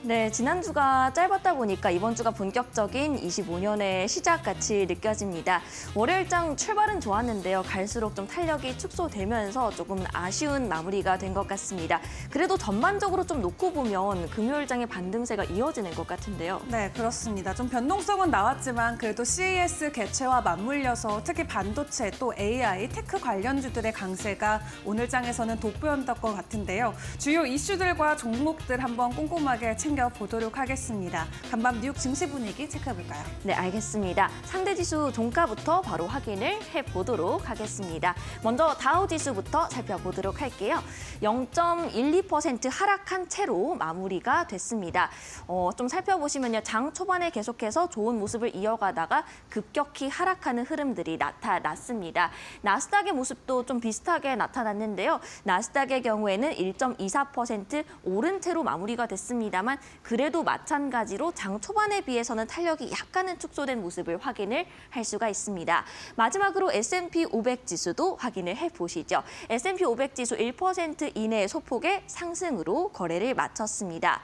네, 지난주가 짧았다 보니까 이번 주가 본격적인 25년의 시작같이 느껴집니다. 월요일장 출발은 좋았는데요. 갈수록 좀 탄력이 축소되면서 조금 아쉬운 마무리가 된 것 같습니다. 그래도 전반적으로 좀 놓고 보면 금요일장의 반등세가 이어지는 것 같은데요. 네, 그렇습니다. 좀 변동성은 나왔지만 그래도 CES 개최와 맞물려서 특히 반도체 또 AI, 테크 관련주들의 강세가 오늘 장에서는 돋보였던 것 같은데요. 주요 이슈들과 종목들 한번 꼼꼼하게 챙겨보도록 하겠습니다. 간밤 뉴욕 증시 분위기 체크해볼까요? 네, 알겠습니다. 상대지수 종가부터 바로 확인을 해보도록 하겠습니다. 먼저 다우지수부터 살펴보도록 할게요. 0.12% 하락한 채로 마무리가 됐습니다. 좀 살펴보시면요. 장 초반에 계속해서 좋은 모습을 이어가다가 급격히 하락하는 흐름들이 나타났습니다. 나스닥의 모습도 좀 비슷하게 나타났는데요. 나스닥의 경우에는 1.24% 오른 채로 마무리가 됐습니다만 그래도 마찬가지로 장 초반에 비해서는 탄력이 약간은 축소된 모습을 확인을 할 수가 있습니다. 마지막으로 S&P 500 지수도 확인을 해보시죠. S&P 500 지수 1% 이내의 소폭의 상승으로 거래를 마쳤습니다.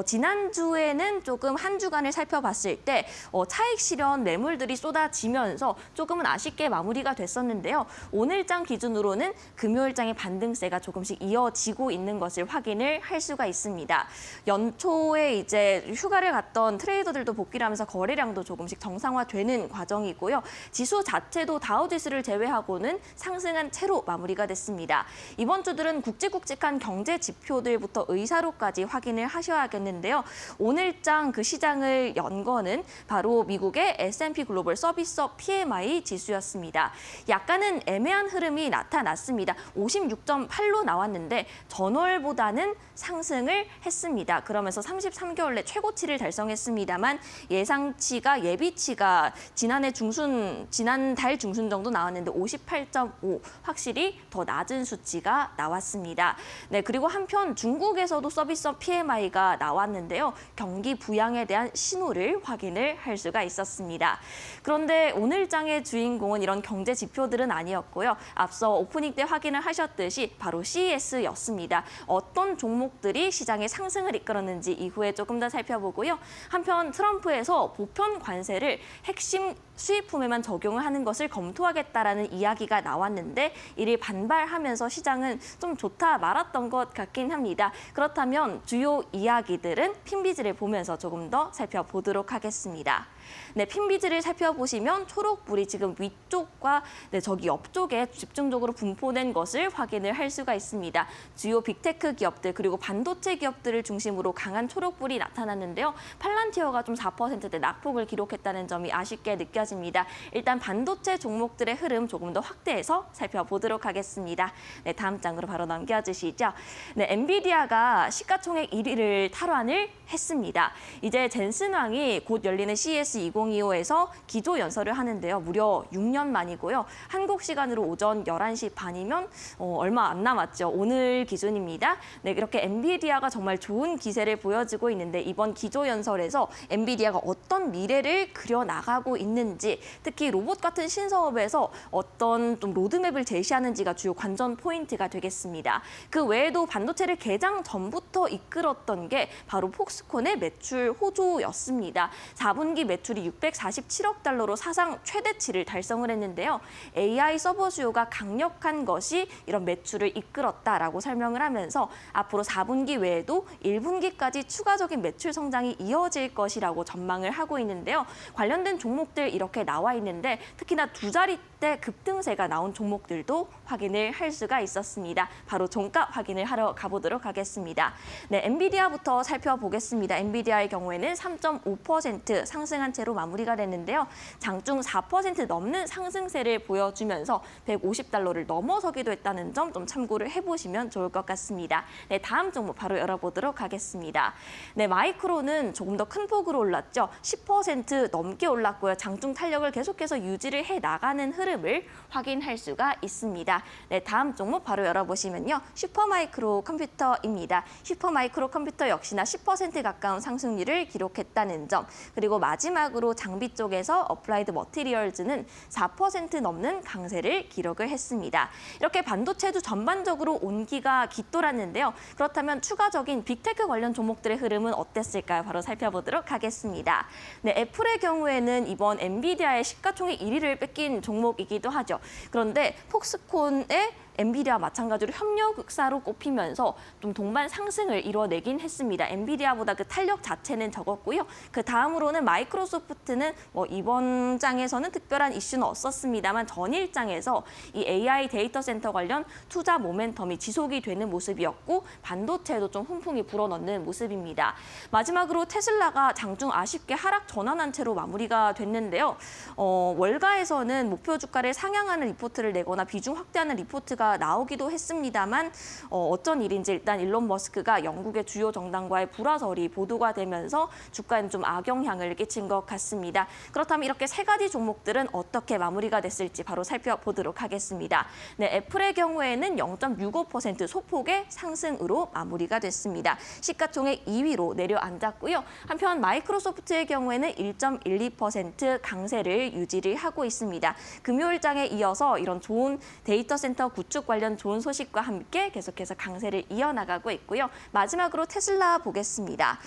지난주에는 조금 한 주간을 살펴봤을 때 차익 실현 매물들이 쏟아지면서 조금은 아쉽게 마무리가 됐었는데요. 오늘장 기준으로는 금요일장의 반등세가 조금씩 이어지고 있는 것을 확인을 할 수가 있습니다. 연초에 이제 휴가를 갔던 트레이더들도 복귀를 하면서 거래량도 조금씩 정상화되는 과정이고요. 지수 자체도 다우지수를 제외하고는 상승한 채로 마무리가 됐습니다. 이번 주들은 굵직굵직한 경제 지표들부터 의사로까지 확인을 하셔야겠는데요. 오늘장 그 시장을 연 거는 바로 미국의 S&P 글로벌 서비스업 PMI 지수였습니다. 약간은 애매한 흐름이 나타났습니다. 56.8로 나왔는데 전월보다는 상승을 했습니다. 그러면서 33개월 내 최고치를 달성했습니다만 예비치가 지난달 중순 정도 나왔는데 58.5 확실히 더 낮은 수치가 나왔습니다. 네, 그리고 한편 중국에서도 서비스업 PMI가 나왔는데요. 경기 부양에 대한 신호를 확인을 할 수가 있었습니다. 그런데 오늘장의 주인공은 이런 경제 지표들은 아니었고요. 앞서 오프닝 때 확인을 하셨듯이 바로 CES였습니다. 어떤 종목들이 시장의 상승을 이끌었는지 이후에 조금 더 살펴보고요. 한편 트럼프에서 보편 관세를 핵심 수입품에만 적용을 하는 것을 검토하겠다라는 이야기가 나왔는데 이를 반발하면서 시장은 좀 좋다 말았던 것 같긴 합니다. 그렇다면 주요 이야기들은 핀비즈를 보면서 조금 더 살펴보도록 하겠습니다. 네, 핀비즈를 살펴보시면 초록불이 지금 위쪽과 저기 옆쪽에 집중적으로 분포된 것을 확인을 할 수가 있습니다. 주요 빅테크 기업들 그리고 반도체 기업들을 중심으로 강한 초록불이 나타났는데요. 팔란티어가 좀 4%대 낙폭을 기록했다는 점이 아쉽게 느껴집니다. 일단 반도체 종목들의 흐름 조금 더 확대해서 살펴보도록 하겠습니다. 네, 다음 장으로 바로 넘겨주시죠. 네, 엔비디아가 시가총액 1위를 탈환을 했습니다. 이제 젠슨 왕이 곧 열리는 CES 2025에서 기조 연설을 하는데요. 무려 6년 만이고요. 한국 시간으로 오전 11시 반이면 얼마 안 남았죠. 오늘 기준입니다. 네, 이렇게 엔비디아가 정말 좋은 기세를 보여주고 있는데 이번 기조 연설에서 엔비디아가 어떤 미래를 그려나가고 있는지 특히 로봇 같은 신사업에서 어떤 좀 로드맵을 제시하는지가 주요 관전 포인트가 되겠습니다. 그 외에도 반도체를 개장 전부터 이끌었던 게 바로 폭스콘의 매출 호조였습니다. 4분기 매출이 647억 달러로 사상 최대치를 달성을 했는데요. AI 서버 수요가 강력한 것이 이런 매출을 이끌었다라고 설명을 하면서 앞으로 4분기 외에도 1분기까지 추가적인 매출 성장이 이어질 것이라고 전망을 하고 있는데요. 관련된 종목들 이렇게 나와 있는데 특히나 두 자릿대 급등세가 나온 종목들도 확인을 할 수가 있었습니다. 바로 종가 확인을 하러 가보도록 하겠습니다. 네, 엔비디아부터 살펴보겠습니다. 엔비디아의 경우에는 3.5% 상승한 채로 마무리가 됐는데요. 장중 4% 넘는 상승세를 보여주면서 150달러를 넘어서기도 했다는 점 좀 참고를 해보시면 좋을 것 같습니다. 네, 다음 종목 바로 열어보도록 하겠습니다. 네, 마이크론은 조금 더 큰 폭으로 올랐죠. 10% 넘게 올랐고요. 장중 탄력을 계속해서 유지를 해나가는 흐름을 확인할 수가 있습니다. 네, 다음 종목 바로 열어보시면요. 슈퍼마이크로 컴퓨터입니다. 슈퍼마이크로 컴퓨터 역시나 10% 가까운 상승률을 기록했다는 점. 그리고 마지막 시작으로 장비 쪽에서 어플라이드 머티리얼즈는 4% 넘는 강세를 기록을 했습니다. 이렇게 반도체도 전반적으로 온기가 깃돌았는데요. 그렇다면 추가적인 빅테크 관련 종목들의 흐름은 어땠을까요? 바로 살펴보도록 하겠습니다. 네, 애플의 경우에는 이번 엔비디아의 시가총액 1위를 뺏긴 종목이기도 하죠. 그런데 폭스콘의 엔비디아와 마찬가지로 협력사로 꼽히면서 좀 동반 상승을 이뤄내긴 했습니다. 엔비디아보다 그 탄력 자체는 적었고요. 그 다음으로는 마이크로소프트는 이번 장에서는 특별한 이슈는 없었습니다만 전일장에서 이 AI 데이터 센터 관련 투자 모멘텀이 지속이 되는 모습이었고 반도체도 좀 훈풍이 불어넣는 모습입니다. 마지막으로 테슬라가 장중 아쉽게 하락 전환한 채로 마무리가 됐는데요. 월가에서는 목표 주가를 상향하는 리포트를 내거나 비중 확대하는 리포트가 나오기도 했습니다만 어쩐 일인지 일단 일론 머스크가 영국의 주요 정당과의 불화설이 보도가 되면서 주가에는 좀 악영향을 끼친 것 같습니다. 그렇다면 이렇게 세 가지 종목들은 어떻게 마무리가 됐을지 바로 살펴보도록 하겠습니다. 네, 애플의 경우에는 0.65% 소폭의 상승으로 마무리가 됐습니다. 시가총액 2위로 내려앉았고요. 한편 마이크로소프트의 경우에는 1.12% 강세를 유지를 하고 있습니다. 금요일장에 이어서 이런 좋은 데이터 센터 구축 관련 좋은 소식과 함께 계속해서 강세를 이어나가고 있고요. 마지막으로 테슬라 보겠습니다.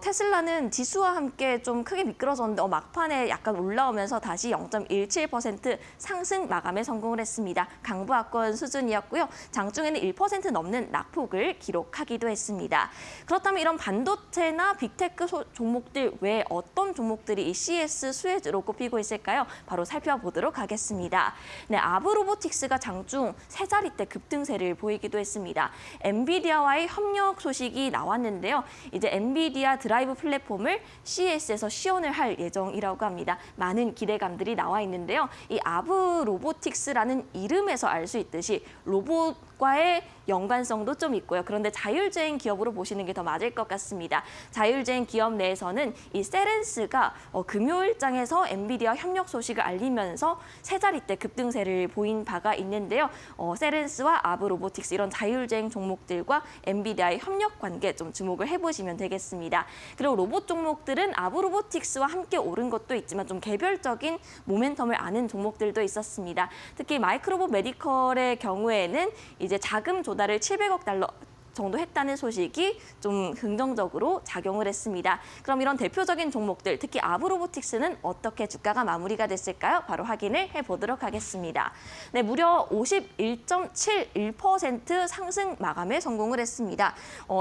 테슬라는 지수와 함께 좀 크게 미끄러졌는데 막판에 약간 올라오면서 다시 0.17% 상승 마감에 성공을 했습니다. 강보합권 수준이었고요. 장중에는 1% 넘는 낙폭을 기록하기도 했습니다. 그렇다면 이런 반도체나 빅테크 종목들 외에 어떤 종목들이 이 CES 수혜주로 꼽히고 있을까요? 바로 살펴보도록 하겠습니다. 네, 아브로보틱스가 장중 세 자리대 급등세를 보이기도 했습니다. 엔비디아와의 협력 소식이 나왔는데요. 이제 엔비디아 드라이브 플랫폼을 CES에서 시연을 할 예정이라고 합니다. 많은 기대감들이 나와 있는데요. 이 아브로보틱스라는 이름에서 알 수 있듯이 로봇과의 연관성도 좀 있고요. 그런데 자율주행 기업으로 보시는 게 더 맞을 것 같습니다. 자율주행 기업 내에서는 이 세렌스가 금요일장에서 엔비디아 협력 소식을 알리면서 세 자리대 급등세를 보인 바가 있는데요. 세렌스와 아브로보틱스 이런 자율주행 종목들과 엔비디아의 협력 관계 좀 주목을 해보시면 되겠습니다. 그리고 로봇 종목들은 아브로보틱스와 함께 오른 것도 있지만 좀 개별적인 모멘텀을 아는 종목들도 있었습니다. 특히 마이크로봇 메디컬의 경우에는 이제 자금 조달을 700억 달러 정도 했다는 소식이 좀 긍정적으로 작용을 했습니다. 그럼 이런 대표적인 종목들, 특히 아브로보틱스는 어떻게 주가가 마무리가 됐을까요? 바로 확인을 해보도록 하겠습니다. 네, 무려 51.71% 상승 마감에 성공을 했습니다.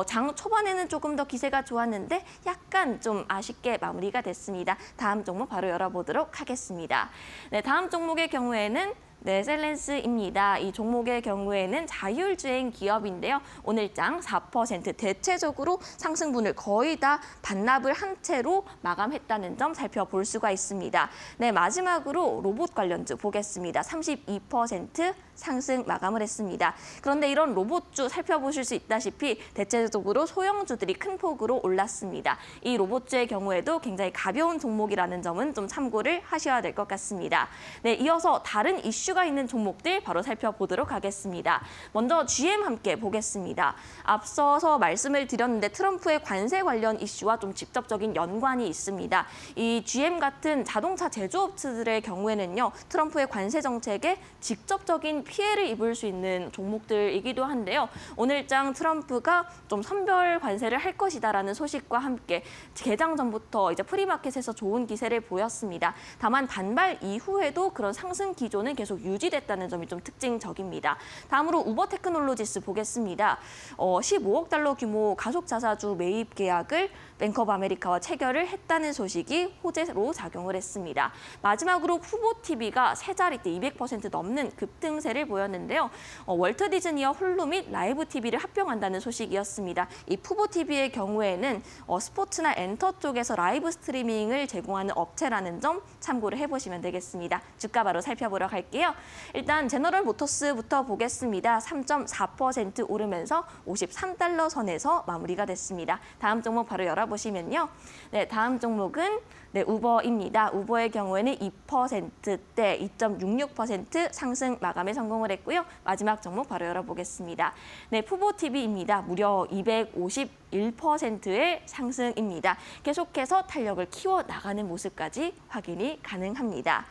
장 초반에는 조금 더 기세가 좋았는데 약간 좀 아쉽게 마무리가 됐습니다. 다음 종목 바로 열어보도록 하겠습니다. 네, 다음 종목의 경우에는 셀렌스입니다. 이 종목의 경우에는 자율주행 기업인데요. 오늘장 4% 대체적으로 상승분을 거의 다 반납을 한 채로 마감했다는 점 살펴볼 수가 있습니다. 네, 마지막으로 로봇 관련주 보겠습니다. 32% 상승 마감을 했습니다. 그런데 이런 로봇주 살펴보실 수 있다시피 대체적으로 소형주들이 큰 폭으로 올랐습니다. 이 로봇주의 경우에도 굉장히 가벼운 종목이라는 점은 좀 참고를 하셔야 될 것 같습니다. 네, 이어서 다른 이슈가 있는 종목들 바로 살펴보도록 하겠습니다. 먼저 GM 함께 보겠습니다. 앞서서 말씀을 드렸는데 트럼프의 관세 관련 이슈와 좀 직접적인 연관이 있습니다. 이 GM 같은 자동차 제조업체들의 경우에는요, 트럼프의 관세 정책에 직접적인 피해를 입을 수 있는 종목들이기도 한데요. 오늘장 트럼프가 좀 선별 관세를 할 것이다라는 소식과 함께 개장 전부터 이제 프리마켓에서 좋은 기세를 보였습니다. 다만 반발 이후에도 그런 상승 기조는 계속 유지됐다는 점이 좀 특징적입니다. 다음으로 우버 테크놀로지스 보겠습니다. 15억 달러 규모 가속 자사주 매입 계약을 뱅크 오브 아메리카와 체결을 했다는 소식이 호재로 작용을 했습니다. 마지막으로 후보 TV가 세 자리대 200% 넘는 급등세를 보였는데요. 월트 디즈니와 홀루 및 라이브 TV를 합병한다는 소식이었습니다. 이 푸보 TV의 경우에는 스포츠나 엔터 쪽에서 라이브 스트리밍을 제공하는 업체라는 점 참고를 해보시면 되겠습니다. 주가 바로 살펴보러 갈게요. 있는데요. 일단 제너럴 모터스부터 보겠습니다. 3.4% 오르면서 53달러 선에서 마무리가 됐습니다. 다음 종목 바로 열어보시면요. 네, 다음 종목은 우버입니다. 우버의 경우에는 2%대 2.66% 상승 마감에 성공을 했고요. 마지막 종목 바로 열어보겠습니다. 네, 푸보TV입니다. 무려 251%의 상승입니다. 계속해서 탄력을 키워나가는 모습까지 확인이 가능합니다.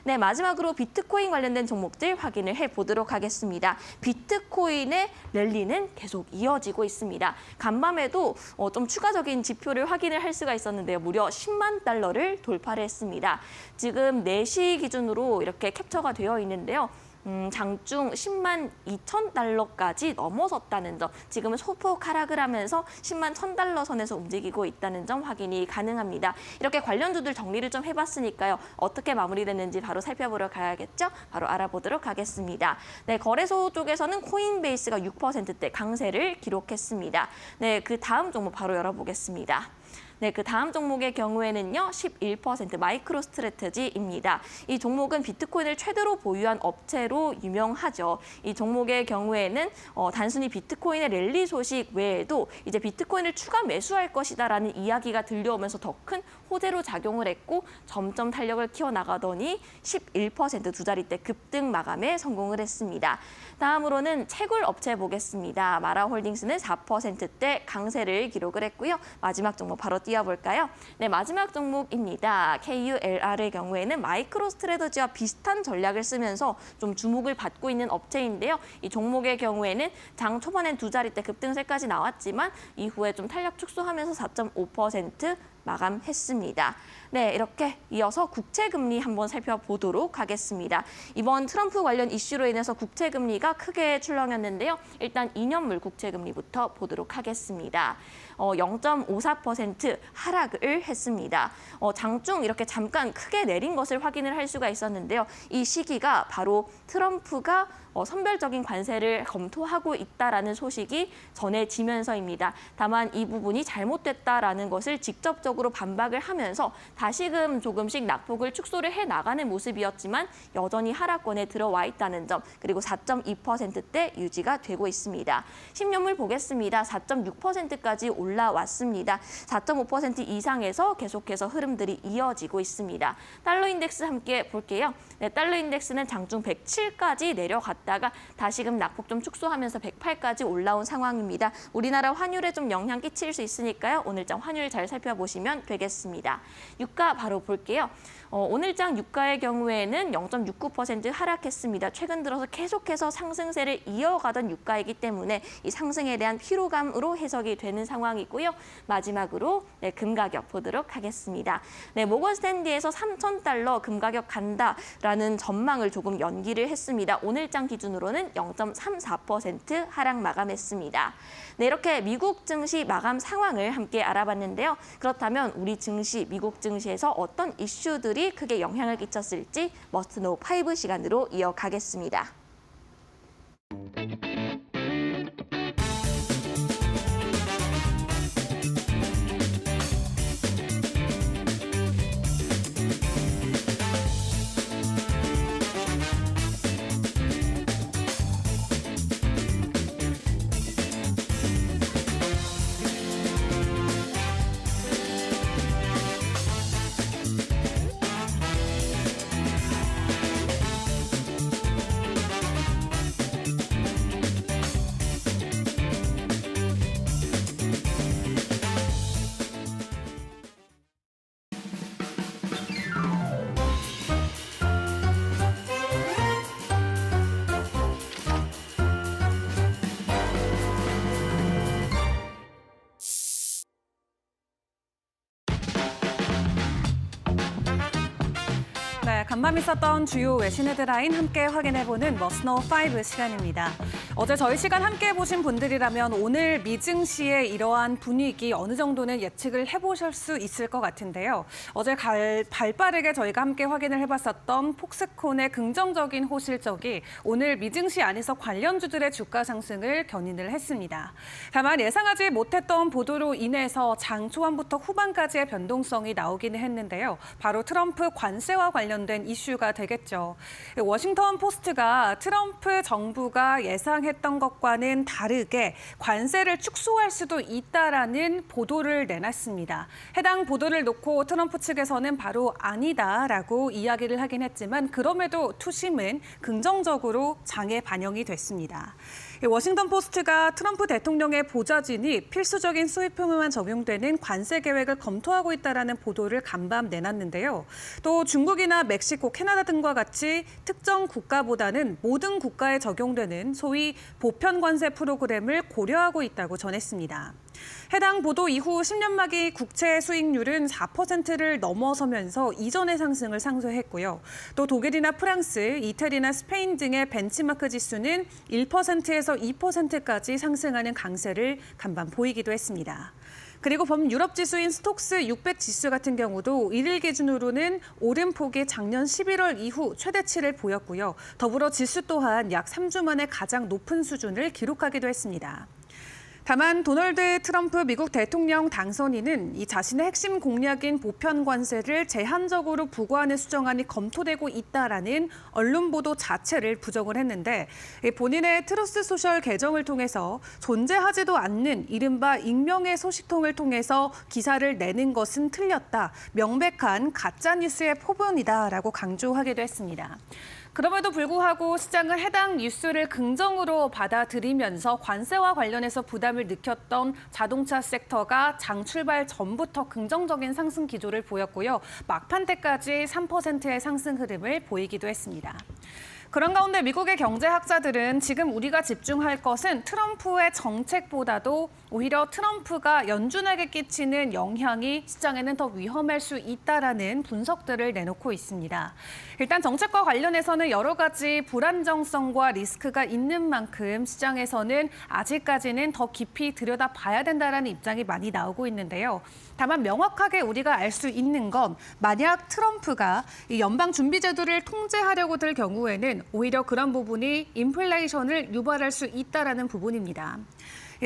네, 마지막으로 비트코인 관련된 종목들 확인을 해보도록 하겠습니다. 비트코인의 랠리는 계속 이어지고 있습니다. 간밤에도 좀 추가적인 지표를 확인을 할 수가 있었는데요. 무려 10만 달러를 돌파를 했습니다. 지금 4시 기준으로 이렇게 캡처가 되어 있는데요. 장중 10만 2천 달러까지 넘어섰다는 점, 지금은 소폭 하락을 하면서 10만 1,000달러 선에서 움직이고 있다는 점 확인이 가능합니다. 이렇게 관련주들 정리를 좀 해봤으니까요. 어떻게 마무리됐는지 바로 살펴보러 가야겠죠? 바로 알아보도록 하겠습니다. 네, 거래소 쪽에서는 코인베이스가 6%대 강세를 기록했습니다. 네, 그 다음 종목 바로 열어보겠습니다. 네, 그 다음 종목의 경우에는요, 11% 마이크로 스트래테지입니다. 이 종목은 비트코인을 최대로 보유한 업체로 유명하죠. 이 종목의 경우에는 단순히 비트코인의 랠리 소식 외에도 이제 비트코인을 추가 매수할 것이다라는 이야기가 들려오면서 더 큰 호재로 작용을 했고 점점 탄력을 키워나가더니 11% 두 자릿대 급등 마감에 성공을 했습니다. 다음으로는 채굴 업체 보겠습니다. 마라홀딩스는 4%대 강세를 기록을 했고요. 마지막 종목 바로 띄워볼까요? 네, 마지막 종목입니다. KULR의 경우에는 마이크로 스트래터지와 비슷한 전략을 쓰면서 좀 주목을 받고 있는 업체인데요. 이 종목의 경우에는 장 초반엔 두 자릿대 급등세까지 나왔지만 이후에 좀 탄력 축소하면서 4.5% 마감했습니다. 네, 이렇게 이어서 국채금리 한번 살펴보도록 하겠습니다. 이번 트럼프 관련 이슈로 인해서 국채금리가 크게 출렁였는데요. 일단 2년물 국채금리부터 보도록 하겠습니다. 0.54% 하락을 했습니다. 장중 이렇게 잠깐 크게 내린 것을 확인을 할 수가 있었는데요. 이 시기가 바로 트럼프가 선별적인 관세를 검토하고 있다라는 소식이 전해지면서입니다. 다만 이 부분이 잘못됐다라는 것을 직접적으로 반박을 하면서 다시금 조금씩 낙폭을 축소를 해나가는 모습이었지만 여전히 하락권에 들어와 있다는 점, 그리고 4.2%대 유지가 되고 있습니다. 10년물 보겠습니다. 4.6%까지 올라왔습니다. 4.5% 이상에서 계속해서 흐름들이 이어지고 있습니다. 달러 인덱스 함께 볼게요. 네, 달러 인덱스는 장중 107까지 내려갔다가 다시금 낙폭 좀 축소하면서 108까지 올라온 상황입니다. 우리나라 환율에 좀 영향 끼칠 수 있으니까요. 오늘장 환율 잘 살펴보시면 되겠습니다. 유가 바로 볼게요. 오늘장 유가의 경우에는 0.69% 하락했습니다. 최근 들어서 계속해서 상승세를 이어가던 유가이기 때문에 이 상승에 대한 피로감으로 해석이 되는 상황이고요. 마지막으로 금 가격 보도록 하겠습니다. 네, 모건 스탠리에서 3,000달러 금 가격 간다라는 전망을 조금 연기를 했습니다. 오늘장 기준으로는 0.34% 하락 마감했습니다. 네, 이렇게 미국 증시 마감 상황을 함께 알아봤는데요. 그렇다면 우리 증시, 미국 증시에서 어떤 이슈들이 크게 영향을 끼쳤을지 머스트 노우 5 시간으로 이어가겠습니다. 네, 간밤 있었던 주요 외신 헤드라인 함께 확인해보는 머스트 노우 5 시간입니다. 어제 저희 시간 함께 해보신 분들이라면 오늘 미증시의 이러한 분위기 어느 정도는 예측을 해보실 수 있을 것 같은데요. 어제 발빠르게 저희가 함께 확인을 해봤었던 폭스콘의 긍정적인 호실적이 오늘 미증시 안에서 관련주들의 주가 상승을 견인을 했습니다. 다만 예상하지 못했던 보도로 인해서 장 초반부터 후반까지의 변동성이 나오기는 했는데요. 바로 트럼프 관세와 관련된 관련된 이슈가 되겠죠. 워싱턴 포스트가 트럼프 정부가 예상했던 것과는 다르게 관세를 축소할 수도 있다라는 보도를 내놨습니다. 해당 보도를 놓고 트럼프 측에서는 바로 아니다라고 이야기를 하긴 했지만 그럼에도 투심은 긍정적으로 장에 반영이 됐습니다. 워싱턴 포스트가 트럼프 대통령의 보좌진이 필수적인 수입품에만 적용되는 관세 계획을 검토하고 있다라는 보도를 간밤 내놨는데요. 또 중국이나 멕시코, 캐나다 등과 같이 특정 국가보다는 모든 국가에 적용되는 소위 보편 관세 프로그램을 고려하고 있다고 전했습니다. 해당 보도 이후 10년 만기 국채 수익률은 4%를 넘어서면서 이전의 상승을 상쇄했고요. 또 독일이나 프랑스, 이태리나 스페인 등의 벤치마크 지수는 1%에서 2%까지 상승하는 강세를 간밤 보이기도 했습니다. 그리고 범유럽 지수인 스톡스 600 지수 같은 경우도 1일 기준으로는 오름폭이 작년 11월 이후 최대치를 보였고요. 더불어 지수 또한 약 3주 만에 가장 높은 수준을 기록하기도 했습니다. 다만 도널드 트럼프 미국 대통령 당선인은 이 자신의 핵심 공약인 보편 관세를 제한적으로 부과하는 수정안이 검토되고 있다라는 언론 보도 자체를 부정을 했는데 본인의 트루스 소셜 계정을 통해서 존재하지도 않는 이른바 익명의 소식통을 통해서 기사를 내는 것은 틀렸다. 명백한 가짜 뉴스의 포본이다라고 강조하기도 했습니다. 그럼에도 불구하고 시장은 해당 뉴스를 긍정으로 받아들이면서 관세와 관련해서 부담을 느꼈던 자동차 섹터가 장 출발 전부터 긍정적인 상승 기조를 보였고요. 막판 때까지 3%의 상승 흐름을 보이기도 했습니다. 그런 가운데 미국의 경제학자들은 지금 우리가 집중할 것은 트럼프의 정책보다도 오히려 트럼프가 연준에게 끼치는 영향이 시장에는 더 위험할 수 있다라는 분석들을 내놓고 있습니다. 일단 정책과 관련해서는 여러 가지 불안정성과 리스크가 있는 만큼 시장에서는 아직까지는 더 깊이 들여다봐야 된다라는 입장이 많이 나오고 있는데요. 다만 명확하게 우리가 알 수 있는 건 만약 트럼프가 이 연방준비제도를 통제하려고 들 경우에는 오히려 그런 부분이 인플레이션을 유발할 수 있다라는 부분입니다.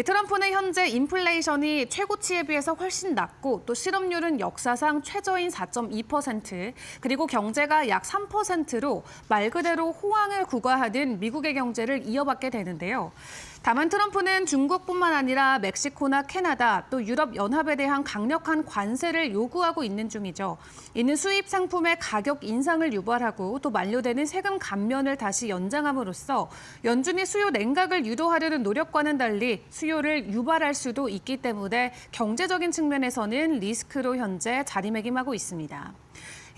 트럼프는 현재 인플레이션이 최고치에 비해서 훨씬 낮고 또 실업률은 역사상 최저인 4.2%, 그리고 경제가 약 3%로 말 그대로 호황을 구가하는 미국의 경제를 이어받게 되는데요. 다만 트럼프는 중국뿐만 아니라 멕시코나 캐나다 또 유럽연합에 대한 강력한 관세를 요구하고 있는 중이죠. 이는 수입 상품의 가격 인상을 유발하고 또 만료되는 세금 감면을 다시 연장함으로써 연준이 수요 냉각을 유도하려는 노력과는 달리 수요를 유발할 수도 있기 때문에 경제적인 측면에서는 리스크로 현재 자리매김하고 있습니다.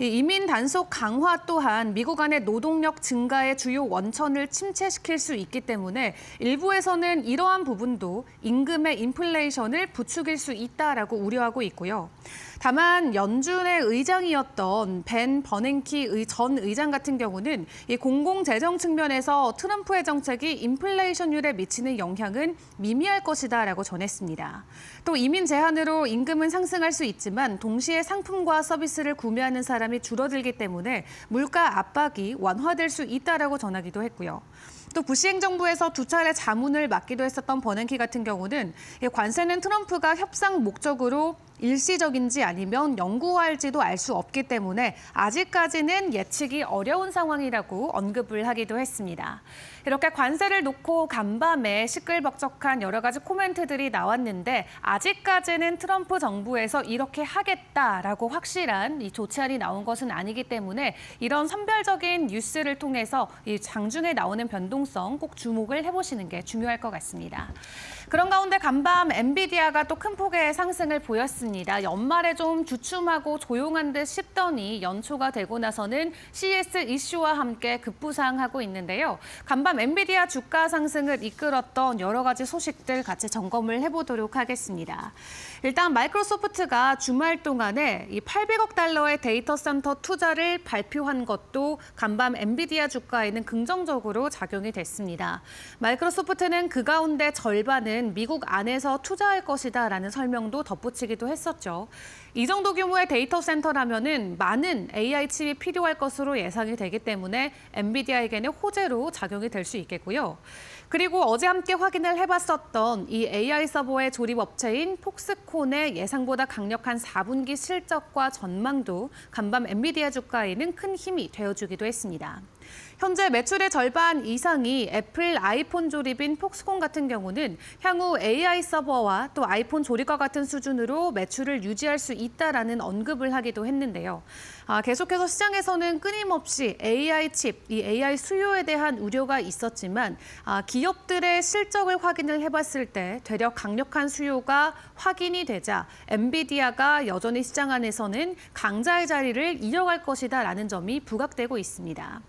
이민 단속 강화 또한 미국 안의 노동력 증가의 주요 원천을 침체시킬 수 있기 때문에 일부에서는 이러한 부분도 임금의 인플레이션을 부추길 수 있다라고 우려하고 있고요. 다만 연준의 의장이었던 벤 버냉키 전 의장 같은 경우는 이 공공재정 측면에서 트럼프의 정책이 인플레이션율에 미치는 영향은 미미할 것이다라고 전했습니다. 또 이민 제한으로 임금은 상승할 수 있지만 동시에 상품과 서비스를 구매하는 사람이 줄어들기 때문에 물가 압박이 완화될 수 있다라고 전하기도 했고요. 또 부시 행정부에서 두 차례 자문을 맡기도 했었던 버냉키 같은 경우는 관세는 트럼프가 협상 목적으로 일시적인지 아니면 영구할지도 알 수 없기 때문에 아직까지는 예측이 어려운 상황이라고 언급을 하기도 했습니다. 이렇게 관세를 놓고 간밤에 시끌벅적한 여러 가지 코멘트들이 나왔는데 아직까지는 트럼프 정부에서 이렇게 하겠다라고 확실한 이 조치안이 나온 것은 아니기 때문에 이런 선별적인 뉴스를 통해서 이 장중에 나오는 변동성 꼭 주목을 해보시는 게 중요할 것 같습니다. 그런 가운데 간밤 엔비디아가 또 큰 폭의 상승을 보였습니다. 연말에 좀 주춤하고 조용한 듯 싶더니 연초가 되고 나서는 CES 이슈와 함께 급부상하고 있는데요. 간밤 엔비디아 주가 상승을 이끌었던 여러 가지 소식들 같이 점검을 해보도록 하겠습니다. 일단 마이크로소프트가 주말 동안에 이 800억 달러의 데이터 센터 투자를 발표한 것도 간밤 엔비디아 주가에는 긍정적으로 작용이 됐습니다. 마이크로소프트는 그 가운데 절반은 미국 안에서 투자할 것이다라는 설명도 덧붙이기도 했었죠. 이 정도 규모의 데이터 센터라면은 많은 AI 칩이 필요할 것으로 예상이 되기 때문에 엔비디아에게는 호재로 작용이 될 수 있겠고요. 그리고 어제 함께 확인을 해봤었던 이 AI 서버의 조립 업체인 폭스콘의 예상보다 강력한 4분기 실적과 전망도 간밤 엔비디아 주가에는 큰 힘이 되어주기도 했습니다. 현재 매출의 절반 이상이 애플 아이폰 조립인 폭스콘 같은 경우는 향후 AI 서버와 또 아이폰 조립과 같은 수준으로 매출을 유지할 수 있다라는 언급을 하기도 했는데요. 계속해서 시장에서는 끊임없이 AI 칩, 이 AI 수요에 대한 우려가 있었지만 기업들의 실적을 확인을 해봤을 때 되려 강력한 수요가 확인이 되자 엔비디아가 여전히 시장 안에서는 강자의 자리를 이어갈 것이다라는 점이 부각되고 있습니다.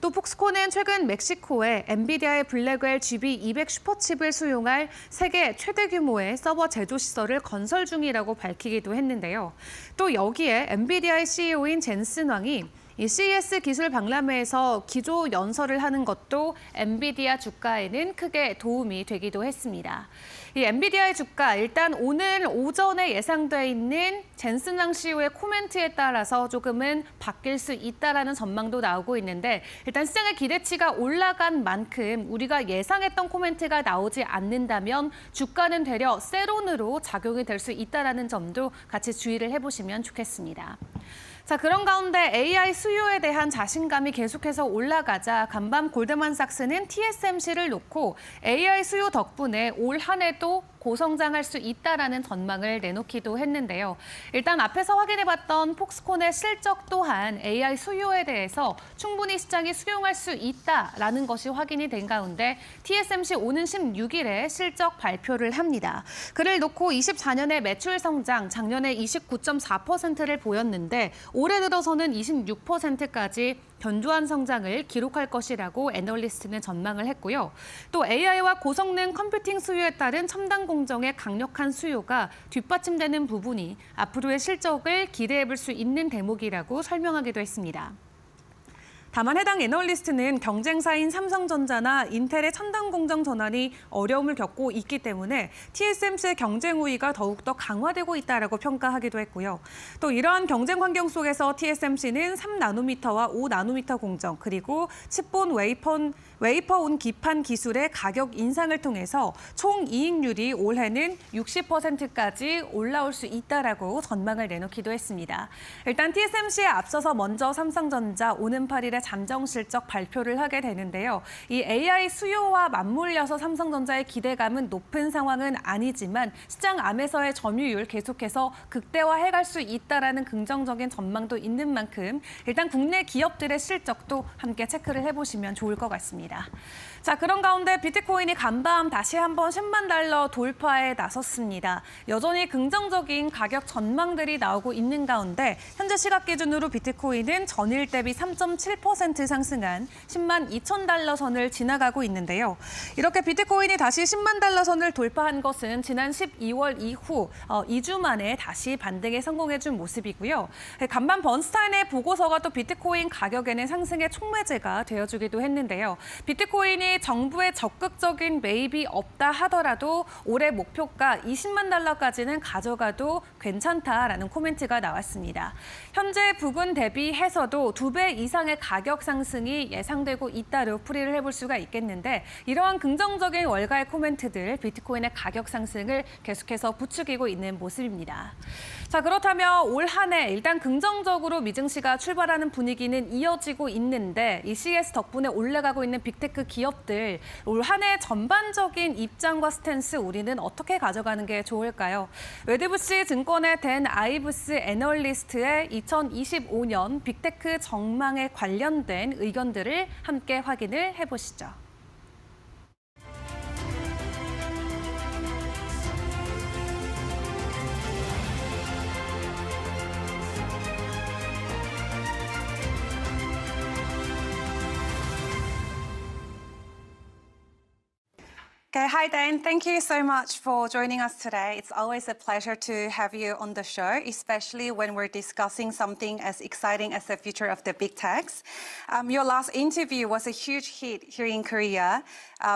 또 폭스콘은 최근 멕시코에 엔비디아의 블랙웰 GB200 슈퍼칩을 수용할 세계 최대 규모의 서버 제조 시설을 건설 중이라고 밝히기도 했는데요. 또 여기에 엔비디아의 CEO인 젠슨 왕이 이 CES 기술 박람회에서 기조 연설을 하는 것도 엔비디아 주가에는 크게 도움이 되기도 했습니다. 이 엔비디아의 주가 일단 오늘 오전에 예상돼 있는 젠슨 왕 CEO의 코멘트에 따라서 조금은 바뀔 수 있다라는 전망도 나오고 있는데 일단 시장의 기대치가 올라간 만큼 우리가 예상했던 코멘트가 나오지 않는다면 주가는 되려 세론으로 작용이 될 수 있다라는 점도 같이 주의를 해보시면 좋겠습니다. 자, 그런 가운데 AI 수요에 대한 자신감이 계속해서 올라가자 간밤 골드만삭스는 TSMC를 놓고 AI 수요 덕분에 올 한 해도 고성장할 수 있다라는 전망을 내놓기도 했는데요. 일단 앞에서 확인해봤던 폭스콘의 실적 또한 AI 수요에 대해서 충분히 시장이 수용할 수 있다라는 것이 확인이 된 가운데 TSMC 오는 16일에 실적 발표를 합니다. 그를 놓고 24년의 매출 성장 작년에 29.4%를 보였는데 올해 들어서는 26%까지 견조한 성장을 기록할 것이라고 애널리스트는 전망을 했고요. 또 AI와 고성능 컴퓨팅 수요에 따른 첨단 공정의 강력한 수요가 뒷받침되는 부분이 앞으로의 실적을 기대해 볼 수 있는 대목이라고 설명하기도 했습니다. 다만 해당 애널리스트는 경쟁사인 삼성전자나 인텔의 첨단 공정 전환이 어려움을 겪고 있기 때문에 TSMC의 경쟁 우위가 더욱더 강화되고 있다라고 평가하기도 했고요. 또 이러한 경쟁 환경 속에서 TSMC는 3나노미터와 5나노미터 공정 그리고 칩본 웨이퍼온 기판 기술의 가격 인상을 통해서 총 이익률이 올해는 60%까지 올라올 수 있다라고 전망을 내놓기도 했습니다. 일단 TSMC에 앞서서 먼저 삼성전자 오는 8일에 잠정 실적 발표를 하게 되는데요. 이 AI 수요와 맞물려서 삼성전자의 기대감은 높은 상황은 아니지만 시장 안에서의 점유율 계속해서 극대화해갈 수 있다라는 긍정적인 전망도 있는 만큼 일단 국내 기업들의 실적도 함께 체크를 해보시면 좋을 것 같습니다. 자, 그런 가운데 비트코인이 간밤 다시 한번 10만 달러 돌파에 나섰습니다. 여전히 긍정적인 가격 전망들이 나오고 있는 가운데 현재 시각 기준으로 비트코인은 전일 대비 3.7% 상승한 10만 2천 달러 선을 지나가고 있는데요. 이렇게 비트코인이 다시 10만 달러 선을 돌파한 것은 지난 12월 이후 2주 만에 다시 반등에 성공해준 모습이고요. 간밤 번스타인의 보고서가 또 비트코인 가격에는 상승의 촉매제가 되어주기도 했는데요. 비트코인이 정부의 적극적인 매입이 없다 하더라도 올해 목표가 20만 달러까지는 가져가도 괜찮다라는 코멘트가 나왔습니다. 현재 부근 대비해서도 2배 이상의 가격 상승이 예상되고 있다로 풀이를 해볼 수가 있겠는데 이러한 긍정적인 월가의 코멘트들 비트코인의 가격 상승을 계속해서 부추기고 있는 모습입니다. 자, 그렇다면 올 한 해 일단 긍정적으로 미증시가 출발하는 분위기는 이어지고 있는데 이 CES 덕분에 올라가고 있는 빅테크 기업들 올 한 해 전반적인 입장과 스탠스 우리는 어떻게 가져가는 게 좋을까요? 웨드부시 증권의 댄 아이브스 애널리스트의 2025년 빅테크 전망에 관련된 의견들을 함께 확인을 해보시죠. Okay, hi Dan. Thank you so much for joining us today. It's always a pleasure to have you on the show, especially when we're discussing something as exciting as the future of the big techs. Your last interview was a huge hit here in Korea.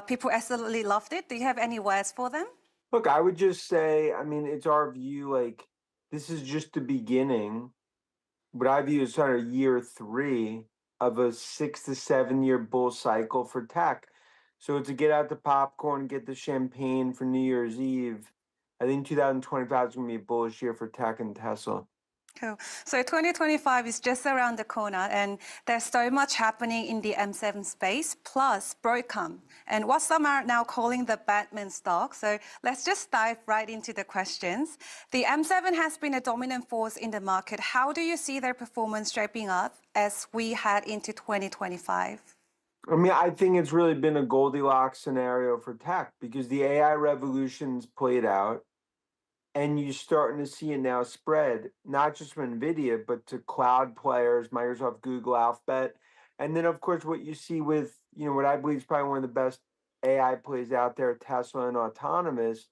People absolutely loved it. Do you have any words for them? Look, I would just say, I mean, it's our view, like, this is just the beginning. What I view as sort of year 3 of a 6 to 7 year bull cycle for tech. So to get out the popcorn, get the champagne for New Year's Eve, I think 2025 is going to be a bullish year for tech and Tesla. Cool. So 2025 is just around the corner, and there's so much happening in the M7 space, plus Broadcom, and what some are now calling the Batman stock. So let's just dive right into the questions. The M7 has been a dominant force in the market. How do you see their performance shaping up as we head into 2025? I mean, I think it's really been a Goldilocks scenario for tech because the AI revolution's played out. And you're starting to see it now spread, not just from NVIDIA, but to cloud players, Microsoft, Google, Alphabet. And then, of course, what you see with, what I believe is probably one of the best AI plays out there, Tesla and autonomous.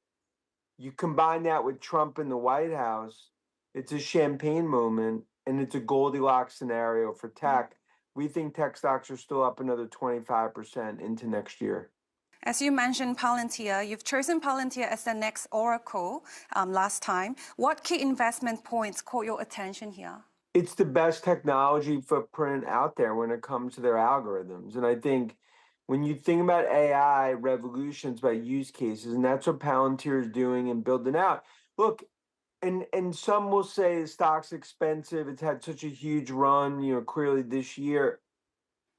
You combine that with Trump in the White House, it's a champagne moment, and it's a Goldilocks scenario for tech. We think tech stocks are still up another 25% into next year. As you mentioned Palantir, you've chosen Palantir as the next Oracle last time. What key investment points caught your attention here? It's the best technology footprint out there when it comes to their algorithms. And I think when you think about AI revolutions, about use cases, and that's what Palantir is doing and building out. Look, and some will say the stock's expensive. It's had such a huge run, clearly this year.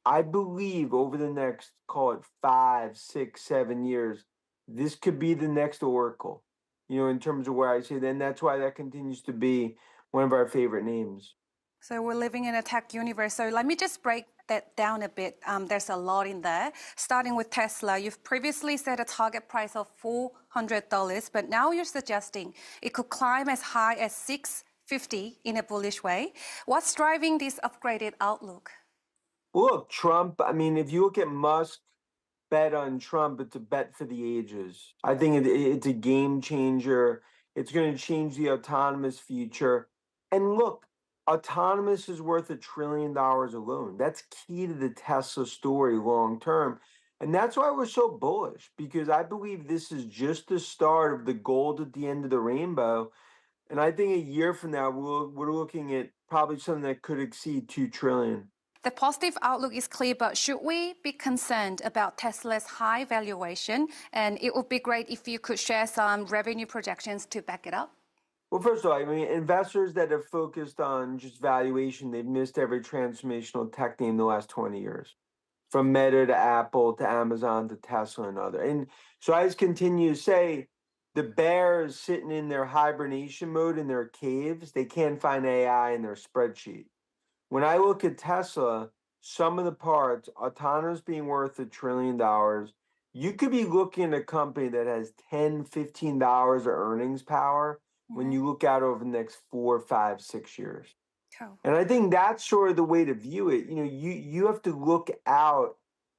I believe over the next, call it 5, 6, 7 years, this could be the next Oracle, in terms of where I see that. And that's why that continues to be one of our favorite names. So we're living in a tech universe. So let me just break that down a bit. There's a lot in there. Starting with Tesla, you've previously set a target price of $400, but now you're suggesting it could climb as high as $650 in a bullish way. What's driving this upgraded outlook? Look, Trump, I mean, if you look at Musk bet on Trump, it's a bet for the ages. I think it's a game changer. It's going to change the autonomous future. And look, autonomous is worth $1 trillion alone. That's key to the Tesla story long term. And that's why we're so bullish, because I believe this is just the start of the gold at the end of the rainbow. And I think a year from now, we're looking at probably something that could exceed $2 trillion. The positive outlook is clear, but should we be concerned about Tesla's high valuation? And it would be great if you could share some revenue projections to back it up. Well, first of all, I mean, investors that have focused on just valuation, they've missed every transformational tech name in the last 20 years, from Meta to Apple to Amazon to Tesla and other. And so I just continue to say, the bears sitting in their hibernation mode in their caves, they can't find AI in their spreadsheet. When I look at Tesla, some of the parts, autonomous being worth $1 trillion, you could be looking at a company that has $10, $15 of earnings power when you look out over the next 4, 5, 6 years. Cool. And I think that's sort of the way to view it. You have to look out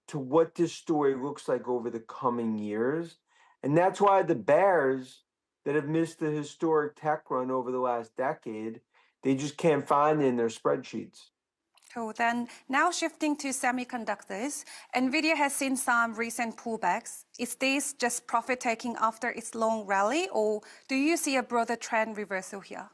to what this story looks like over the coming years. And that's why the bears that have missed the historic tech run over the last decade, they just can't find it in their spreadsheets. Cool. Then now shifting to semiconductors, NVIDIA has seen some recent pullbacks. Is this just profit taking after its long rally, or do you see a broader trend reversal here?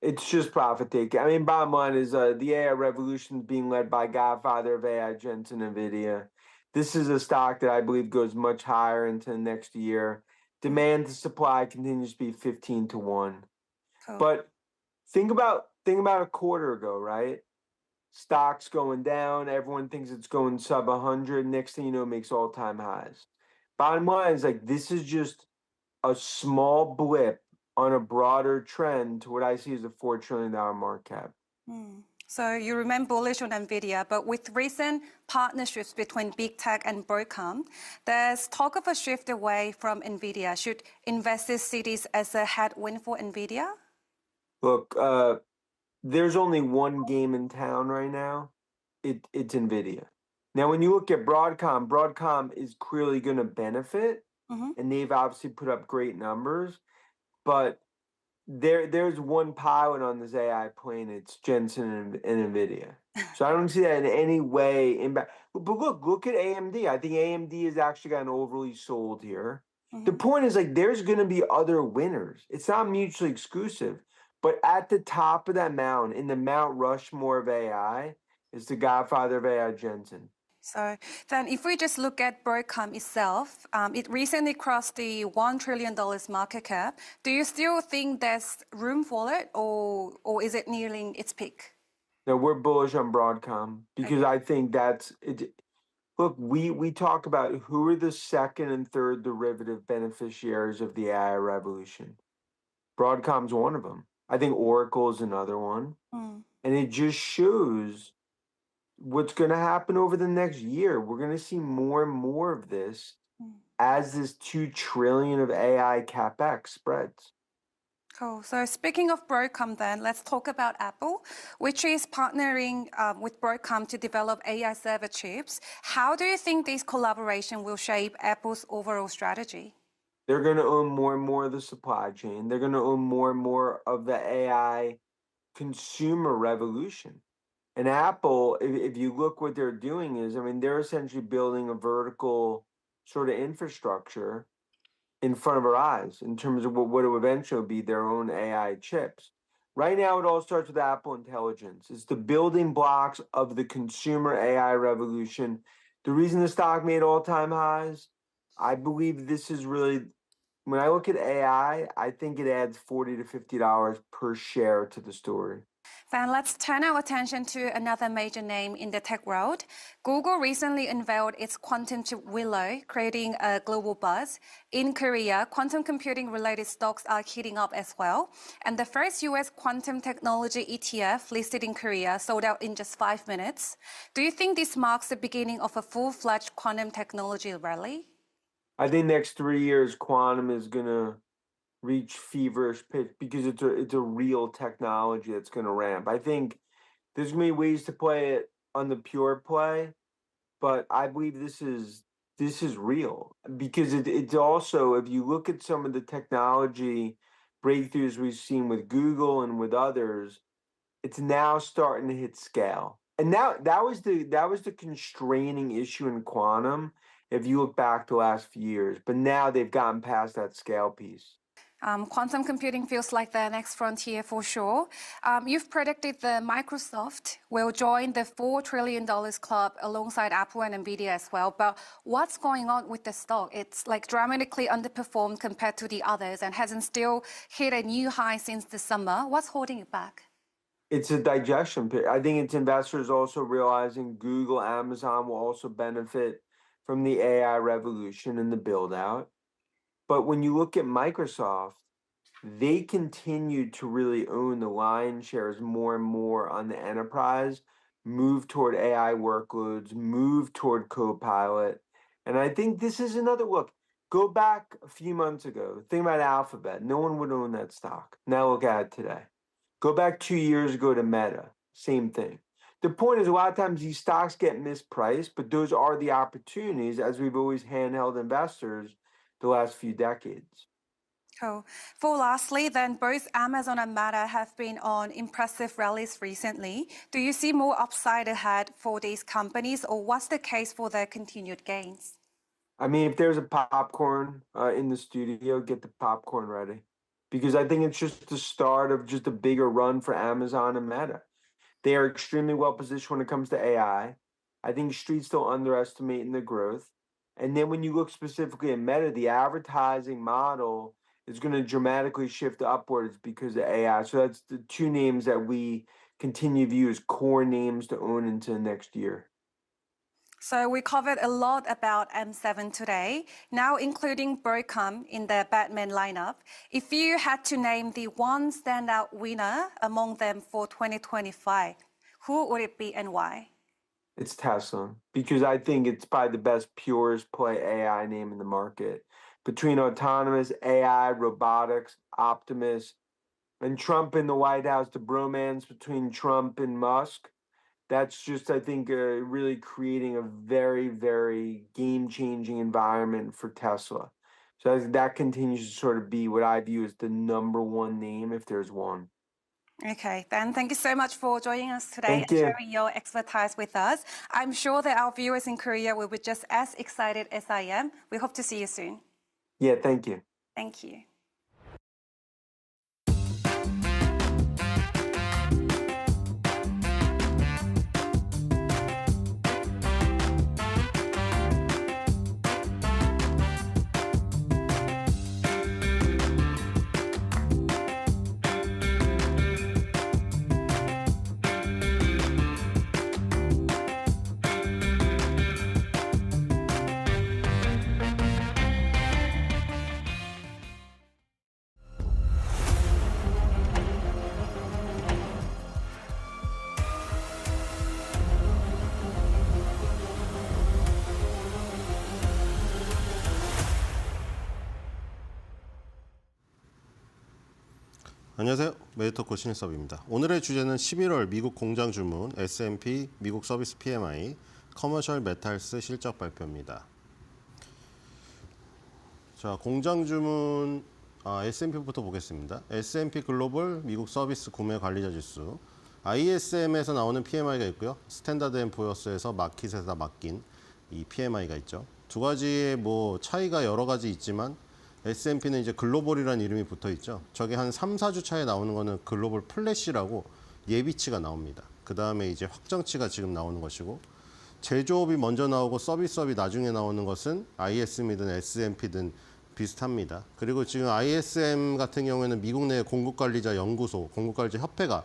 It's just profit taking. I mean, bottom line is the AI revolution is being led by Godfather of AI, Jensen NVIDIA. This is a stock that I believe goes much higher into the next year. Demand to supply continues to be 15 to 1. Cool. But think about a quarter ago, right? Stocks going down. Everyone thinks it's going sub 100. Next thing you know, it makes all-time highs. Bottom line is this is just a small blip on a broader trend to what I see as a $4 trillion market cap. So you remain bullish on NVIDIA, but with recent partnerships between Big Tech and Broadcom, there's talk of a shift away from NVIDIA. Should investors see this as a headwind for NVIDIA? Look, there's only one game in town right now. It's NVIDIA. Now, when you look at Broadcom is clearly going to benefit, and they've obviously put up great numbers. But there's one pilot on this AI plane. It's Jensen and NVIDIA. So I don't see that in any way impact. But look at AMD. I think AMD has actually gotten overly sold here. The point is there's going to be other winners. It's not mutually exclusive. But at the top of that mountain, in the Mount Rushmore of AI, is the Godfather of AI, Jensen. So then if we just look at Broadcom itself, it recently crossed the $1 trillion market cap. Do you still think there's room for it or is it nearing its peak? No, we're bullish on Broadcom because I think that's it. Look, we talk about who are the second and third derivative beneficiaries of the AI revolution. Broadcom's one of them. I think Oracle is another one. And it just shows what's going to happen over the next year. We're going to see more and more of this as this $2 trillion of AI capex spreads. Cool. So speaking of Broadcom then, let's talk about Apple, which is partnering with Broadcom to develop AI server chips. How do you think this collaboration will shape Apple's overall strategy? They're going to own more and more of the supply chain. They're going to own more and more of the AI consumer revolution. And Apple, if you look what they're doing is, I mean, they're essentially building a vertical sort of infrastructure in front of our eyes in terms of what will eventually be their own AI chips. Right now, it all starts with Apple Intelligence. It's the building blocks of the consumer AI revolution. The reason the stock made all-time highs, I believe this is really, when I look at AI, I think it adds $40 to $50 per share to the story. Then let's turn our attention to another major name in the tech world. Google recently unveiled its quantum chip Willow, creating a global buzz. In Korea, quantum computing related stocks are heating up as well. And the first US quantum technology ETF listed in Korea sold out in just 5 minutes. Do you think this marks the beginning of a full-fledged quantum technology rally? I think next 3 years, quantum is going to reach feverish pitch because it's a real technology that's going to ramp. I think there's going to be ways to play it on the pure play, but I believe this is real because it's also, if you look at some of the technology breakthroughs we've seen with Google and with others, it's now starting to hit scale. And now that was the constraining issue in quantum if you look back the last few years, but now they've gotten past that scale piece. Quantum computing feels like the next frontier for sure. You've predicted that Microsoft will join the $4 trillion club alongside Apple and Nvidia as well. But what's going on with the stock? It's like dramatically underperformed compared to the others and hasn't still hit a new high since the summer. What's holding it back? It's a digestion period. I think it's investors also realizing Google, Amazon will also benefit from the AI revolution and the build out. But when you look at Microsoft, they continue to really own the lion's shares more and more on the enterprise, move toward AI workloads, move toward Copilot. And I think this is another look. Go back a few months ago, think about Alphabet. No one would own that stock. Now look at it today. Go back 2 years ago to Meta, same thing. The point is a lot of times these stocks get mispriced, but those are the opportunities as we've always handheld investors the last few decades. Cool. For lastly, then both Amazon and Meta have been on impressive rallies recently. Do you see more upside ahead for these companies, or what's the case for their continued gains? I mean, if there's a popcorn in the studio, get the popcorn ready. Because I think it's just the start of just a bigger run for Amazon and Meta. They are extremely well positioned when it comes to AI. I think Street's still underestimating the growth. And then when you look specifically at Meta, the advertising model is going to dramatically shift upwards because of AI. So that's the two names that we continue to view as core names to own into next year. So we covered a lot about M7 today, now including Broadcom in the Batman lineup. If you had to name the one standout winner among them for 2025, who would it be and why? It's Tesla, because I think it's probably the best purest play AI name in the market. Between autonomous, AI, robotics, Optimus, and Trump in the White House, the bromance between Trump and Musk, that's just, I think, really creating a very, very game-changing environment for Tesla. So that continues to sort of be what I view as the number one name, if there's one. Okay, then thank you so much for joining us today Thank and you. sharing your expertise with us. I'm sure that our viewers in Korea will be just as excited as I am. We hope to see you soon. Yeah, thank you. Thank you. 안녕하세요. 메디터코 신일섭입니다. 오늘의 주제는 11월 미국 공장 주문, S&P 미국 서비스 PMI, 커머셜 메탈스 실적 발표입니다. 자, 공장 주문 S&P부터 보겠습니다. S&P 글로벌 미국 서비스 구매 관리자 지수, ISM에서 나오는 PMI가 있고요. 스탠다드 앤 푸어스에서 마켓에다 맡긴 이 PMI가 있죠. 두 가지의 뭐 차이가 여러 가지 있지만 S&P는 이제 글로벌이라는 이름이 붙어 있죠. 저게 한 3, 4주 차에 나오는 거는 글로벌 플래시라고 예비치가 나옵니다. 그 다음에 이제 확정치가 지금 나오는 것이고, 제조업이 먼저 나오고 서비스업이 나중에 나오는 것은 ISM이든 S&P든 비슷합니다. 그리고 지금 ISM 같은 경우에는 미국 내 공급관리자 연구소, 공급관리자 협회가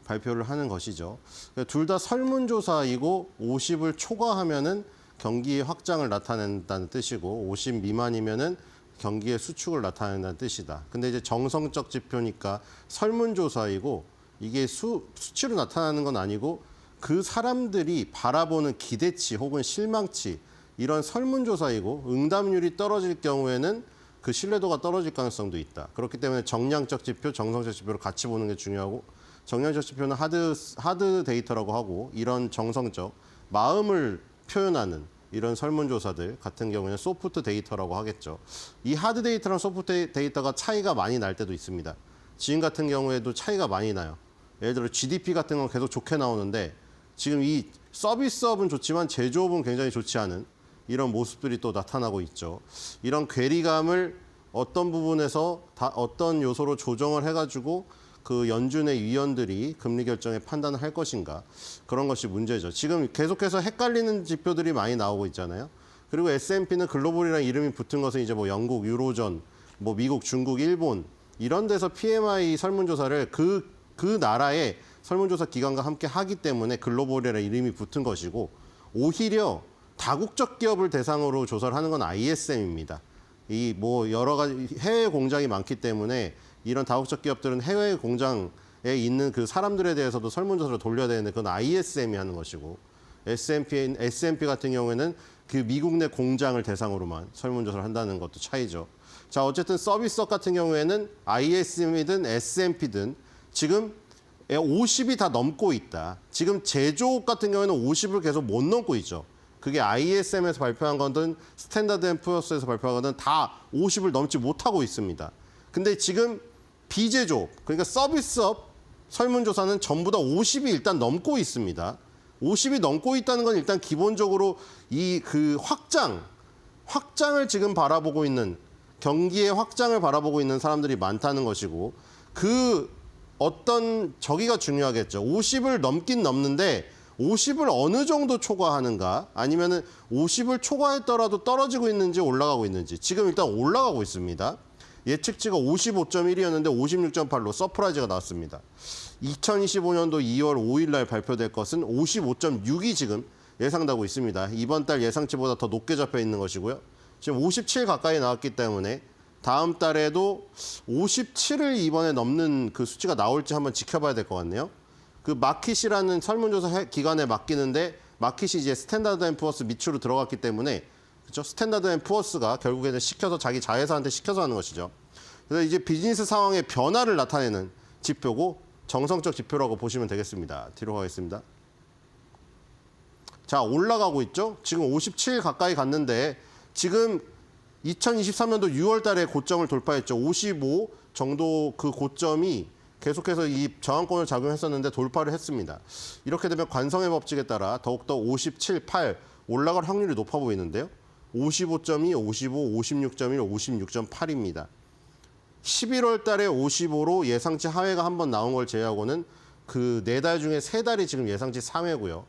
발표를 하는 것이죠. 둘 다 설문조사이고 50을 초과하면은 경기의 확장을 나타낸다는 뜻이고 50 미만이면은 경기의 수축을 나타낸다는 뜻이다. 근데 이제 정성적 지표니까 설문조사이고 이게 수치로 나타나는 건 아니고 그 사람들이 바라보는 기대치 혹은 실망치 이런 설문조사이고 응답률이 떨어질 경우에는 그 신뢰도가 떨어질 가능성도 있다. 그렇기 때문에 정량적 지표, 정성적 지표를 같이 보는 게 중요하고 정량적 지표는 하드 데이터라고 하고 이런 정성적 마음을 표현하는 이런 설문조사들 같은 경우에는 소프트 데이터라고 하겠죠. 이 하드 데이터랑 소프트 데이터가 차이가 많이 날 때도 있습니다. 지금 같은 경우에도 차이가 많이 나요. 예를 들어 GDP 같은 건 계속 좋게 나오는데 지금 이 서비스업은 좋지만 제조업은 굉장히 좋지 않은 이런 모습들이 또 나타나고 있죠. 이런 괴리감을 어떤 부분에서 어떤 요소로 조정을 해가지고 그 연준의 위원들이 금리 결정에 판단을 할 것인가 그런 것이 문제죠. 지금 계속해서 헷갈리는 지표들이 많이 나오고 있잖아요. 그리고 S&P는 글로벌이라는 이름이 붙은 것은 이제 뭐 영국, 유로존, 뭐 미국, 중국, 일본 이런 데서 PMI 설문조사를 그 나라의 설문조사 기관과 함께 하기 때문에 글로벌이라는 이름이 붙은 것이고 오히려 다국적 기업을 대상으로 조사를 하는 건 ISM입니다. 이 뭐 여러 가지 해외 공장이 많기 때문에 이런 다국적 기업들은 해외 공장에 있는 그 사람들에 대해서도 설문조사를 돌려야 되는데 그건 ISM이 하는 것이고 S&P 같은 경우에는 그 미국 내 공장을 대상으로만 설문조사를 한다는 것도 차이죠. 자, 어쨌든 서비스업 같은 경우에는 ISM이든 S&P든 지금 50이 다 넘고 있다. 지금 제조업 같은 경우에는 50을 계속 못 넘고 있죠. 그게 ISM에서 발표한 거든 스탠다드 앤 푸어스에서 발표한 거든 다 50을 넘지 못하고 있습니다. 근데 지금 비제조업, 그러니까 서비스업 설문조사는 전부 다 50이 일단 넘고 있습니다. 50이 넘고 있다는 건 일단 기본적으로 이 그 확장을 지금 바라보고 있는 경기의 확장을 바라보고 있는 사람들이 많다는 것이고 그 어떤 저기가 중요하겠죠. 50을 넘긴 넘는데 50을 어느 정도 초과하는가 아니면은 50을 초과했더라도 떨어지고 있는지 올라가고 있는지 지금 일단 올라가고 있습니다. 예측치가 55.1이었는데 56.8로 서프라이즈가 나왔습니다. 2025년도 2월 5일 날 발표될 것은 55.6이 지금 예상되고 있습니다. 이번 달 예상치보다 더 높게 잡혀 있는 것이고요. 지금 57 가까이 나왔기 때문에 다음 달에도 57을 이번에 넘는 그 수치가 나올지 한번 지켜봐야 될 것 같네요. 그 마킷이라는 설문조사 기관에 맡기는데 마킷이 이제 스탠다드 앤 푸어스 밑으로 들어갔기 때문에 그렇죠? 스탠다드 앤 푸어스가 결국에는 시켜서 자기 자회사한테 시켜서 하는 것이죠. 그래서 이제 비즈니스 상황의 변화를 나타내는 지표고 정성적 지표라고 보시면 되겠습니다. 뒤로 가겠습니다. 자, 올라가고 있죠. 지금 57 가까이 갔는데 지금 2023년도 6월 달에 고점을 돌파했죠. 55 정도 그 고점이 계속해서 이 저항권을 작용했었는데 돌파를 했습니다. 이렇게 되면 관성의 법칙에 따라 더욱더 57, 8 올라갈 확률이 높아 보이는데요. 55.2, 55, 56.1, 56.8입니다. 11월 달에 55로 예상치 하회가 한 번 나온 걸 제외하고는 그 4달 중에 3달이 지금 예상치 상회고요.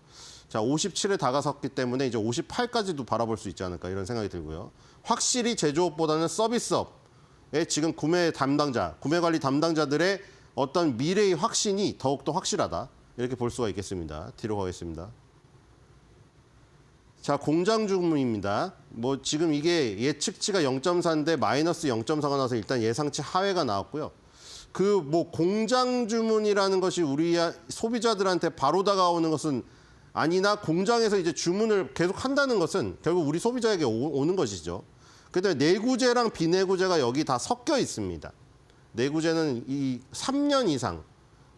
자, 57에 다가섰기 때문에 이제 58까지도 바라볼 수 있지 않을까 이런 생각이 들고요. 확실히 제조업보다는 서비스업의 지금 구매 관리 담당자들의 어떤 미래의 확신이 더욱더 확실하다. 이렇게 볼 수가 있겠습니다. 뒤로 가겠습니다. 자, 공장 주문입니다. 뭐 지금 이게 예측치가 0.4인데 마이너스 0.4가 나와서 일단 예상치 하회가 나왔고요. 그 뭐 공장 주문이라는 것이 우리 소비자들한테 바로 다가오는 것은 아니나 공장에서 이제 주문을 계속 한다는 것은 결국 우리 소비자에게 오는 것이죠. 그다음에 내구재랑 비내구재가 여기 다 섞여 있습니다. 내구재는 이 3년 이상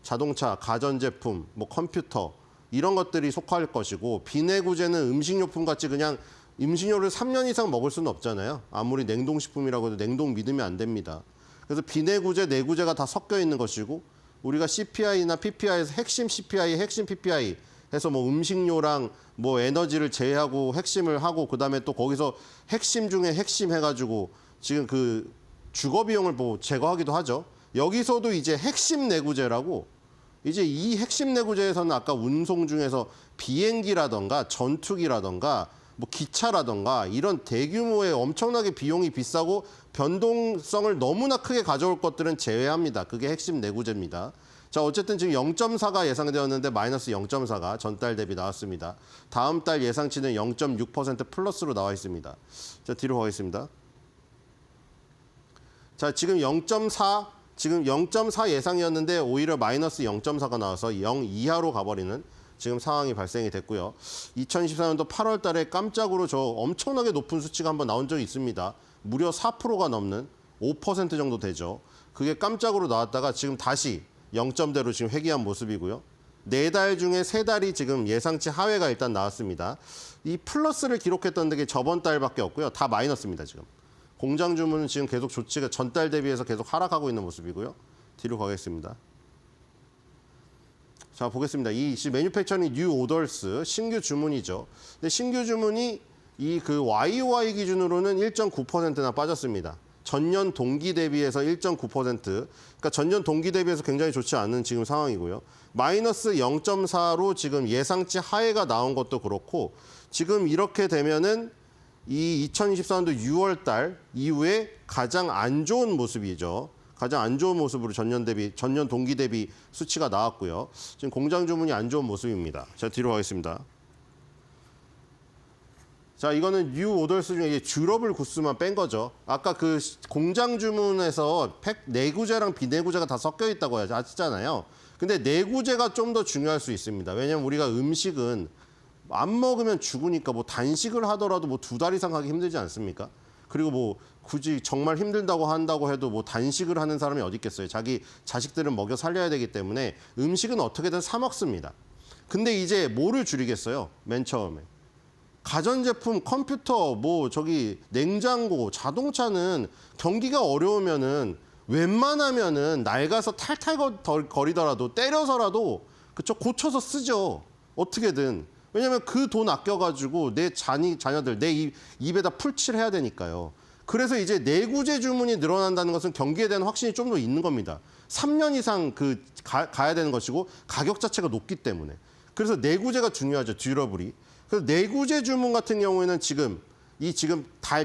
자동차, 가전제품, 뭐 컴퓨터 이런 것들이 속할 것이고 비내구재는 음식료품 같이 그냥 음식료를 3년 이상 먹을 수는 없잖아요. 아무리 냉동식품이라고 해도 냉동 믿으면 안 됩니다. 그래서 비내구재, 내구재가 다 섞여 있는 것이고 우리가 CPI나 PPI에서 핵심 CPI, 핵심 PPI 해서 뭐 음식료랑 뭐 에너지를 제외하고 핵심을 하고 그다음에 또 거기서 핵심 중에 핵심 해가지고 지금 그 주거 비용을 뭐 제거하기도 하죠. 여기서도 이제 핵심 내구재라고 이제 이 핵심 내구재에서는 아까 운송 중에서 비행기라던가 전투기라던가 뭐 기차라던가 이런 대규모의 엄청나게 비용이 비싸고 변동성을 너무나 크게 가져올 것들은 제외합니다. 그게 핵심 내구재입니다. 자, 어쨌든 지금 0.4가 예상되었는데 마이너스 0.4가 전달 대비 나왔습니다. 다음 달 예상치는 0.6% 플러스로 나와 있습니다. 자, 뒤로 가겠습니다. 자, 지금 0.4 예상이었는데 오히려 마이너스 0.4가 나와서 0 이하로 가버리는 지금 상황이 발생이 됐고요. 2024년도 8월 달에 깜짝으로 저 엄청나게 높은 수치가 한번 나온 적이 있습니다. 무려 4%가 넘는 5% 정도 되죠. 그게 깜짝으로 나왔다가 지금 다시 0점대로 지금 회귀한 모습이고요. 4달 중에 3달이 지금 예상치 하회가 일단 나왔습니다. 이 플러스를 기록했던 게 저번 달밖에 없고요. 다 마이너스입니다, 지금. 공장 주문은 지금 계속 조치가 전달 대비해서 계속 하락하고 있는 모습이고요. 뒤로 가겠습니다. 자, 보겠습니다. 이 매뉴팩처링 뉴 오더스 신규 주문이죠. 근데 신규 주문이 이 그 YOY 기준으로는 1.9%나 빠졌습니다. 전년 동기 대비해서 1.9%. 그러니까 전년 동기 대비해서 굉장히 좋지 않은 지금 상황이고요. 마이너스 0.4로 지금 예상치 하회가 나온 것도 그렇고 지금 이렇게 되면은 이 2024년도 6월 달 이후에 가장 안 좋은 모습이죠. 가장 안 좋은 모습으로 전년 동기 대비 수치가 나왔고요. 지금 공장 주문이 안 좋은 모습입니다. 자, 뒤로 가겠습니다. 자, 이거는 뉴 오더스 중에 이제 듀러블 구스만 뺀 거죠. 아까 그 공장 주문에서 내구재랑 비내구재가 다 섞여 있다고 하셨잖아요. 근데 내구재가 좀 더 중요할 수 있습니다. 왜냐면 우리가 음식은 안 먹으면 죽으니까 뭐 단식을 하더라도 뭐 2달 이상 하기 힘들지 않습니까? 그리고 뭐 굳이 정말 힘들다고 한다고 해도 뭐 단식을 하는 사람이 어디 있겠어요. 자기 자식들은 먹여 살려야 되기 때문에 음식은 어떻게든 사 먹습니다. 근데 이제 뭐를 줄이겠어요? 맨 처음에. 가전제품, 컴퓨터, 뭐 저기 냉장고, 자동차는 경기가 어려우면은 웬만하면은 낡아서 탈탈 거리더라도 때려서라도 그쵸 고쳐서 쓰죠. 어떻게든. 왜냐면 그 돈 아껴가지고 내 자녀들 내 입에다 풀칠을 해야 되니까요. 그래서 이제 내구재 주문이 늘어난다는 것은 경기에 대한 확신이 좀 더 있는 겁니다. 3년 이상 가야 되는 것이고 가격 자체가 높기 때문에. 그래서 내구재가 중요하죠. 듀러블이. 그래서 내구재 주문 같은 경우에는 지금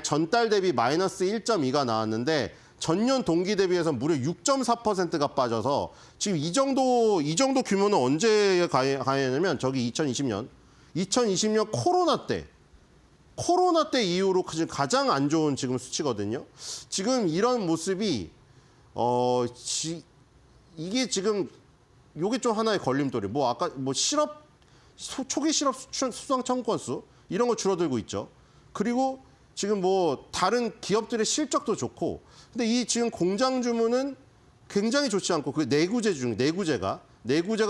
전달 대비 마이너스 1.2가 나왔는데 전년 동기 대비해서 무려 6.4%가 빠져서 지금 이 정도 규모는 언제 가냐면 저기 2020년 코로나 때 이후로 지금 가장 안 좋은 지금 수치거든요. 지금 이런 모습이 이게 지금 요게 좀 하나의 걸림돌이 뭐 아까 뭐 초기 실업 수상 청구 건수 이런 거 줄어들고 있죠. 그리고 지금 뭐 다른 기업들의 실적도 좋고 근데 이 지금 공장 주문은 굉장히 좋지 않고 그 내구재가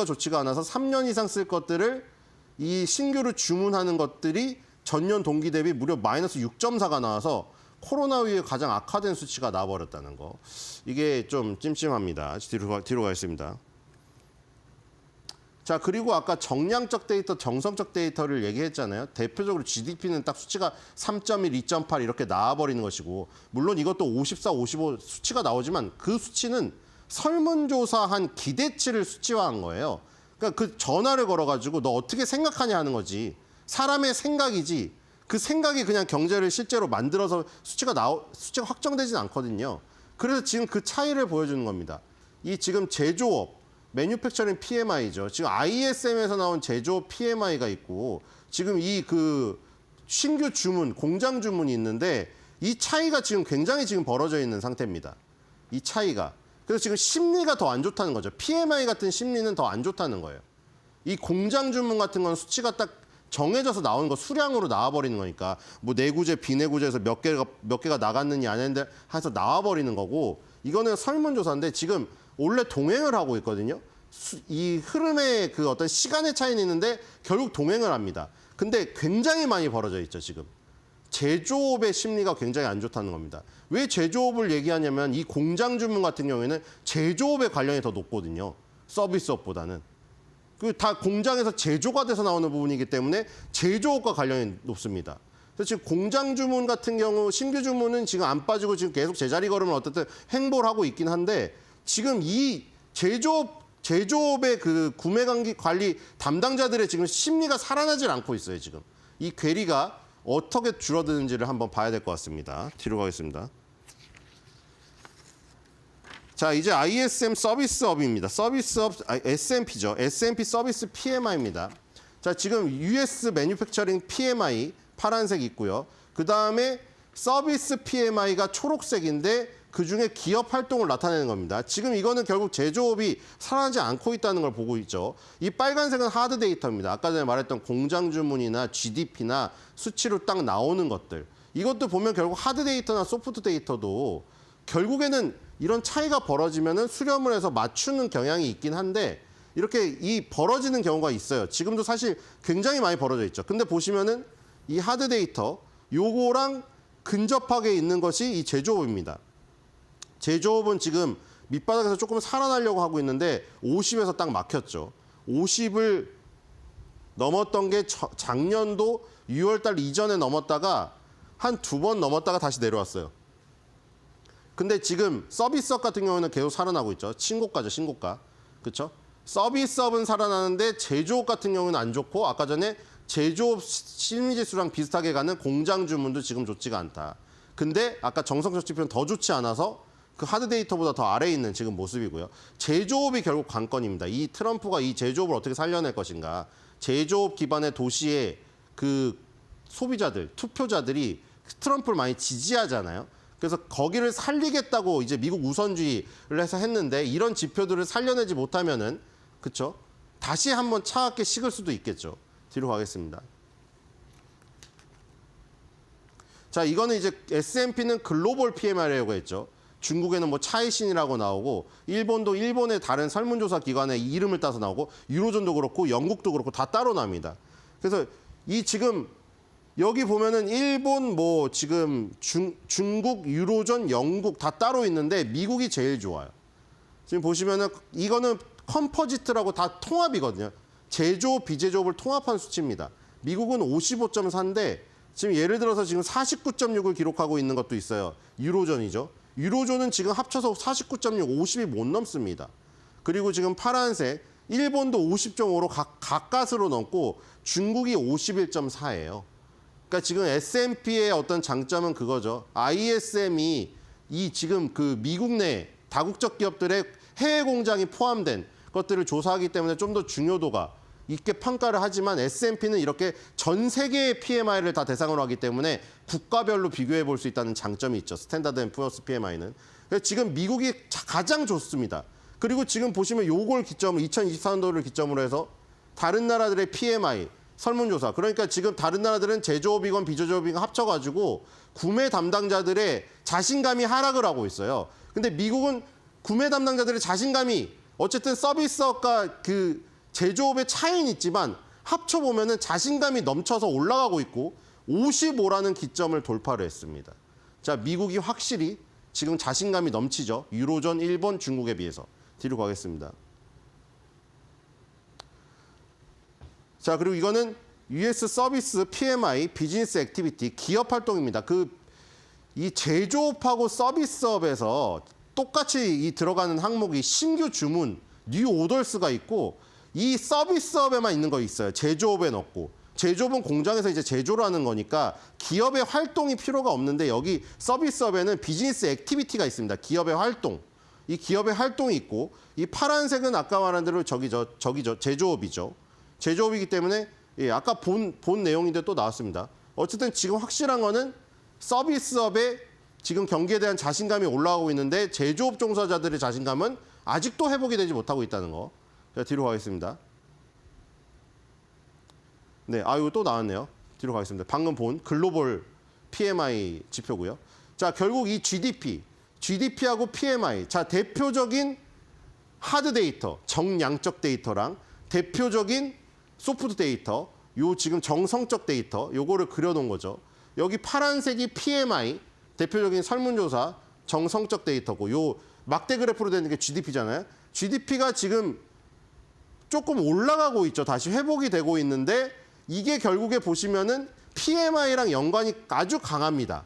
좋지가 않아서 3년 이상 쓸 것들을 이 신규로 주문하는 것들이 전년 동기 대비 무려 마이너스 6.4가 나와서 코로나 이후에 가장 악화된 수치가 나와버렸다는 거. 이게 좀 찜찜합니다. 뒤로 가겠습니다. 자, 그리고 아까 정량적 데이터, 정성적 데이터를 얘기했잖아요. 대표적으로 GDP는 딱 수치가 3.1, 2.8 이렇게 나와버리는 것이고 물론 이것도 54, 55 수치가 나오지만 그 수치는 설문조사한 기대치를 수치화한 거예요. 그러니까 그 전화를 걸어가지고 너 어떻게 생각하냐 하는 거지. 사람의 생각이지. 그 생각이 그냥 경제를 실제로 만들어서 수치가 확정되진 않거든요. 그래서 지금 그 차이를 보여주는 겁니다. 이 지금 제조업, 매뉴팩처링 PMI죠. 지금 ISM에서 나온 제조업 PMI가 있고 지금 이 그 신규 주문, 공장 주문이 있는데 이 차이가 지금 굉장히 지금 벌어져 있는 상태입니다. 이 차이가. 그래서 지금 심리가 더 안 좋다는 거죠. PMI 같은 심리는 더 안 좋다는 거예요. 이 공장 주문 같은 건 수치가 딱 정해져서 나오는 거 수량으로 나와버리는 거니까 뭐 내구재, 비내구재에서 몇 개가 나갔느냐 안 했는데 해서 나와버리는 거고 이거는 설문조사인데 지금 원래 동행을 하고 있거든요. 이 흐름의 그 어떤 시간의 차이는 있는데 결국 동행을 합니다. 근데 굉장히 많이 벌어져 있죠, 지금. 제조업의 심리가 굉장히 안 좋다는 겁니다. 왜 제조업을 얘기하냐면 이 공장 주문 같은 경우에는 제조업에 관련이 더 높거든요. 서비스업보다는. 그 다 공장에서 제조가 돼서 나오는 부분이기 때문에 제조업과 관련이 높습니다. 그래서 지금 공장 주문 같은 경우 신규 주문은 지금 안 빠지고 지금 계속 제자리 걸음을 어쨌든 횡보를 하고 있긴 한데 지금 이 제조업의 그 구매 관리 담당자들의 지금 심리가 살아나질 않고 있어요, 지금. 이 괴리가 어떻게 줄어드는지를 한번 봐야 될 것 같습니다. 뒤로 가겠습니다. 자, 이제 ISM 서비스업입니다. 서비스업, S&P죠. S&P 서비스 PMI입니다. 자, 지금 US 매뉴팩처링 PMI 파란색 있고요. 그 다음에 서비스 PMI가 초록색인데 그중에 기업 활동을 나타내는 겁니다. 지금 이거는 결국 제조업이 살아나지 않고 있다는 걸 보고 있죠. 이 빨간색은 하드 데이터입니다. 아까 전에 말했던 공장 주문이나 GDP나 수치로 딱 나오는 것들. 이것도 보면 결국 하드 데이터나 소프트 데이터도 결국에는 이런 차이가 벌어지면은 수렴을 해서 맞추는 경향이 있긴 한데 이렇게 이 벌어지는 경우가 있어요. 지금도 사실 굉장히 많이 벌어져 있죠. 근데 보시면은 이 하드 데이터 요거랑 근접하게 있는 것이 이 제조업입니다. 제조업은 지금 밑바닥에서 조금 살아나려고 하고 있는데 50에서 딱 막혔죠. 50을 넘었던 게 작년도 6월달 이전에 넘었다가 한 2번 넘었다가 다시 내려왔어요. 근데 지금 서비스업 같은 경우는 계속 살아나고 있죠. 신고가죠, 신고가. 그렇죠? 서비스업은 살아나는데 제조업 같은 경우는 안 좋고 아까 전에 제조업 심리지수랑 비슷하게 가는 공장 주문도 지금 좋지가 않다. 근데 아까 정성적 지표는 더 좋지 않아서 그 하드 데이터보다 더 아래에 있는 지금 모습이고요. 제조업이 결국 관건입니다. 이 트럼프가 이 제조업을 어떻게 살려낼 것인가. 제조업 기반의 도시의 그 소비자들, 투표자들이 트럼프를 많이 지지하잖아요. 그래서 거기를 살리겠다고 이제 미국 우선주의를 해서 했는데 이런 지표들을 살려내지 못하면은 그렇죠? 다시 한번 차갑게 식을 수도 있겠죠. 뒤로 가겠습니다. 자, 이거는 이제 S&P는 글로벌 PMI라고 했죠. 중국에는 뭐 차이신이라고 나오고 일본도 일본의 다른 설문조사 기관의 이름을 따서 나오고 유로존도 그렇고 영국도 그렇고 다 따로 납니다. 그래서 이 지금 여기 보면은 일본 뭐 지금 중국, 유로존, 영국 다 따로 있는데 미국이 제일 좋아요. 지금 보시면은 이거는 컴포지트라고 다 통합이거든요. 제조업, 비제조업을 통합한 수치입니다. 미국은 55.4인데 지금 예를 들어서 지금 49.6을 기록하고 있는 것도 있어요. 유로존이죠. 유로존은 지금 합쳐서 49.6, 50이 못 넘습니다. 그리고 지금 파란색, 일본도 50.5로 가까스로 넘고 중국이 51.4예요. 그러니까 지금 S&P의 어떤 장점은 그거죠. ISM이 이 지금 그 미국 내 다국적 기업들의 해외 공장이 포함된 것들을 조사하기 때문에 좀 더 중요도가 있게 평가를 하지만 S&P는 이렇게 전 세계의 PMI를 다 대상으로 하기 때문에 국가별로 비교해 볼 수 있다는 장점이 있죠. 스탠다드 앤 푸어스 PMI는. 그래서 지금 미국이 가장 좋습니다. 그리고 지금 보시면 요걸 기점으로 2024년도를 기점으로 해서 다른 나라들의 PMI 설문조사. 그러니까 지금 다른 나라들은 제조업이건 비제조업이건 합쳐가지고 구매 담당자들의 자신감이 하락을 하고 있어요. 근데 미국은 구매 담당자들의 자신감이 어쨌든 서비스업과 그 제조업의 차이는 있지만 합쳐보면은 자신감이 넘쳐서 올라가고 있고 55라는 기점을 돌파를 했습니다. 자, 미국이 확실히 지금 자신감이 넘치죠. 유로존, 일본, 중국에 비해서. 뒤로 가겠습니다. 자, 그리고 이거는 US 서비스 PMI 비즈니스 액티비티 기업 활동입니다. 이 제조업하고 서비스업에서 똑같이 이 들어가는 항목이 신규 주문, 뉴 오더스가 있고 이 서비스업에만 있는 거 있어요. 제조업엔 없고. 제조업은 공장에서 이제 제조를 하는 거니까 기업의 활동이 필요가 없는데 여기 서비스업에는 비즈니스 액티비티가 있습니다. 기업의 활동. 이 기업의 활동이 있고 이 파란색은 아까 말한 대로 저기죠. 제조업이죠. 제조업이기 때문에 아까 본 내용인데 또 나왔습니다. 어쨌든 지금 확실한 거는 서비스업의 지금 경기에 대한 자신감이 올라가고 있는데 제조업 종사자들의 자신감은 아직도 회복이 되지 못하고 있다는 거. 자, 뒤로 가겠습니다. 네, 이거 또 나왔네요. 뒤로 가겠습니다. 방금 본 글로벌 PMI 지표고요. 자, 결국 이 GDP, GDP하고 PMI. 자, 대표적인 하드 데이터, 정량적 데이터랑 대표적인 소프트 데이터, 요 지금 정성적 데이터, 요거를 그려놓은 거죠. 여기 파란색이 PMI, 대표적인 설문조사, 정성적 데이터고, 요 막대 그래프로 되는 게 GDP잖아요. GDP가 지금 조금 올라가고 있죠. 다시 회복이 되고 있는데 이게 결국에 보시면은 PMI랑 연관이 아주 강합니다.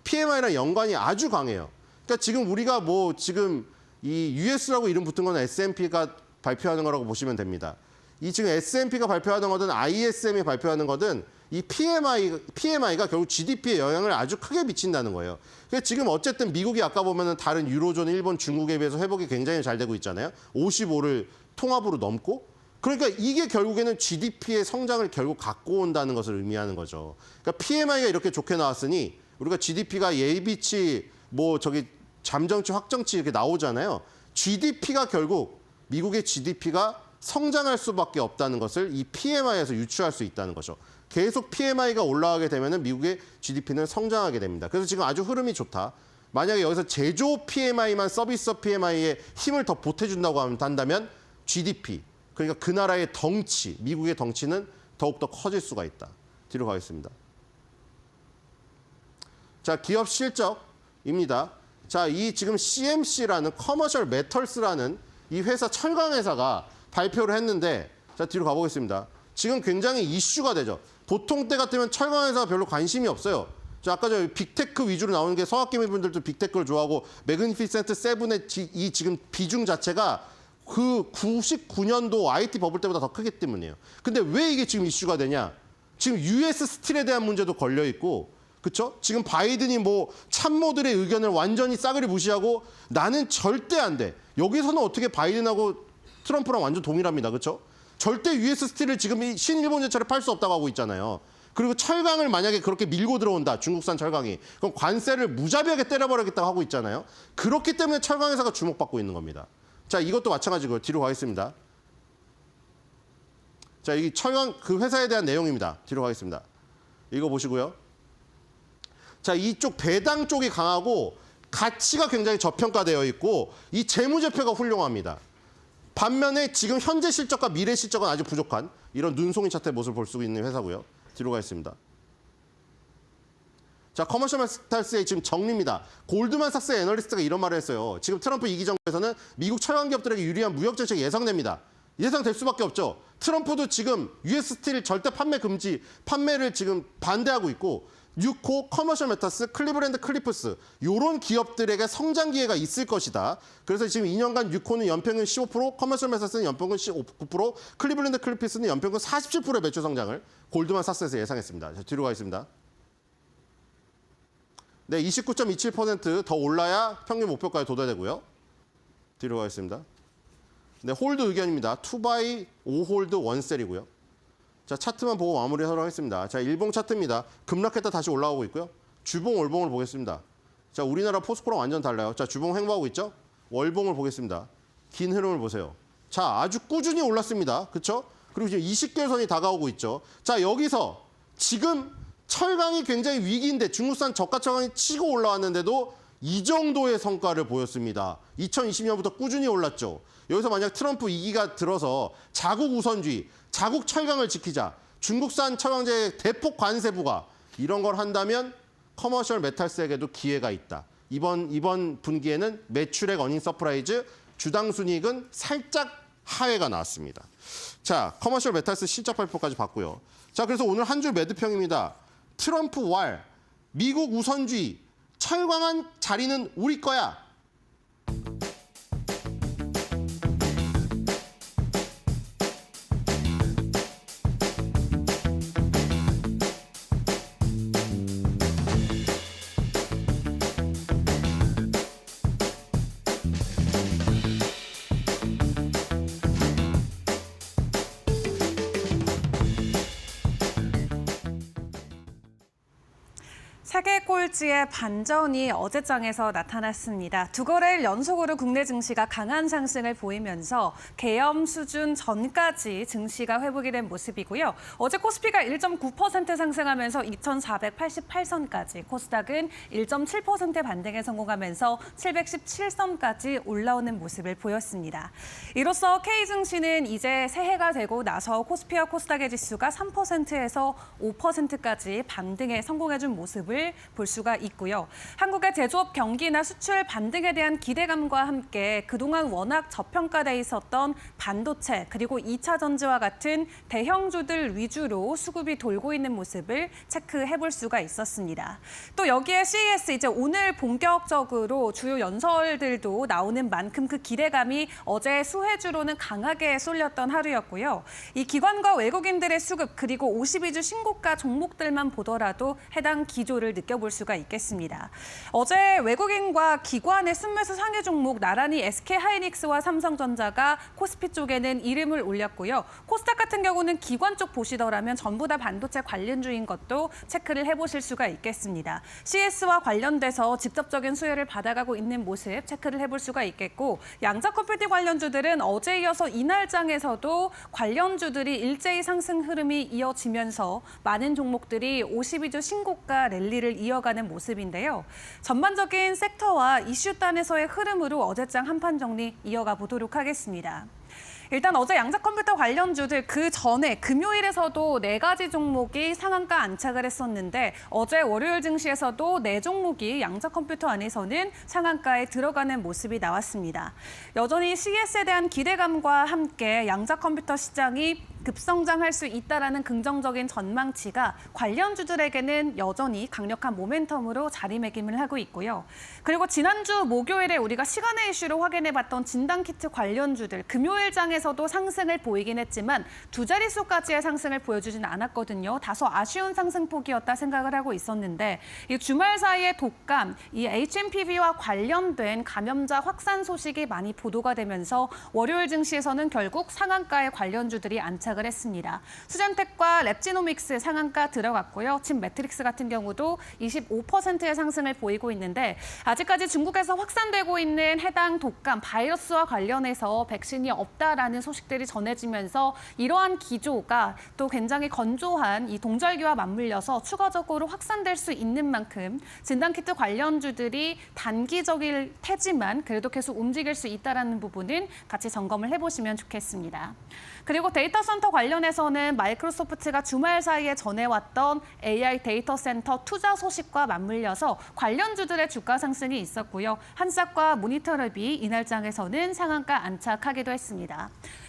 PMI랑 연관이 아주 강해요. 그러니까 지금 우리가 뭐 지금 이 US라고 이름 붙은 건 S&P가 발표하는 거라고 보시면 됩니다. 이 지금 S&P가 발표하는 거든 ISM이 발표하는 거든 이 PMI가 결국 GDP에 영향을 아주 크게 미친다는 거예요. 그러니까 지금 어쨌든 미국이 아까 보면은 다른 유로존, 일본, 중국에 비해서 회복이 굉장히 잘 되고 있잖아요. 55를 통합으로 넘고. 그러니까 이게 결국에는 GDP의 성장을 결국 갖고 온다는 것을 의미하는 거죠. 그러니까 PMI가 이렇게 좋게 나왔으니 우리가 GDP가 예비치 뭐 저기 잠정치, 확정치 이렇게 나오잖아요. GDP가 결국 미국의 GDP가 성장할 수밖에 없다는 것을 이 PMI에서 유추할 수 있다는 거죠. 계속 PMI가 올라가게 되면 미국의 GDP는 성장하게 됩니다. 그래서 지금 아주 흐름이 좋다. 만약에 여기서 제조 PMI만 서비스 PMI에 힘을 더 보태준다고 한다면 GDP, 그러니까 그 나라의 덩치, 미국의 덩치는 더욱더 커질 수가 있다. 뒤로 가겠습니다. 자, 기업 실적입니다. 자, 이 지금 CMC라는 커머셜 메털스라는 이 회사, 철강 회사가 발표를 했는데, 자, 뒤로 가보겠습니다. 지금 굉장히 이슈가 되죠. 보통 때 같으면 철강 회사가 별로 관심이 없어요. 자, 아까 저 빅테크 위주로 나오는 게 성악개미 분들도 빅테크를 좋아하고 매그니피센트 세븐의 이 지금 비중 자체가 그 99년도 IT 버블 때보다 더 크기 때문이에요. 근데 왜 이게 지금 이슈가 되냐? 지금 US 스틸에 대한 문제도 걸려 있고, 그렇죠? 지금 바이든이 뭐 참모들의 의견을 완전히 싸그리 무시하고 나는 절대 안 돼. 여기서는 어떻게 바이든하고 트럼프랑 완전 동일합니다. 그렇죠? 절대 US 스틸을 지금 이 신일본 제차를 팔 수 없다고 하고 있잖아요. 그리고 철강을 만약에 그렇게 밀고 들어온다. 중국산 철강이. 그럼 관세를 무자비하게 때려버리겠다고 하고 있잖아요. 그렇기 때문에 철강 회사가 주목받고 있는 겁니다. 자, 이것도 마찬가지고요. 뒤로 가겠습니다. 자, 이 철강 그 회사에 대한 내용입니다. 뒤로 가겠습니다. 이거 보시고요. 자, 이쪽 배당 쪽이 강하고 가치가 굉장히 저평가되어 있고 이 재무제표가 훌륭합니다. 반면에 지금 현재 실적과 미래 실적은 아주 부족한 이런 눈송이 차트의 모습을 볼 수 있는 회사고요. 뒤로 가겠습니다. 자, 커머셜 메탈스의 지금 정리입니다. 골드만삭스 애널리스트가 이런 말을 했어요. 지금 트럼프 2기 정부에서는 미국 철강 기업들에게 유리한 무역 정책이 예상됩니다. 예상될 수밖에 없죠. 트럼프도 지금 US 스틸 절대 판매 금지, 판매를 지금 반대하고 있고 뉴코, 커머셜 메탈스, 클리브랜드 클리프스 이런 기업들에게 성장 기회가 있을 것이다. 그래서 지금 2년간 뉴코는 연평균 15%, 커머셜 메탈스는 연평균 19%, 클리브랜드 클리프스는 연평균 47%의 매출 성장을 골드만삭스에서 예상했습니다. 자, 뒤로 가겠습니다. 네, 29.27% 더 올라야 평균 목표가에 도달되고요. 뒤로 가겠습니다. 네, 홀드 의견입니다. 2바이 5홀드 1셀이고요. 자, 차트만 보고 마무리하도록 하겠습니다. 자, 일봉 차트입니다. 급락했다 다시 올라오고 있고요. 주봉, 월봉을 보겠습니다. 자, 우리나라 포스코랑 완전 달라요. 자, 주봉 횡보하고 있죠? 월봉을 보겠습니다. 긴 흐름을 보세요. 자, 아주 꾸준히 올랐습니다. 그렇죠? 그리고 지금 20개월 선이 다가오고 있죠. 자, 여기서 지금 철강이 굉장히 위기인데 중국산 저가 철강이 치고 올라왔는데도 이 정도의 성과를 보였습니다. 2020년부터 꾸준히 올랐죠. 여기서 만약 트럼프 2기가 들어서 자국 우선주의, 자국 철강을 지키자, 중국산 철강제의 대폭 관세 부과 이런 걸 한다면 커머셜 메탈스에게도 기회가 있다. 이번 분기에는 매출액 어닝 서프라이즈, 주당 순이익은 살짝 하회가 나왔습니다. 자, 커머셜 메탈스 실적 발표까지 봤고요. 자, 그래서 오늘 한 줄 매도평입니다. 트럼프 왈, 미국 우선주의, 철강한 자리는 우리 거야. 세계 꼴찌의 반전이 어제장에서 나타났습니다. 두 거래일 연속으로 국내 증시가 강한 상승을 보이면서 계엄 수준 전까지 증시가 회복이 된 모습이고요. 어제 코스피가 1.9% 상승하면서 2,488선까지, 코스닥은 1.7% 반등에 성공하면서 717선까지 올라오는 모습을 보였습니다. 이로써 K증시는 이제 새해가 되고 나서 코스피와 코스닥의 지수가 3%에서 5%까지 반등에 성공해준 모습을 볼 수가 있고요. 한국의 제조업 경기나 수출 반등에 대한 기대감과 함께 그동안 워낙 저평가돼 있었던 반도체 그리고 2차 전지와 같은 대형주들 위주로 수급이 돌고 있는 모습을 체크해볼 수가 있었습니다. 또 여기에 CES 이제 오늘 본격적으로 주요 연설들도 나오는 만큼 그 기대감이 어제 수혜주로는 강하게 쏠렸던 하루였고요. 이 기관과 외국인들의 수급 그리고 52주 신고가 종목들만 보더라도 해당 기조를 느껴볼 수가 있겠습니다. 어제 외국인과 기관의 순매수 상위 종목 나란히 SK하이닉스와 삼성전자가 코스피 쪽에는 이름을 올렸고요. 코스닥 같은 경우는 기관 쪽 보시더라면 전부 다 반도체 관련주인 것도 체크를 해보실 수가 있겠습니다. CS와 관련돼서 직접적인 수혜를 받아가고 있는 모습 체크를 해볼 수가 있겠고, 양자 컴퓨팅 관련주들은 어제 이어서 이날장에서도 관련주들이 일제히 상승 흐름이 이어지면서 많은 종목들이 52주 신고가 랠리를 이어가는 모습인데요. 전반적인 섹터와 이슈단에서의 흐름으로 어제장 한판 정리 이어가 보도록 하겠습니다. 일단 어제 양자 컴퓨터 관련주들 그 전에 금요일에서도 4가지 종목이 상한가 안착을 했었는데 어제 월요일 증시에서도 4종목이 양자 컴퓨터 안에서는 상한가에 들어가는 모습이 나왔습니다. 여전히 CES에 대한 기대감과 함께 양자 컴퓨터 시장이 급성장할 수 있다라는 긍정적인 전망치가 관련주들에게는 여전히 강력한 모멘텀으로 자리매김을 하고 있고요. 그리고 지난주 목요일에 우리가 시간의 이슈로 확인해봤던 진단키트 관련주들 금요일장에서도 상승을 보이긴 했지만 두 자릿수까지의 상승을 보여주진 않았거든요. 다소 아쉬운 상승폭이었다 생각을 하고 있었는데 이 주말 사이에 독감, 이 HMPV와 관련된 감염자 확산 소식이 많이 보도가 되면서 월요일 증시에서는 결국 상한가의 관련주들이 안착을 했습니다. 수젠텍과 랩지노믹스 상한가 들어갔고요. 침 매트릭스 같은 경우도 25%의 상승을 보이고 있는데 아직까지 중국에서 확산되고 있는 해당 독감 바이러스와 관련해서 백신이 없다라는 소식들이 전해지면서 이러한 기조가 또 굉장히 건조한 이 동절기와 맞물려서 추가적으로 확산될 수 있는 만큼 진단키트 관련주들이 단기적일 테지만 그래도 계속 움직일 수 있다는 부분은 같이 점검을 해보시면 좋겠습니다. 그리고 데이터 센터 관련해서는 마이크로소프트가 주말 사이에 전해왔던 AI 데이터 센터 투자 소식과 맞물려서 관련주들의 주가 상승이 있었고요. 한싹과 모니터랩이 이날장에서는 상한가 안착하기도 했습니다.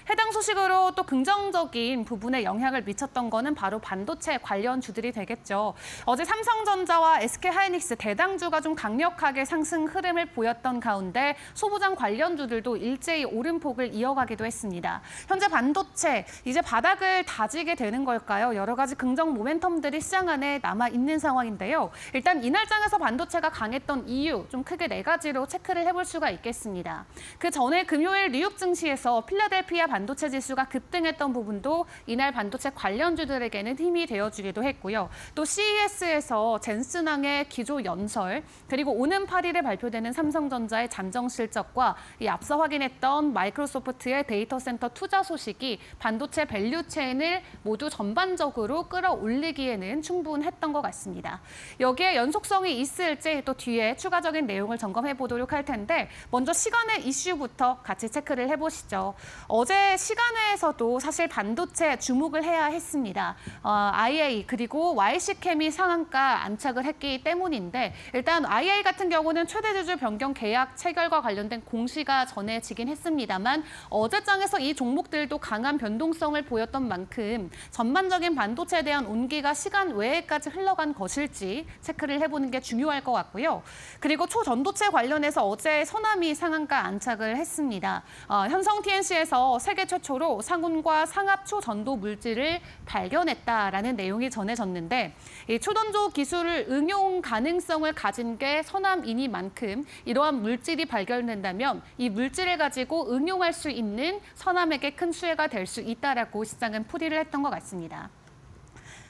해당 소식으로 또 긍정적인 부분에 영향을 미쳤던 거는 바로 반도체 관련주들이 되겠죠. 어제 삼성전자와 SK하이닉스 대당주가 좀 강력하게 상승 흐름을 보였던 가운데 소부장 관련주들도 일제히 오름폭을 이어가기도 했습니다. 현재 반도체 이제 바닥을 다지게 되는 걸까요? 여러 가지 긍정 모멘텀들이 시장 안에 남아있는 상황인데요. 일단 이날장에서 반도체가 강했던 이유 좀 크게 4가지로 체크를 해볼 수가 있겠습니다. 그 전에 금요일 뉴욕 증시에서 필라델피아 반도체 지수가 급등했던 부분도 이날 반도체 관련주들에게는 힘이 되어주기도 했고요. 또 CES에서 젠슨왕의 기조 연설, 그리고 오는 8일에 발표되는 삼성전자의 잠정 실적과 이 앞서 확인했던 마이크로소프트의 데이터 센터 투자 소식이 반도체 밸류체인을 모두 전반적으로 끌어올리기에는 충분했던 것 같습니다. 여기에 연속성이 있을지 또 뒤에 추가적인 내용을 점검해 보도록 할 텐데 먼저 시간의 이슈부터 같이 체크를 해보시죠. 어제 시간외에서도 사실 반도체 주목을 해야 했습니다. IA 그리고 YC캠이 상한가 안착을 했기 때문인데 일단 IA 같은 경우는 최대 주주 변경 계약 체결과 관련된 공시가 전해지긴 했습니다만 어제장에서 이 종목들도 강한 변동성을 보였던 만큼 전반적인 반도체에 대한 온기가 시간 외에까지 흘러간 것일지 체크를 해보는 게 중요할 것 같고요. 그리고 초전도체 관련해서 어제 서남이 상한가 안착을 했습니다. 현성 TNC에서 세계 최초로 상온과 상압 초전도 물질을 발견했다라는 내용이 전해졌는데 이 초전도 기술을 응용 가능성을 가진 게 서남이니만큼 이러한 물질이 발견된다면 이 물질을 가지고 응용할 수 있는 서남에게 큰 수혜가 될 수 있다라고 시장은 풀이를 했던 것 같습니다.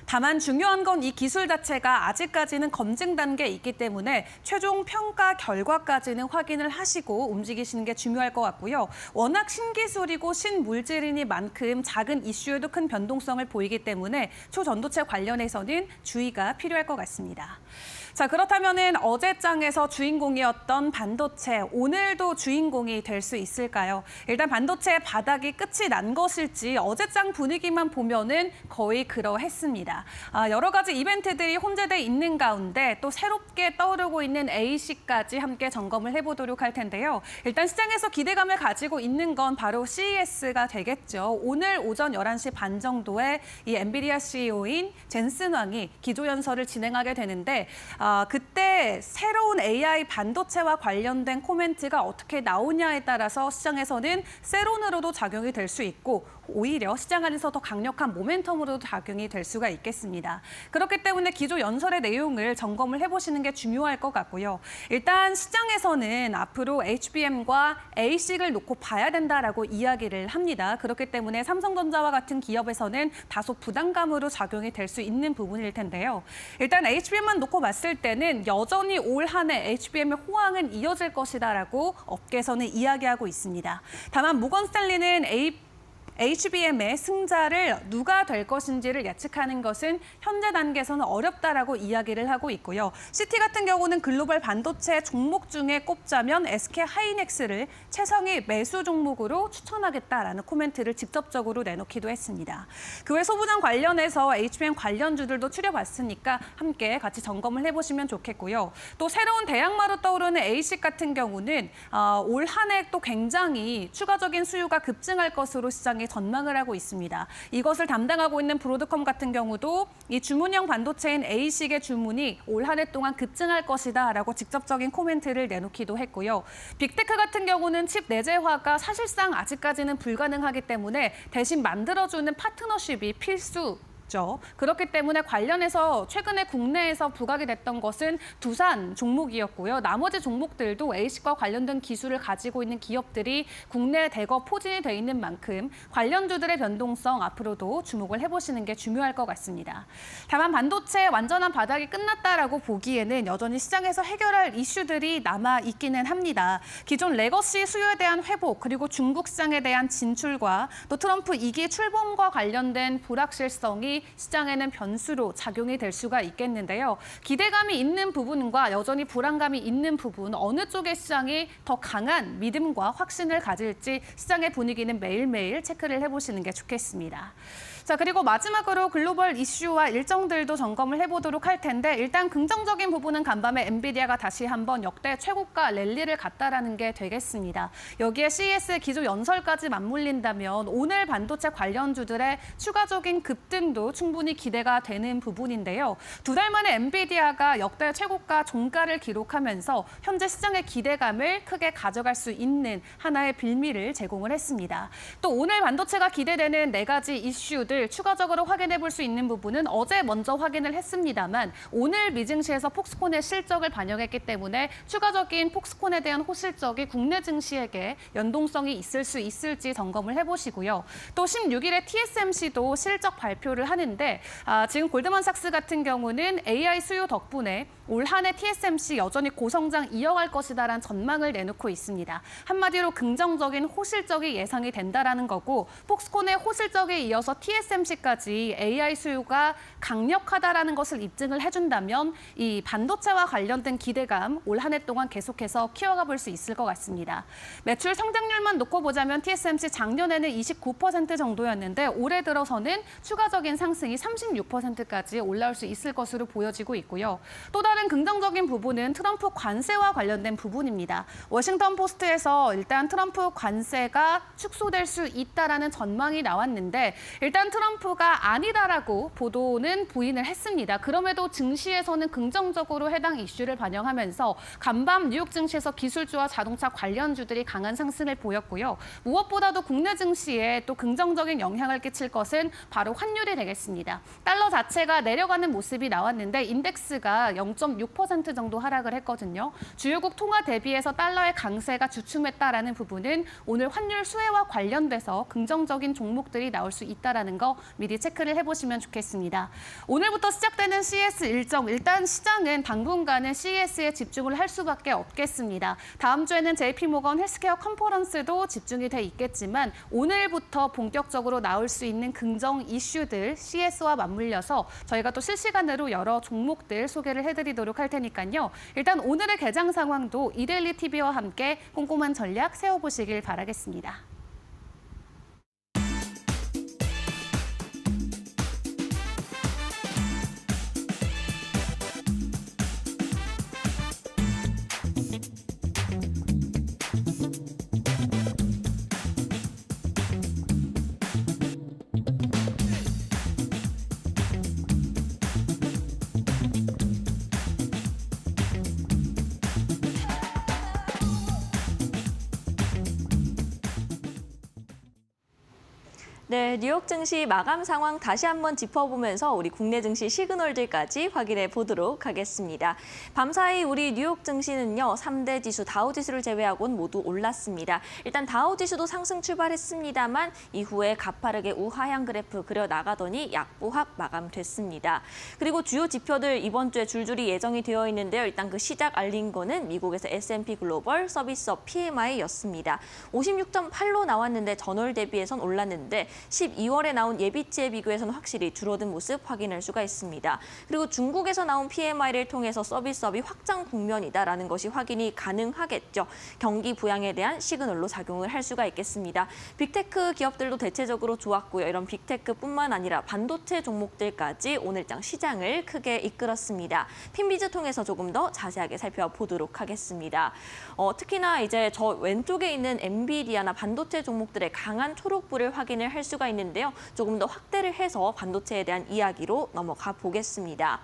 다만 중요한 건 이 기술 자체가 아직까지는 검증 단계에 있기 때문에 최종 평가 결과까지는 확인을 하시고 움직이시는 게 중요할 것 같고요. 워낙 신기술이고 신물질이니만큼 작은 이슈에도 큰 변동성을 보이기 때문에 초전도체 관련해서는 주의가 필요할 것 같습니다. 자, 그렇다면은 어제장에서 주인공이었던 반도체, 오늘도 주인공이 될 수 있을까요? 일단 반도체의 바닥이 끝이 난 것일지 어제장 분위기만 보면은 거의 그러했습니다. 여러 가지 이벤트들이 혼재돼 있는 가운데 또 새롭게 떠오르고 있는 AC까지 함께 점검을 해보도록 할 텐데요. 일단 시장에서 기대감을 가지고 있는 건 바로 CES가 되겠죠. 오늘 오전 11시 반 정도에 이 엔비디아 CEO인 젠슨 왕이 기조연설을 진행하게 되는데 그때 새로운 AI 반도체와 관련된 코멘트가 어떻게 나오냐에 따라서 시장에서는 세론으로도 작용이 될 수 있고 오히려 시장 안에서 더 강력한 모멘텀으로도 작용이 될 수가 있겠습니다. 그렇기 때문에 기조 연설의 내용을 점검을 해보시는 게 중요할 것 같고요. 일단 시장에서는 앞으로 HBM과 ASIC을 놓고 봐야 된다라고 이야기를 합니다. 그렇기 때문에 삼성전자와 같은 기업에서는 다소 부담감으로 작용이 될 수 있는 부분일 텐데요. 일단 HBM만 놓고 봤을 때는 여전히 올 한 해 HBM의 호황은 이어질 것이다라고 업계에서는 이야기하고 있습니다. 다만 모건스탠리는 HBM의 승자를 누가 될 것인지를 예측하는 것은 현재 단계에서는 어렵다라고 이야기를 하고 있고요. CT 같은 경우는 글로벌 반도체 종목 중에 꼽자면 SK 하이닉스를 최상위 매수 종목으로 추천하겠다라는 코멘트를 직접적으로 내놓기도 했습니다. 그 외 소부장 관련해서 HBM 관련주들도 추려봤으니까 함께 같이 점검을 해보시면 좋겠고요. 또 새로운 대항마로 떠오르는 ASIC 같은 경우는 올 한 해 또 굉장히 추가적인 수요가 급증할 것으로 시장에 전망을 하고 있습니다. 이것을 담당하고 있는 브로드컴 같은 경우도 이 주문형 반도체인 ASIC의 주문이 올 한 해 동안 급증할 것이다라고 직접적인 코멘트를 내놓기도 했고요. 빅테크 같은 경우는 칩 내재화가 사실상 아직까지는 불가능하기 때문에 대신 만들어주는 파트너십이 필수. 그렇기 때문에 관련해서 최근에 국내에서 부각이 됐던 것은 두산 종목이었고요. 나머지 종목들도 ASIC과 관련된 기술을 가지고 있는 기업들이 국내에 대거 포진이 돼 있는 만큼 관련주들의 변동성 앞으로도 주목을 해보시는 게 중요할 것 같습니다. 다만 반도체 완전한 바닥이 끝났다라고 보기에는 여전히 시장에서 해결할 이슈들이 남아 있기는 합니다. 기존 레거시 수요에 대한 회복 그리고 중국 시장에 대한 진출과 또 트럼프 2기 출범과 관련된 불확실성이 시장에는 변수로 작용이 될 수가 있겠는데요. 기대감이 있는 부분과 여전히 불안감이 있는 부분 어느 쪽의 시장이 더 강한 믿음과 확신을 가질지 시장의 분위기는 매일매일 체크를 해보시는 게 좋겠습니다. 자, 그리고 마지막으로 글로벌 이슈와 일정들도 점검을 해보도록 할 텐데 일단 긍정적인 부분은 간밤에 엔비디아가 다시 한번 역대 최고가 랠리를 갔다라는 게 되겠습니다. 여기에 CES 기조 연설까지 맞물린다면 오늘 반도체 관련주들의 추가적인 급등도 충분히 기대가 되는 부분인데요. 두 달 만에 엔비디아가 역대 최고가 종가를 기록하면서 현재 시장의 기대감을 크게 가져갈 수 있는 하나의 빌미를 제공을 했습니다. 또 오늘 반도체가 기대되는 4가지 이슈들 추가적으로 확인해 볼 수 있는 부분은 어제 먼저 확인을 했습니다만 오늘 미증시에서 폭스콘의 실적을 반영했기 때문에 추가적인 폭스콘에 대한 호실적이 국내 증시에게 연동성이 있을 수 있을지 점검을 해보시고요. 또 16일에 TSMC도 실적 발표를 하는데 지금 골드만삭스 같은 경우는 AI 수요 덕분에 올 한 해 TSMC 여전히 고성장 이어갈 것이다라는 전망을 내놓고 있습니다. 한마디로 긍정적인 호실적이 예상이 된다라는 거고 폭스콘의 호실적에 이어서 TSMC까지 AI 수요가 강력하다라는 것을 입증을 해준다면 이 반도체와 관련된 기대감 올 한 해 동안 계속해서 키워가 볼 수 있을 것 같습니다. 매출 성장률만 놓고 보자면 TSMC 작년에는 29% 정도였는데 올해 들어서는 추가적인 상승이 36%까지 올라올 수 있을 것으로 보여지고 있고요. 또 다른 긍정적인 부분은 트럼프 관세와 관련된 부분입니다. 워싱턴 포스트에서 일단 트럼프 관세가 축소될 수 있다라는 전망이 나왔는데 일단 트럼프가 아니다라고 보도는 부인을 했습니다. 그럼에도 증시에서는 긍정적으로 해당 이슈를 반영하면서 간밤 뉴욕 증시에서 기술주와 자동차 관련주들이 강한 상승을 보였고요. 무엇보다도 국내 증시에 또 긍정적인 영향을 끼칠 것은 바로 환율이 되겠습니다. 되겠습니다. 달러 자체가 내려가는 모습이 나왔는데 인덱스가 0.6% 정도 하락을 했거든요. 주요국 통화 대비해서 달러의 강세가 주춤했다라는 부분은 오늘 환율 수혜와 관련돼서 긍정적인 종목들이 나올 수 있다라는 거 미리 체크를 해보시면 좋겠습니다. 오늘부터 시작되는 CES 일정, 일단 시장은 당분간은 CES에 집중을 할 수밖에 없겠습니다. 다음 주에는 JP모건 헬스케어 컨퍼런스도 집중이 돼 있겠지만 오늘부터 본격적으로 나올 수 있는 긍정 이슈들 CES와 맞물려서 저희가 또 실시간으로 여러 종목들 소개를 해드리도록 할 테니까요. 일단 오늘의 개장 상황도 이데일리 TV와 함께 꼼꼼한 전략 세워보시길 바라겠습니다. 네, 뉴욕 증시 마감 상황 다시 한번 짚어보면서 우리 국내 증시 시그널들까지 확인해 보도록 하겠습니다. 밤사이 우리 뉴욕 증시는요, 3대 지수 다우 지수를 제외하고는 모두 올랐습니다. 일단 다우 지수도 상승 출발했습니다만 이후에 가파르게 우하향 그래프 그려 나가더니 약보합 마감됐습니다. 그리고 주요 지표들 이번 주에 줄줄이 예정이 되어 있는데요. 일단 그 시작 알린 거는 미국에서 S&P 글로벌 서비스업 PMI였습니다. 56.8로 나왔는데 전월 대비해선 올랐는데 12월에 나온 예비치에 비교해서는 확실히 줄어든 모습 확인할 수가 있습니다. 그리고 중국에서 나온 PMI를 통해서 서비스업이 확장 국면이다라는 것이 확인이 가능하겠죠. 경기 부양에 대한 시그널로 작용을 할 수가 있겠습니다. 빅테크 기업들도 대체적으로 좋았고요. 이런 빅테크뿐만 아니라 반도체 종목들까지 오늘장 시장을 크게 이끌었습니다. 핀비즈 통해서 조금 더 자세하게 살펴보도록 하겠습니다. 특히나 이제 저 왼쪽에 있는 엔비디아나 반도체 종목들의 강한 초록불을 확인을 할 수가 있는데요. 조금 더 확대를 해서 반도체에 대한 이야기로 넘어가 보겠습니다.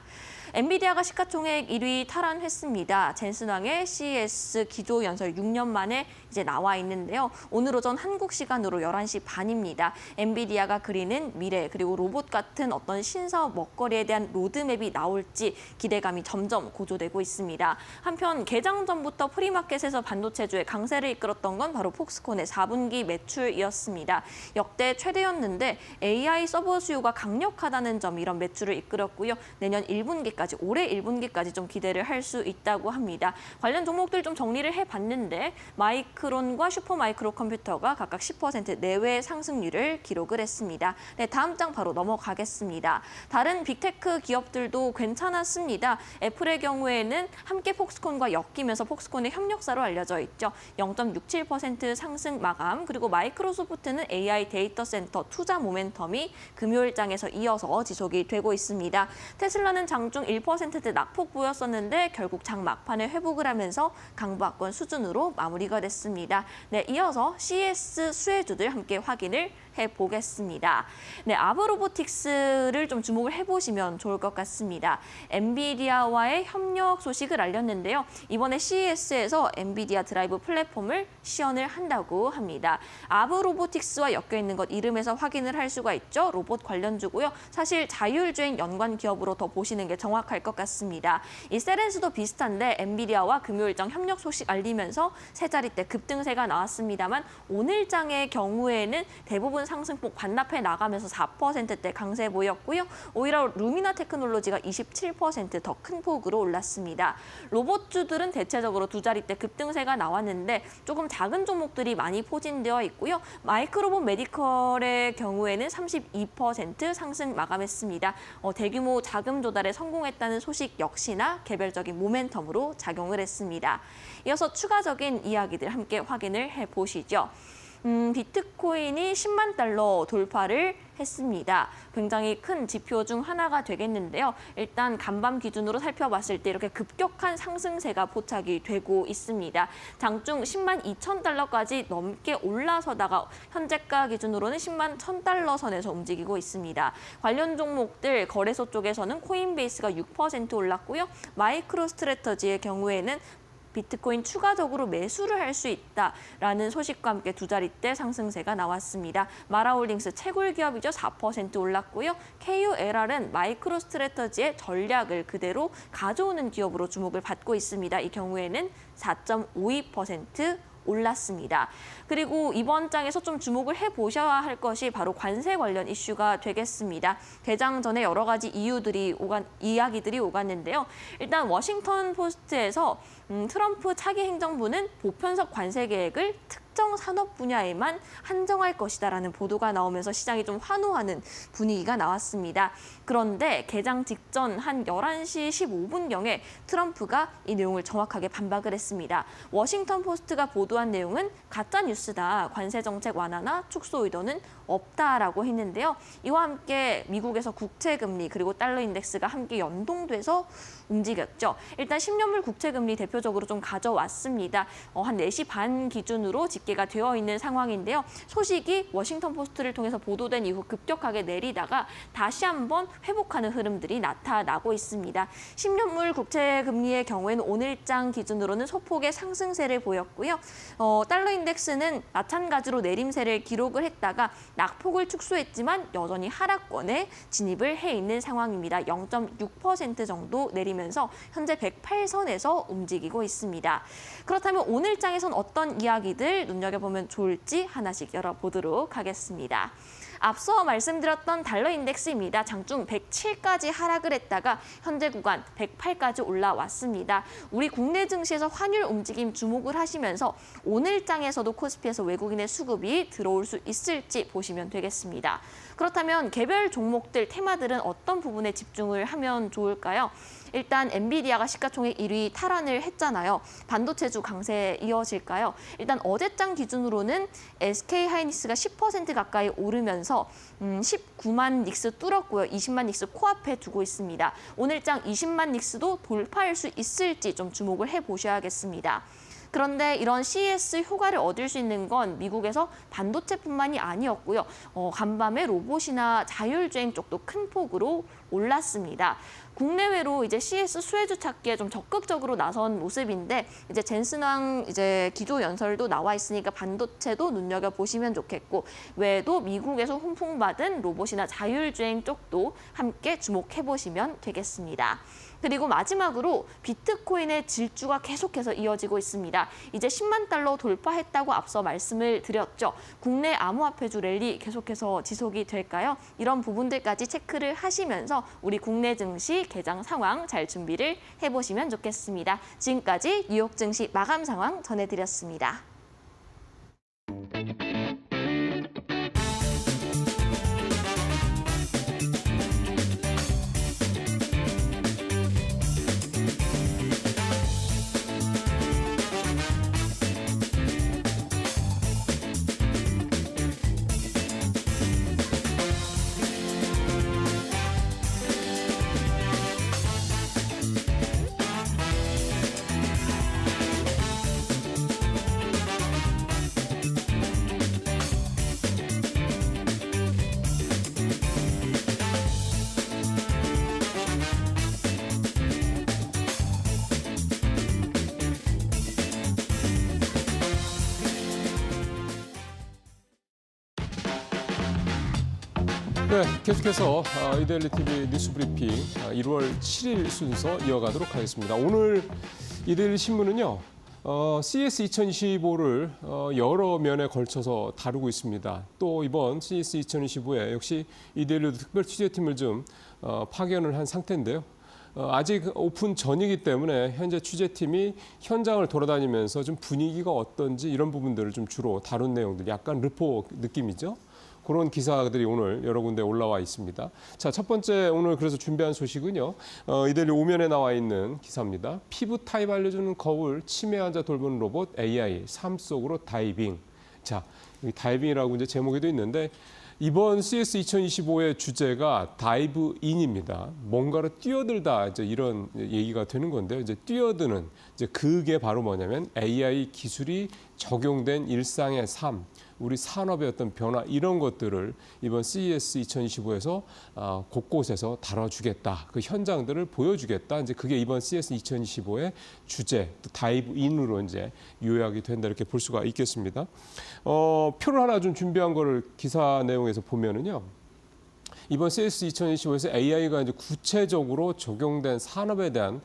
엔비디아가 시가총액 1위 탈환했습니다. 젠슨왕의 CES 기조 연설 6년 만에 이제 나와 있는데요. 오늘 오전 한국 시간으로 11시 반입니다. 엔비디아가 그리는 미래 그리고 로봇 같은 어떤 신사업 먹거리에 대한 로드맵이 나올지 기대감이 점점 고조되고 있습니다. 한편 개장 전부터 프리마켓에서 반도체주의 강세를 이끌었던 건 바로 폭스콘의 4분기 매출이었습니다. 역대 최대였는데 AI 서버 수요가 강력하다는 점 이런 매출을 이끌었고요. 내년 1분기까지 올해 1분기까지 좀 기대를 할 수 있다고 합니다. 관련 종목들 좀 정리를 해봤는데 마이크론과 슈퍼마이크로 컴퓨터가 각각 10% 내외 상승률을 기록을 했습니다. 네, 다음 장 바로 넘어가겠습니다. 다른 빅테크 기업들도 괜찮았습니다. 애플의 경우에는 함께 폭스콘과 엮이면서 폭스콘의 협력사로 알려져 있죠. 0.67% 상승 마감, 그리고 마이크로소프트는 AI 데이터 센터 투자 모멘텀이 금요일장에서 이어서 지속이 되고 있습니다. 테슬라는 장중 1%대 낙폭 보였었는데 결국 장 막판에 회복을 하면서 강보합권 수준으로 마무리가 됐습니다. 네, 이어서 CES 수혜주들 함께 확인을 해보겠습니다. 네, 아브로보틱스를 좀 주목을 해보시면 좋을 것 같습니다. 엔비디아와의 협력 소식을 알렸는데요. 이번에 CES에서 엔비디아 드라이브 플랫폼을 시연을 한다고 합니다. 아브로보틱스와 엮여있는 것 이름에서 확인을 할 수가 있죠. 로봇 관련주고요. 사실 자율주행 연관 기업으로 더 보시는 게 정확할 것 같습니다. 이 세렌스도 비슷한데 엔비디아와 금요일장 협력 소식 알리면서 세 자릿대 급등세가 나왔습니다만 오늘장의 경우에는 대부분 상승폭 반납해 나가면서 4%대 강세 보였고요. 오히려 루미나 테크놀로지가 27% 더 큰 폭으로 올랐습니다. 로봇주들은 대체적으로 두 자릿대 급등세가 나왔는데 조금 작은 종목들이 많이 포진되어 있고요. 마이크로봇 메디컬의 경우에는 32% 상승 마감했습니다. 대규모 자금 조달에 성공했다는 소식 역시나 개별적인 모멘텀으로 작용을 했습니다. 이어서 추가적인 이야기들 함께 확인을 해보시죠. 비트코인이 10만 달러 돌파를 했습니다. 굉장히 큰 지표 중 하나가 되겠는데요. 일단 간밤 기준으로 살펴봤을 때 이렇게 급격한 상승세가 포착이 되고 있습니다. 장중 10만 2천 달러까지 넘게 올라서다가 현재가 기준으로는 10만 1,000달러 선에서 움직이고 있습니다. 관련 종목들 거래소 쪽에서는 코인베이스가 6% 올랐고요. 마이크로 스트래터지의 경우에는 비트코인 추가적으로 매수를 할 수 있다라는 소식과 함께 두 자릿대 상승세가 나왔습니다. 마라홀딩스 채굴 기업이죠. 4% 올랐고요. KULR은 마이크로 스트래터지의 전략을 그대로 가져오는 기업으로 주목을 받고 있습니다. 이 경우에는 4.52% 올랐습니다. 그리고 이번 장에서 좀 주목을 해보셔야 할 것이 바로 관세 관련 이슈가 되겠습니다. 개장 전에 여러 가지 이야기들이 오갔는데요. 일단 워싱턴 포스트에서 트럼프 차기 행정부는 보편적 관세 계획을 특정 산업 분야에만 한정할 것이다라는 보도가 나오면서 시장이 좀 환호하는 분위기가 나왔습니다. 그런데 개장 직전 한 11시 15분경에 트럼프가 이 내용을 정확하게 반박을 했습니다. 워싱턴 포스트가 보도한 내용은 가짜 뉴스다. 관세 정책 완화나 축소 의도는 없다라고 했는데요. 이와 함께 미국에서 국채 금리 그리고 달러 인덱스가 함께 연동돼서 움직였죠. 일단 10년물 국채 금리 대표적으로 좀 가져왔습니다. 한 4시 반 기준으로 집계가 되어 있는 상황인데요. 소식이 워싱턴 포스트를 통해서 보도된 이후 급격하게 내리다가 다시 한번 회복하는 흐름들이 나타나고 있습니다. 10년물 국채 금리의 경우에는 오늘장 기준으로는 소폭의 상승세를 보였고요. 달러 인덱스는 마찬가지로 내림세를 기록을 했다가 낙폭을 축소했지만 여전히 하락권에 진입을 해 있는 상황입니다. 0.6% 정도 내리면서 현재 108선에서 움직이고 있습니다. 그렇다면 오늘 장에선 어떤 이야기들 눈여겨보면 좋을지 하나씩 열어보도록 하겠습니다. 앞서 말씀드렸던 달러 인덱스입니다. 장중 107까지 하락을 했다가 현재 구간 108까지 올라왔습니다. 우리 국내 증시에서 환율 움직임 주목을 하시면서 오늘 장에서도 코스피에서 외국인의 수급이 들어올 수 있을지 보시면 되겠습니다. 그렇다면 개별 종목들, 테마들은 어떤 부분에 집중을 하면 좋을까요? 일단 엔비디아가 시가총액 1위 탈환을 했잖아요. 반도체주 강세 이어질까요? 일단 어제장 기준으로는 SK하이닉스가 10% 가까이 오르면서 19만 닉스 뚫었고요. 20만 닉스 코앞에 두고 있습니다. 오늘장 20만 닉스도 돌파할 수 있을지 좀 주목을 해보셔야겠습니다. 그런데 이런 CES 효과를 얻을 수 있는 건 미국에서 반도체뿐만이 아니었고요. 간밤에 로봇이나 자율주행 쪽도 큰 폭으로 올랐습니다. 국내외로 이제 CES 수혜주 찾기에 좀 적극적으로 나선 모습인데 이제 젠슨왕 이제 기조 연설도 나와 있으니까 반도체도 눈여겨 보시면 좋겠고 외에도 미국에서 훈풍받은 로봇이나 자율주행 쪽도 함께 주목해 보시면 되겠습니다. 그리고 마지막으로 비트코인의 질주가 계속해서 이어지고 있습니다. 이제 10만 달러 돌파했다고 앞서 말씀을 드렸죠. 국내 암호화폐주 랠리 계속해서 지속이 될까요? 이런 부분들까지 체크를 하시면서 우리 국내 증시 개장 상황 잘 준비를 해보시면 좋겠습니다. 지금까지 뉴욕 증시 마감 상황 전해드렸습니다. 네, 계속해서 이데일리 TV 뉴스 브리핑 1월 7일 순서 이어가도록 하겠습니다. 오늘 이데일리 신문은요, CES 2025를 여러 면에 걸쳐서 다루고 있습니다. 또 이번 CES 2025에 역시 이데일리 특별 취재팀을 좀 파견을 한 상태인데요. 아직 오픈 전이기 때문에 현재 취재팀이 현장을 돌아다니면서 좀 분위기가 어떤지 이런 부분들을 좀 주로 다룬 내용들, 약간 르포 느낌이죠. 그런 기사들이 오늘 여러 군데 올라와 있습니다. 자, 첫 번째 오늘 그래서 준비한 소식은요. 이데일리 5면에 나와 있는 기사입니다. 피부 타입 알려주는 거울, 치매 환자 돌보는 로봇, AI, 삶 속으로 다이빙. 자, 여기 다이빙이라고 이제 제목에도 있는데 이번 CES 2025의 주제가 다이브 인입니다. 뭔가를 뛰어들다 이제 이런 얘기가 되는 건데요. 이제 뛰어드는 이제 그게 바로 뭐냐면 AI 기술이 적용된 일상의 삶, 우리 산업의 어떤 변화 이런 것들을 이번 CES 2025에서 곳곳에서 다뤄주겠다. 그 현장들을 보여주겠다. 이제 그게 이번 CES 2025의 주제, 또 다이브 인으로 이제 요약이 된다 이렇게 볼 수가 있겠습니다. 표를 하나 좀 준비한 거를 기사 내용에서 보면은요. 이번 CES 2025에서 AI가 이제 구체적으로 적용된 산업에 대한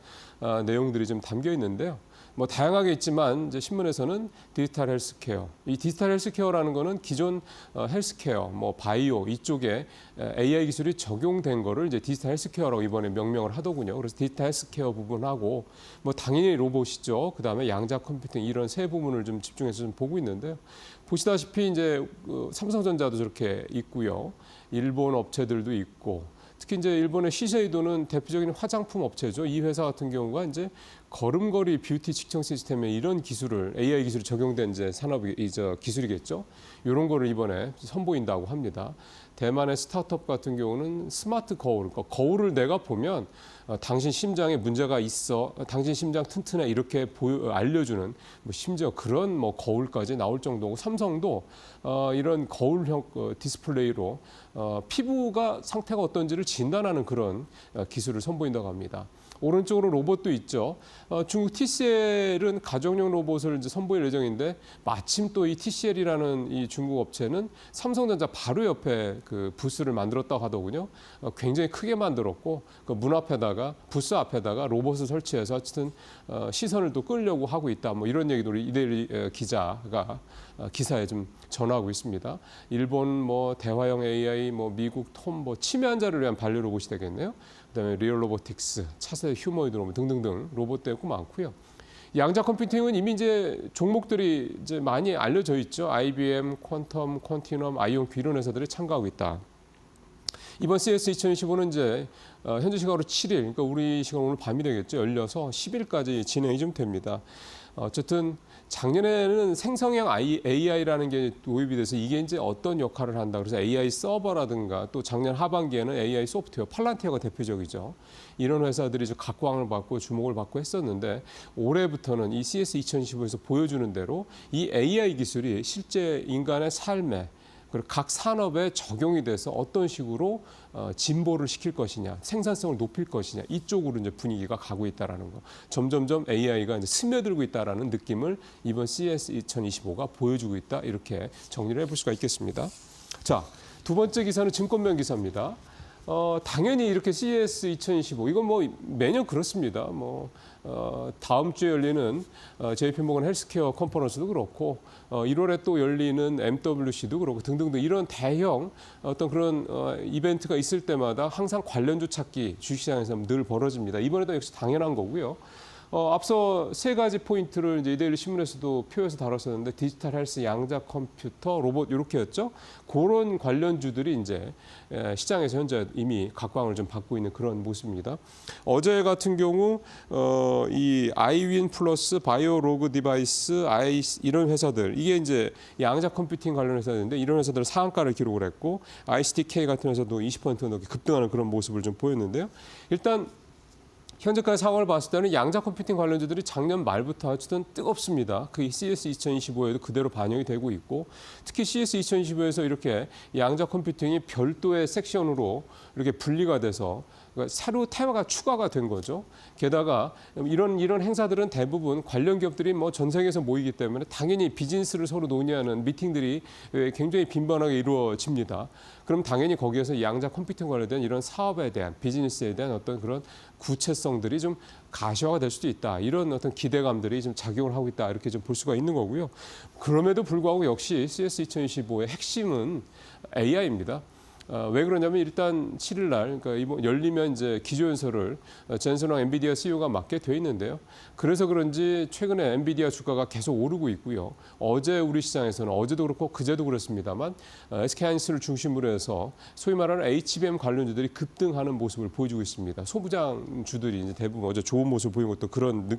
내용들이 좀 담겨 있는데요. 뭐 다양하게 있지만 이제 신문에서는 디지털 헬스케어. 이 디지털 헬스케어라는 거는 기존 헬스케어, 뭐 바이오 이쪽에 AI 기술이 적용된 거를 이제 디지털 헬스케어라고 이번에 명명을 하더군요. 그래서 디지털 헬스케어 부분하고 뭐 당연히 로봇이죠. 그다음에 양자 컴퓨팅 이런 세 부분을 좀 집중해서 좀 보고 있는데요. 보시다시피 이제 삼성전자도 저렇게 있고요. 일본 업체들도 있고 특히 이제 일본의 시세이도는 대표적인 화장품 업체죠. 이 회사 같은 경우가 이제 걸음걸이 뷰티 측정 시스템에 이런 기술을 AI 기술이 적용된 이제 산업이 이제 기술이겠죠. 이런 거를 이번에 선보인다고 합니다. 대만의 스타트업 같은 경우는 스마트 거울, 그러니까 거울을 내가 보면 당신 심장에 문제가 있어, 당신 심장 튼튼해 이렇게 알려주는 뭐 심지어 그런 뭐 거울까지 나올 정도고 삼성도 이런 거울형 디스플레이로 피부가 상태가 어떤지를 진단하는 그런 기술을 선보인다고 합니다. 오른쪽으로 로봇도 있죠. 중국 TCL은 가정용 로봇을 이제 선보일 예정인데 마침 또 이 TCL이라는 이 중국 업체는 삼성전자 바로 옆에 그 부스를 만들었다고 하더군요. 굉장히 크게 만들었고 그 문 앞에다가 부스 앞에다가 로봇을 설치해서 어쨌든 시선을 또 끌려고 하고 있다. 뭐 이런 얘기도 우리 이데일리 기자가 기사에 좀 전하고 있습니다. 일본 뭐 대화형 AI, 뭐 미국 톰, 뭐 치매 환자를 위한 반려 로봇이 되겠네요. 그다음에 리얼 로보틱스, 차세 휴머노이드 로봇 등등등 로봇도 있고 많고요. 양자 컴퓨팅은 이미 이제 종목들이 이제 많이 알려져 있죠. IBM, 퀀텀, 퀀티넘, 아이온큐 이런 회사들이 참가하고 있다. 이번 CES 2025는 이제 현지 시간으로 7일, 그러니까 우리 시간 오늘 밤이 되겠죠. 열려서 10일까지 진행이 좀 됩니다. 어쨌든 작년에는 생성형 AI라는 게 도입이 돼서 이게 이제 어떤 역할을 한다. 그래서 AI 서버라든가 또 작년 하반기에는 AI 소프트웨어, 팔란티어가 대표적이죠. 이런 회사들이 좀 각광을 받고 주목을 받고 했었는데 올해부터는 이 CES 2025에서 보여주는 대로 이 AI 기술이 실제 인간의 삶에 그리고 각 산업에 적용이 돼서 어떤 식으로 진보를 시킬 것이냐, 생산성을 높일 것이냐 이쪽으로 이제 분위기가 가고 있다라는 거. 점점점 AI가 이제 스며들고 있다라는 느낌을 이번 CES 2025가 보여주고 있다 이렇게 정리를 해볼 수가 있겠습니다. 자, 두 번째 기사는 증권명 기사입니다. 당연히 이렇게 CES 2025 이건 뭐 매년 그렇습니다. 다음 주에 열리는 JP모건 헬스케어 컨퍼런스도 그렇고 1월에 또 열리는 MWC도 그렇고 등등등 이런 대형 어떤 그런 이벤트가 있을 때마다 항상 관련주 찾기 주식시장에서 늘 벌어집니다. 이번에도 역시 당연한 거고요. 앞서 세 가지 포인트를 이제 이데일리 신문에서도 표에서 다뤘었는데 디지털 헬스, 양자 컴퓨터, 로봇 이렇게였죠. 그런 관련주들이 이제 시장에서 현재 이미 각광을 좀 받고 있는 그런 모습입니다. 어제 같은 경우 이 아이윈 플러스, 바이오로그 디바이스, 이런 회사들 이게 이제 양자 컴퓨팅 관련 회사인데 이런 회사들은 상한가를 기록을 했고 ICTK 같은 회사도 20% 넘게 급등하는 그런 모습을 좀 보였는데요. 일단 현재까지 상황을 봤을 때는 양자 컴퓨팅 관련주들이 작년 말부터 어쨌든 뜨겁습니다. 그 CES 2025에도 그대로 반영이 되고 있고 특히 CES 2025에서 이렇게 양자 컴퓨팅이 별도의 섹션으로 이렇게 분리가 돼서 새로 테마가 추가가 된 거죠. 게다가 이런 행사들은 대부분 관련 기업들이 뭐 전 세계에서 모이기 때문에 당연히 비즈니스를 서로 논의하는 미팅들이 굉장히 빈번하게 이루어집니다. 그럼 당연히 거기에서 양자 컴퓨팅 관련된 이런 사업에 대한 비즈니스에 대한 어떤 그런 구체성들이 좀 가시화가 될 수도 있다. 이런 어떤 기대감들이 좀 작용을 하고 있다. 이렇게 좀 볼 수가 있는 거고요. 그럼에도 불구하고 역시 CES 2025의 핵심은 AI입니다. 왜 그러냐면 일단 7일 날, 그러니까 이번 열리면 이제 기조연설을 젠슨 황 엔비디아 CEO가 맡게 돼 있는데요. 그래서 그런지 최근에 엔비디아 주가가 계속 오르고 있고요. 어제 우리 시장에서는 어제도 그렇고 그제도 그렇습니다만 SK하이닉스를 중심으로 해서 소위 말하는 HBM 관련주들이 급등하는 모습을 보여주고 있습니다. 소부장주들이 이제 대부분 어제 좋은 모습을 보인 것도 그런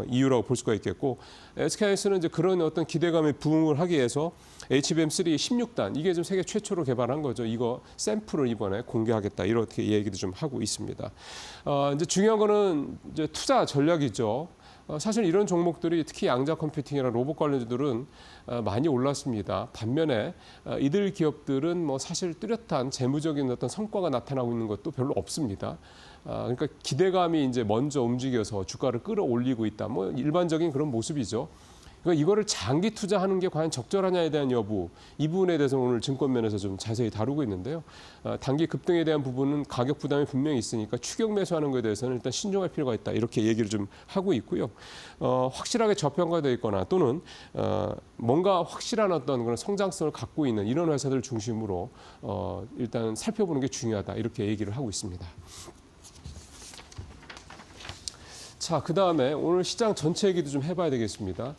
이유라고 볼 수가 있겠고 SK하이닉스는 이제 그런 어떤 기대감에 부응을 하기 위해서 HBM3 16단 이게 좀 세계 최초로 개발한 거죠. 이거 샘플을 이번에 공개하겠다 이렇게 얘기도 좀 하고 있습니다. 이제 중요한 거는 이제 투자 전략이죠. 사실 이런 종목들이 특히 양자 컴퓨팅이나 로봇 관련주들은 많이 올랐습니다. 반면에 이들 기업들은 뭐 사실 뚜렷한 재무적인 어떤 성과가 나타나고 있는 것도 별로 없습니다. 그러니까 기대감이 이제 먼저 움직여서 주가를 끌어올리고 있다. 뭐 일반적인 그런 모습이죠. 그러니까 이거를 장기 투자하는 게 과연 적절하냐에 대한 여부, 이 부분에 대해서 오늘 증권면에서 좀 자세히 다루고 있는데요. 단기 급등에 대한 부분은 가격 부담이 분명히 있으니까 추격 매수하는 것에 대해서는 일단 신중할 필요가 있다. 이렇게 얘기를 좀 하고 있고요. 확실하게 저평가되어 있거나 또는 뭔가 확실한 어떤 그런 성장성을 갖고 있는 이런 회사들 중심으로 일단 살펴보는 게 중요하다. 이렇게 얘기를 하고 있습니다. 자, 그다음에 오늘 시장 전체 얘기도 좀 해봐야 되겠습니다.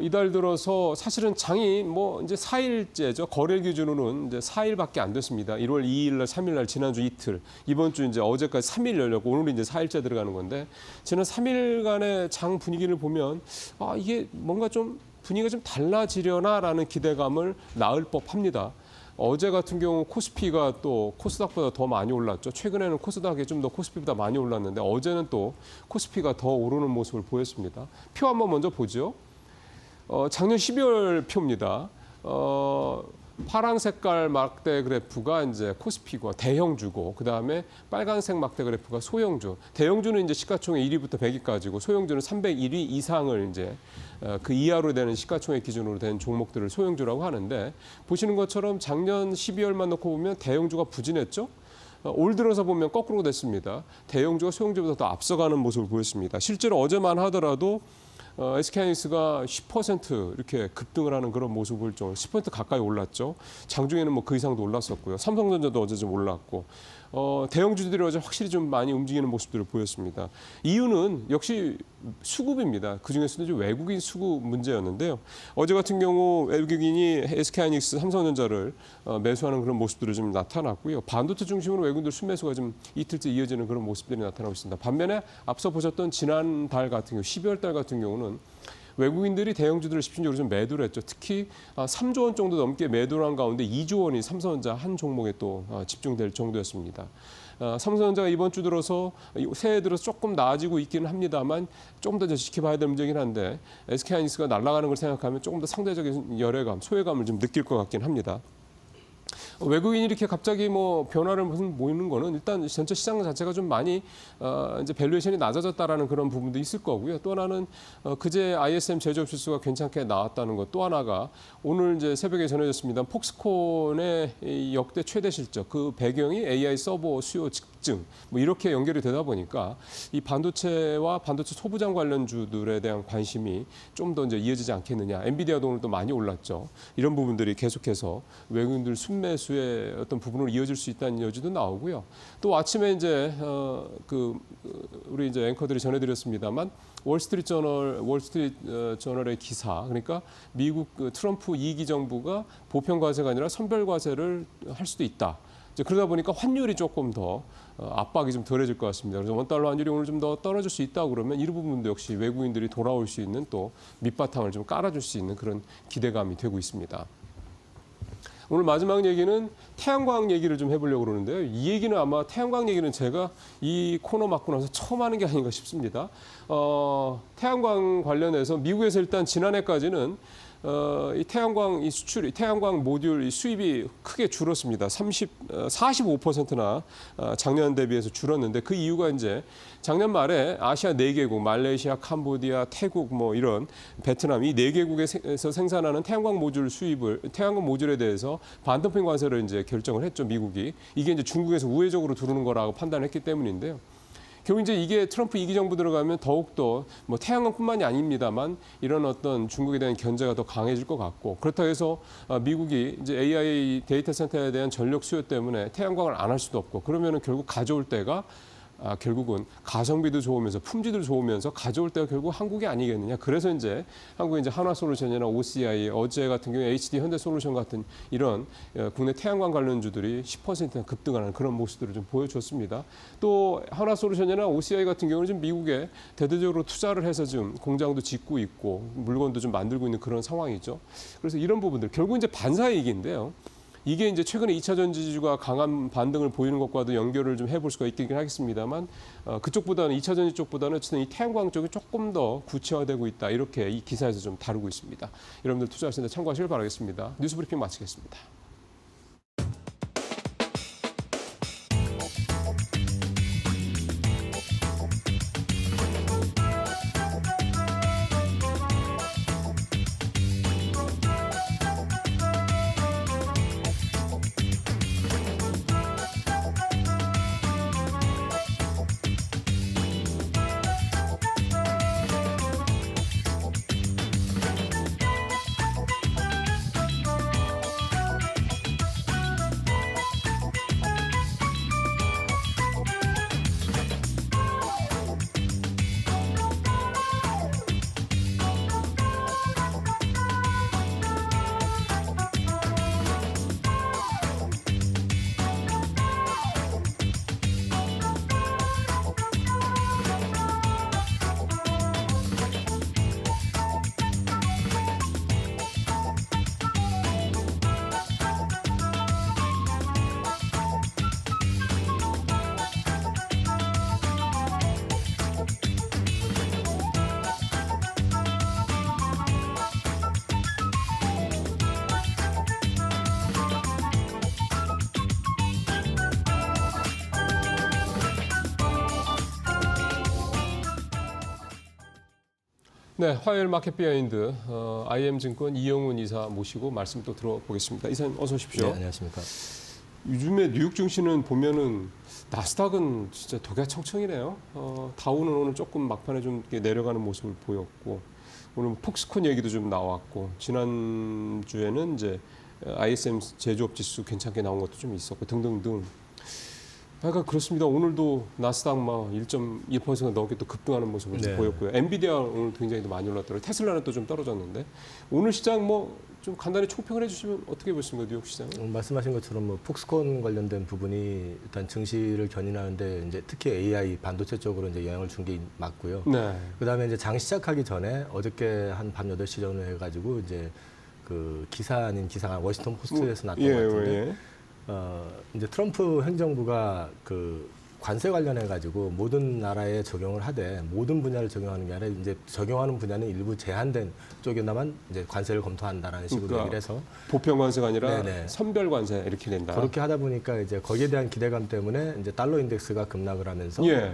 이달 들어서 사실은 장이 뭐 이제 4일째죠. 거래 기준으로는 이제 4일밖에 안 됐습니다. 1월 2일 날, 3일 날, 지난주 이틀. 이번 주 이제 어제까지 3일 열렸고 오늘이 이제 4일째 들어가는 건데 지난 3일간의 장 분위기를 보면 이게 뭔가 좀 분위기가 좀 달라지려나라는 기대감을 낳을 법합니다. 어제 같은 경우 코스피가 또 코스닥보다 더 많이 올랐죠. 최근에는 코스닥이 좀 더 코스피보다 많이 올랐는데 어제는 또 코스피가 더 오르는 모습을 보였습니다. 표 한번 먼저 보죠. 작년 12월 표입니다. 파란 색깔 막대 그래프가 이제 코스피고 대형주고 그다음에 빨간색 막대 그래프가 소형주. 대형주는 이제 시가총액 1위부터 100위까지고 소형주는 301위 이상을 이제 그 이하로 되는 시가총액 기준으로 된 종목들을 소형주라고 하는데 보시는 것처럼 작년 12월만 놓고 보면 대형주가 부진했죠. 올 들어서 보면 거꾸로 됐습니다. 대형주가 소형주보다 더 앞서가는 모습을 보였습니다. 실제로 어제만 하더라도 SK하이닉스가 10% 이렇게 급등을 하는 그런 모습을 좀 10% 가까이 올랐죠. 장중에는 뭐 그 이상도 올랐었고요. 삼성전자도 어제 좀 올랐고 대형주들이 어제 확실히 좀 많이 움직이는 모습들을 보였습니다. 이유는 역시 수급입니다. 그중에서도 좀 외국인 수급 문제였는데요. 어제 같은 경우 외국인이 SK하이닉스, 삼성전자를 매수하는 그런 모습들이 좀 나타났고요. 반도체 중심으로 외국인들 순매수가 좀 이틀째 이어지는 그런 모습들이 나타나고 있습니다. 반면에 앞서 보셨던 지난달 같은 경우, 12월 달 같은 경우는 외국인들이 대형주들을 집중적으로 좀 매도를 했죠. 특히 3조 원 정도 넘게 매도를 한 가운데 2조 원이 삼성전자 한 종목에 또 집중될 정도였습니다. 삼성전자가 이번 주 들어서 새해 들어서 조금 나아지고 있기는 합니다만 조금 더 지켜봐야 될 문제긴 한데 SK하이닉스가 날아가는 걸 생각하면 조금 더 상대적인 열애감, 소외감을 좀 느낄 것 같긴 합니다. 외국인이 이렇게 갑자기 뭐 변화를 보이는 거는 일단 전체 시장 자체가 좀 많이 이제 밸류에이션이 낮아졌다라는 그런 부분도 있을 거고요. 또 하나는 그제 ISM 제조업 지수가 괜찮게 나왔다는 것. 또 하나가 오늘 이제 새벽에 전해졌습니다. 폭스콘의 역대 최대 실적 그 배경이 AI 서버 수요 집중 뭐 이렇게 연결이 되다 보니까 이 반도체와 반도체 소부장 관련주들에 대한 관심이 좀 더 이제 이어지지 않겠느냐. 엔비디아도 오늘 또 많이 올랐죠. 이런 부분들이 계속해서 외국인들 순매수의 어떤 부분으로 이어질 수 있다는 여지도 나오고요. 또 아침에 이제 우리 이제 앵커들이 전해드렸습니다만 월스트리트 저널의 기사 그러니까 미국 트럼프 2기 정부가 보편 과세가 아니라 선별 과세를 할 수도 있다. 이제 그러다 보니까 환율이 조금 더 압박이 좀 덜해질 것 같습니다. 그래서 원달러 환율이 오늘 좀 더 떨어질 수 있다고 그러면 이 부분도 역시 외국인들이 돌아올 수 있는 또 밑바탕을 좀 깔아줄 수 있는 그런 기대감이 되고 있습니다. 오늘 마지막 얘기는 태양광 얘기를 좀 해보려고 그러는데요. 이 얘기는 아마 태양광 얘기는 제가 이 코너 맡고 나서 처음 하는 게 아닌가 싶습니다. 태양광 관련해서 미국에서 일단 지난해까지는 이 태양광 이 수출이 태양광 모듈 이 수입이 크게 줄었습니다. 45%나 작년 대비해서 줄었는데 그 이유가 이제 작년 말에 아시아 4개국 말레이시아, 캄보디아, 태국 뭐 이런 베트남 이 4개국에서 생산하는 태양광 모듈 수입을 태양광 모듈에 대해서 반덤핑 관세를 이제 결정을 했죠, 미국이. 이게 이제 중국에서 우회적으로 들어오는 거라고 판단했기 때문인데요. 결국 이제 이게 트럼프 2기 정부 들어가면 더욱더 뭐 태양광뿐만이 아닙니다만 이런 어떤 중국에 대한 견제가 더 강해질 것 같고 그렇다고 해서 미국이 이제 AI 데이터 센터에 대한 전력 수요 때문에 태양광을 안 할 수도 없고 그러면은 결국 가져올 때가 결국은 가성비도 좋으면서 품질도 좋으면서 가져올 때가 결국 한국이 아니겠느냐. 그래서 이제 한국의 이제 한화솔루션이나 OCI, 어제 같은 경우에 HD 현대솔루션 같은 이런 국내 태양광 관련주들이 10%나 급등하는 그런 모습들을 좀 보여줬습니다. 또 한화솔루션이나 OCI 같은 경우는 지금 미국에 대대적으로 투자를 해서 지금 공장도 짓고 있고 물건도 좀 만들고 있는 그런 상황이죠. 그래서 이런 부분들 결국 이제 반사이익인데요. 이게 이제 최근에 2차 전지주가 강한 반등을 보이는 것과도 연결을 좀 해볼 수가 있긴 하겠습니다만 그쪽보다는 2차 전지 쪽보다는 어쨌든 이 태양광 쪽이 조금 더 구체화되고 있다. 이렇게 이 기사에서 좀 다루고 있습니다. 여러분들 투자하시는 데 참고하시길 바라겠습니다. 뉴스 브리핑 마치겠습니다. 네, 화요일 마켓 비하인드 IM증권 이영훈 이사 모시고 말씀 또 들어보겠습니다. 이사님 어서 오십시오. 네, 안녕하십니까. 요즘에 뉴욕 증시는 보면은 나스닥은 진짜 독야청청이네요. 다우는 오늘 조금 막판에 좀 이렇게 내려가는 모습을 보였고 오늘 폭스콘 얘기도 좀 나왔고 지난주에는 이제 ISM 제조업 지수 괜찮게 나온 것도 좀 있었고 등등등. 그러니까 그렇습니다. 오늘도 나스닥 막 1.1% 넘게 또 급등하는 모습을 좀 네. 보였고요. 엔비디아 오늘 굉장히 또 많이 올랐더라고요. 테슬라는 또 좀 떨어졌는데 오늘 시장 뭐 좀 간단히 총평을 해주시면 어떻게 보십니까, 뉴욕 시장? 말씀하신 것처럼 뭐 폭스콘 관련된 부분이 일단 증시를 견인하는데 이제 특히 AI 반도체 쪽으로 이제 영향을 준 게 맞고요. 네. 그다음에 이제 장 시작하기 전에 어저께 한 밤 8시 전에 해가지고 이제 그 기사 아닌 기사가 워싱턴 포스트에서 났던 것 같은데 이제 트럼프 행정부가 그 관세 관련해 가지고 모든 나라에 적용을 하되 모든 분야를 적용하는 게 아니라 이제 적용하는 분야는 일부 제한된 쪽에나만 이제 관세를 검토한다라는 식으로 그러니까 얘기를 해서 보편 관세가 아니라 네네. 선별 관세 이렇게 된다. 그렇게 하다 보니까 이제 거기에 대한 기대감 때문에 이제 달러 인덱스가 급락을 하면서 예.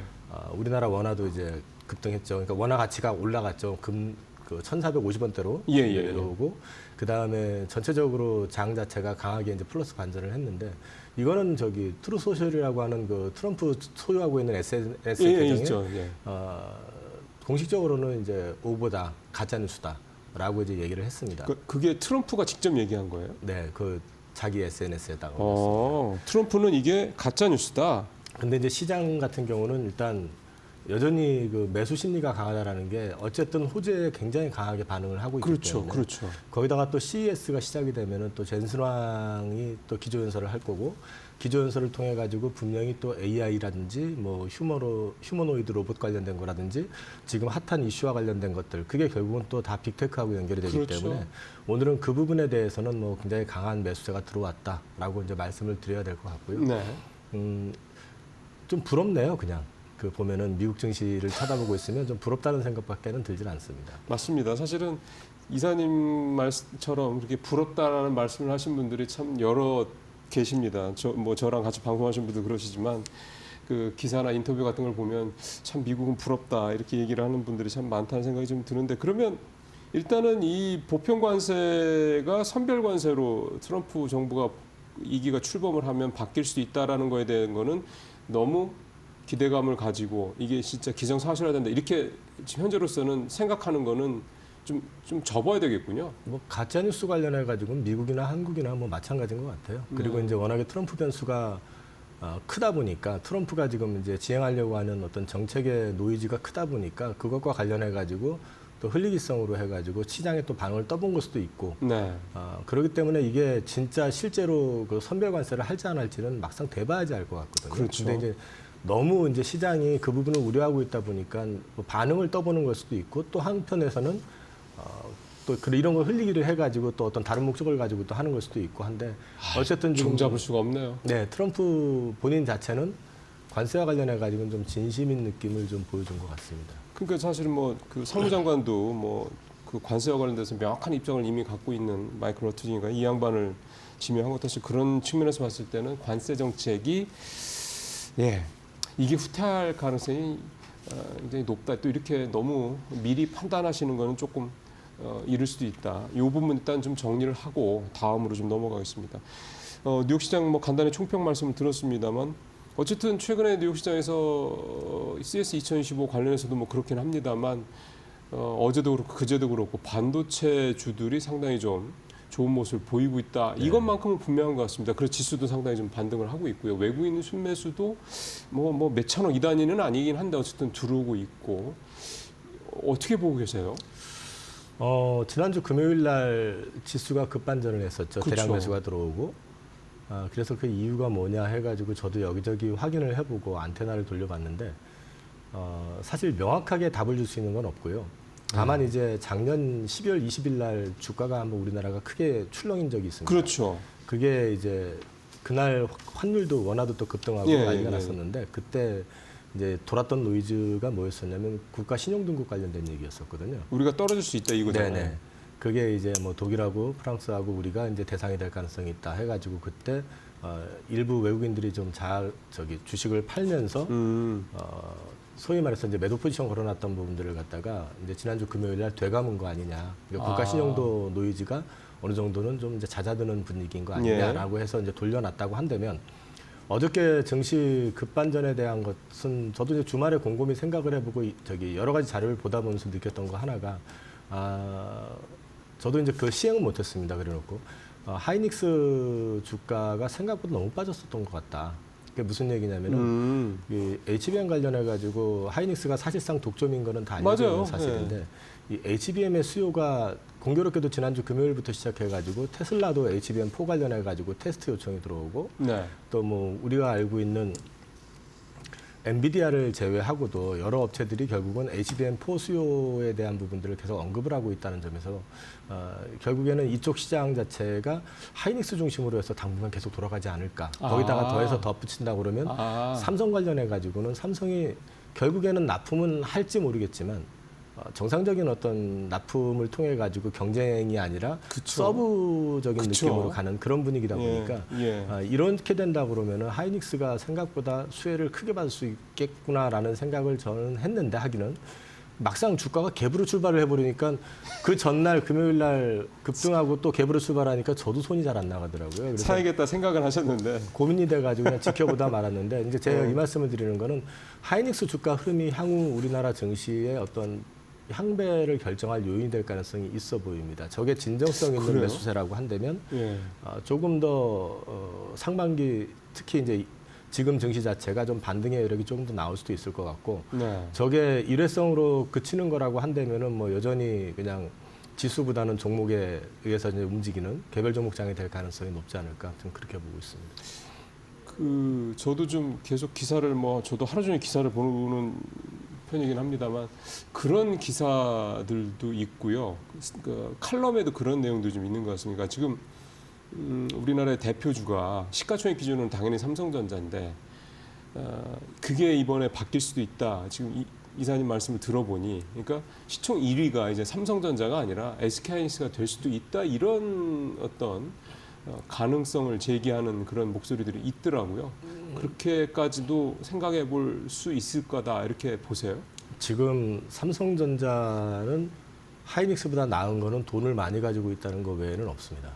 우리나라 원화도 이제 급등했죠. 그러니까 원화 가치가 올라갔죠. 그 1,450원대로 예. 내려오고 그 다음에 전체적으로 장 자체가 강하게 이제 플러스 반전을 했는데 이거는 저기 트루소셜이라고 하는 그 트럼프 소유하고 있는 SNS 계정에 있죠. 예. 공식적으로는 이제 오보다 가짜 뉴스다라고 이제 얘기를 했습니다. 그게 트럼프가 직접 얘기한 거예요? 네, 그 자기 SNS에다가. 트럼프는 이게 가짜 뉴스다. 근데 이제 시장 같은 경우는 일단 여전히 그 매수 심리가 강하다라는 게 어쨌든 호재에 굉장히 강하게 반응을 하고 있기 때문에 그렇죠. 거기다가 또 CES가 시작이 되면은 또 젠슨왕이 또 기조연설을 할 거고 기조연설을 통해 가지고 분명히 또 AI라든지 뭐 휴머노이드 로봇 관련된 거라든지 지금 핫한 이슈와 관련된 것들 그게 결국은 또 다 빅테크하고 연결이 되기 그렇죠. 때문에 오늘은 그 부분에 대해서는 뭐 굉장히 강한 매수세가 들어왔다라고 이제 말씀을 드려야 될 것 같고요. 네. 좀 부럽네요, 그냥. 그 보면은 미국 증시를 쳐다보고 있으면 좀 부럽다는 생각밖에는 들질 않습니다. 맞습니다. 사실은 이사님 말처럼 그렇게 부럽다라는 말씀을 하신 분들이 참 여러 계십니다. 저랑 같이 방송하신 분들 그러시지만 그 기사나 인터뷰 같은 걸 보면 참 미국은 부럽다 이렇게 얘기를 하는 분들이 참 많다는 생각이 좀 드는데 그러면 일단은 이 보편 관세가 선별 관세로 트럼프 정부가 2기가 출범을 하면 바뀔 수 있다라는 거에 대한 거는 너무 기대감을 가지고 이게 진짜 기정사실화야 된다 이렇게 지금 현재로서는 생각하는 거는 좀 접어야 되겠군요. 뭐 가짜 뉴스 관련해 가지고 미국이나 한국이나 뭐 마찬가지인 것 같아요. 그리고 이제 워낙에 트럼프 변수가 크다 보니까 트럼프가 지금 이제 지행하려고 하는 어떤 정책의 노이즈가 크다 보니까 그것과 관련해 가지고 또 흘리기성으로 해가지고 시장에 또 반응을 떠본 걸 수도 있고 네. 그렇기 때문에 이게 진짜 실제로 그 선별 관세를 할지 안 할지는 막상 돼봐야지 알 것 같거든요. 그렇죠. 근데 이제 너무 이제 시장이 그 부분을 우려하고 있다 보니까 뭐 반응을 떠보는 걸 수도 있고 또 한편에서는 또 또 이런 걸 흘리기로 해가지고 또 어떤 다른 목적을 가지고 또 하는 걸 수도 있고 한데 어쨌든 지금 종잡을 수가 없네요. 네, 트럼프 본인 자체는 관세와 관련해 가지고는 좀 진심인 느낌을 좀 보여준 것 같습니다. 그러니까 사실은 뭐 그 사무장관도 뭐 그 관세와 관련돼서 명확한 입장을 이미 갖고 있는 마이클 로트니가 이 양반을 지명한 것 사실 그런 측면에서 봤을 때는 관세 정책이 이게 후퇴할 가능성이 굉장히 높다. 또 이렇게 너무 미리 판단하시는 거는 조금 이를 수도 있다. 이 부분 일단 좀 정리를 하고 다음으로 좀 넘어가겠습니다. 뉴욕 시장 뭐 간단히 총평 말씀을 들었습니다만 어쨌든 최근에 뉴욕 시장에서 CS 2025 관련해서도 뭐 그렇긴 합니다만 어제도 그렇고 그제도 그렇고 반도체 주들이 상당히 좀 좋은 모습을 보이고 있다. 이것만큼은 분명한 것 같습니다. 그래서 지수도 상당히 좀 반등을 하고 있고요. 외국인 순매수도 뭐 몇천억 이단위는 아니긴 한데 어쨌든 들어오고 있고 어떻게 보고 계세요? 지난주 금요일 날 지수가 급반전을 했었죠. 그렇죠. 대량 매수가 들어오고. 그래서 그 이유가 뭐냐 해가지고 저도 여기저기 확인을 해보고 안테나를 돌려봤는데 사실 명확하게 답을 줄 수 있는 건 없고요. 다만 이제 작년 12월 20일 날 주가가 한번 우리나라가 크게 출렁인 적이 있습니다. 그렇죠. 그게 이제 그날 환율도 원화도 또 급등하고 난리가 났었는데 그때 이제 돌았던 노이즈가 뭐였었냐면 국가 신용등급 관련된 얘기였었거든요. 우리가 떨어질 수 있다 이거잖아요. 네네. 그게 이제 뭐 독일하고 프랑스하고 우리가 이제 대상이 될 가능성이 있다 해가지고 그때 일부 외국인들이 좀 주식을 팔면서 소위 말해서 이제 매도 포지션 걸어놨던 부분들을 갖다가 이제 지난주 금요일 날 되감은 거 아니냐. 그러니까 국가 신용도 노이즈가 어느 정도는 좀 이제 잦아드는 분위기인 거 아니냐라고 해서 이제 돌려놨다고 한다면 어저께 증시 급반전에 대한 것은 저도 이제 주말에 곰곰이 생각을 해보고 여러 가지 자료를 보다 보면서 느꼈던 거 하나가 저도 이제 그 시행은 못했습니다. 그래놓고 하이닉스 주가가 생각보다 너무 빠졌었던 것 같다. 그게 무슨 얘기냐면은 이 HBM 관련해 가지고 하이닉스가 사실상 독점인 거는 다 알고 있는 사실인데 이 HBM의 수요가 공교롭게도 지난주 금요일부터 시작해 가지고 테슬라도 HBM4 관련해 가지고 테스트 요청이 들어오고 또 뭐 우리가 알고 있는 엔비디아를 제외하고도 여러 업체들이 결국은 HBM4 수요에 대한 부분들을 계속 언급을 하고 있다는 점에서 결국에는 이쪽 시장 자체가 하이닉스 중심으로 해서 당분간 계속 돌아가지 않을까. 거기다가 더해서 덧붙인다고 그러면 삼성 관련해 가지고는 삼성이 결국에는 납품은 할지 모르겠지만 정상적인 어떤 납품을 통해 가지고 경쟁이 아니라 서브적인 느낌으로 가는 그런 분위기다 보니까 이렇게 된다 그러면은 하이닉스가 생각보다 수혜를 크게 받을 수 있겠구나라는 생각을 저는 했는데 하기는 막상 주가가 갭으로 출발을 해버리니까 그 전날 금요일 날 급등하고 또 갭으로 출발하니까 저도 손이 잘 안 나가더라고요. 그래서 사야겠다 생각을 하셨는데 고민이 돼가지고 그냥 지켜보다 말았는데 이제 제가 이 말씀을 드리는 거는 하이닉스 주가 흐름이 향후 우리나라 증시의 어떤 향배를 결정할 요인이 될 가능성이 있어 보입니다. 저게 진정성 있는 매수세라고 한다면 조금 더 상반기 특히 이제 지금 증시 자체가 좀 반등의 여력이 조금 더 나올 수도 있을 것 같고 저게 일회성으로 그치는 거라고 한다면은 뭐 여전히 그냥 지수보다는 종목에 의해서 이제 움직이는 개별 종목장이 될 가능성이 높지 않을까 좀 그렇게 보고 있습니다. 저도 좀 계속 기사를 저도 하루 종일 기사를 보는 편이긴 합니다만 그런 기사들도 있고요. 그 칼럼에도 그런 내용도 좀 있는 것 같습니다. 지금 우리나라의 대표주가 시가총액 기준으로는 당연히 삼성전자인데 그게 이번에 바뀔 수도 있다. 지금 이사님 말씀을 들어보니 그러니까 시총 1위가 이제 삼성전자가 아니라 SK하이닉스가 될 수도 있다. 이런 어떤 가능성을 제기하는 그런 목소리들이 있더라고요. 그렇게까지도 생각해 볼 수 있을 거다 이렇게 보세요? 지금 삼성전자는 하이닉스보다 나은 거는 돈을 많이 가지고 있다는 거 외에는 없습니다.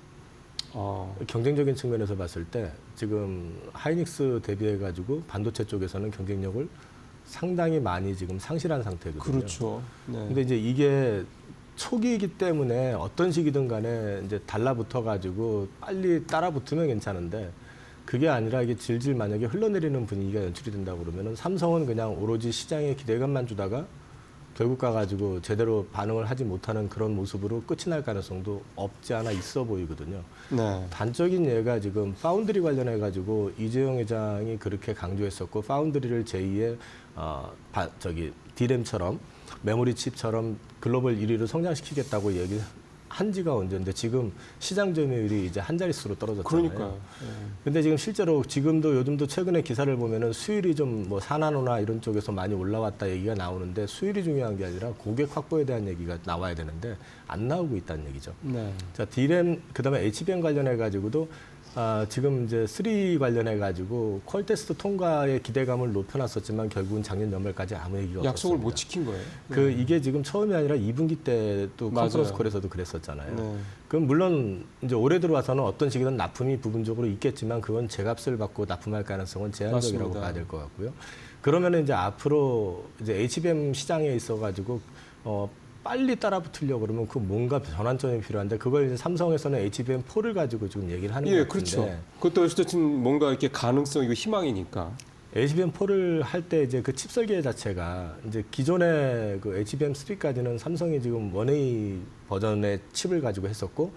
경쟁적인 측면에서 봤을 때 지금 하이닉스 대비해 가지고 반도체 쪽에서는 경쟁력을 상당히 많이 지금 상실한 상태거든요. 그렇죠. 근데 이제 이게 초기이기 때문에 어떤 식이든 간에 이제 달라붙어 가지고 빨리 따라붙으면 괜찮은데 그게 아니라 이게 질질 만약에 흘러내리는 분위기가 연출이 된다고 그러면은 삼성은 그냥 오로지 시장에 기대감만 주다가 결국 가가지고 제대로 반응을 하지 못하는 그런 모습으로 끝이 날 가능성도 없지 않아 있어 보이거든요. 단적인 예가 지금 파운드리 관련해 가지고 이재용 회장이 그렇게 강조했었고 파운드리를 제2의 디램처럼 메모리 칩처럼 글로벌 1위로 성장시키겠다고 한 지가 언제인데 지금 시장 점유율이 이제 한 자릿수로 떨어졌잖아요. 그러니까요. 근데 지금 실제로 지금도 요즘도 최근에 기사를 보면은 수율이 좀 뭐 사나노나 이런 쪽에서 많이 올라왔다 얘기가 나오는데 수율이 중요한 게 아니라 고객 확보에 대한 얘기가 나와야 되는데 안 나오고 있다는 얘기죠. 네. 자, D램 그다음에 HBM 관련해 가지고도 지금 이제 3 관련해 가지고 퀄 테스트 통과의 기대감을 높여놨었지만 결국은 작년 연말까지 아무 얘기가 약속을 없었습니다. 못 지킨 거예요. 이게 지금 처음이 아니라 2분기 때도 맞아요. 컨퍼런스 콜에서도 그랬었잖아요. 네. 그럼 물론 이제 올해 들어와서는 어떤 식이든 납품이 부분적으로 있겠지만 그건 제값을 받고 납품할 가능성은 제한적이라고 맞습니다. 봐야 될 것 같고요. 그러면은 이제 앞으로 이제 HBM 시장에 있어가지고 빨리 따라붙으려고 그러면 그 뭔가 전환점이 필요한데 그걸 이제 삼성에서는 HBM4를 가지고 지금 얘기를 하는 것 예, 같은데. 그렇죠. 그것도 어쨌든 뭔가 이렇게 가능성이고 희망이니까. HBM4를 할 때 이제 그 칩 설계 자체가 이제 기존의 그 HBM3까지는 삼성이 지금 1A 버전의 칩을 가지고 했었고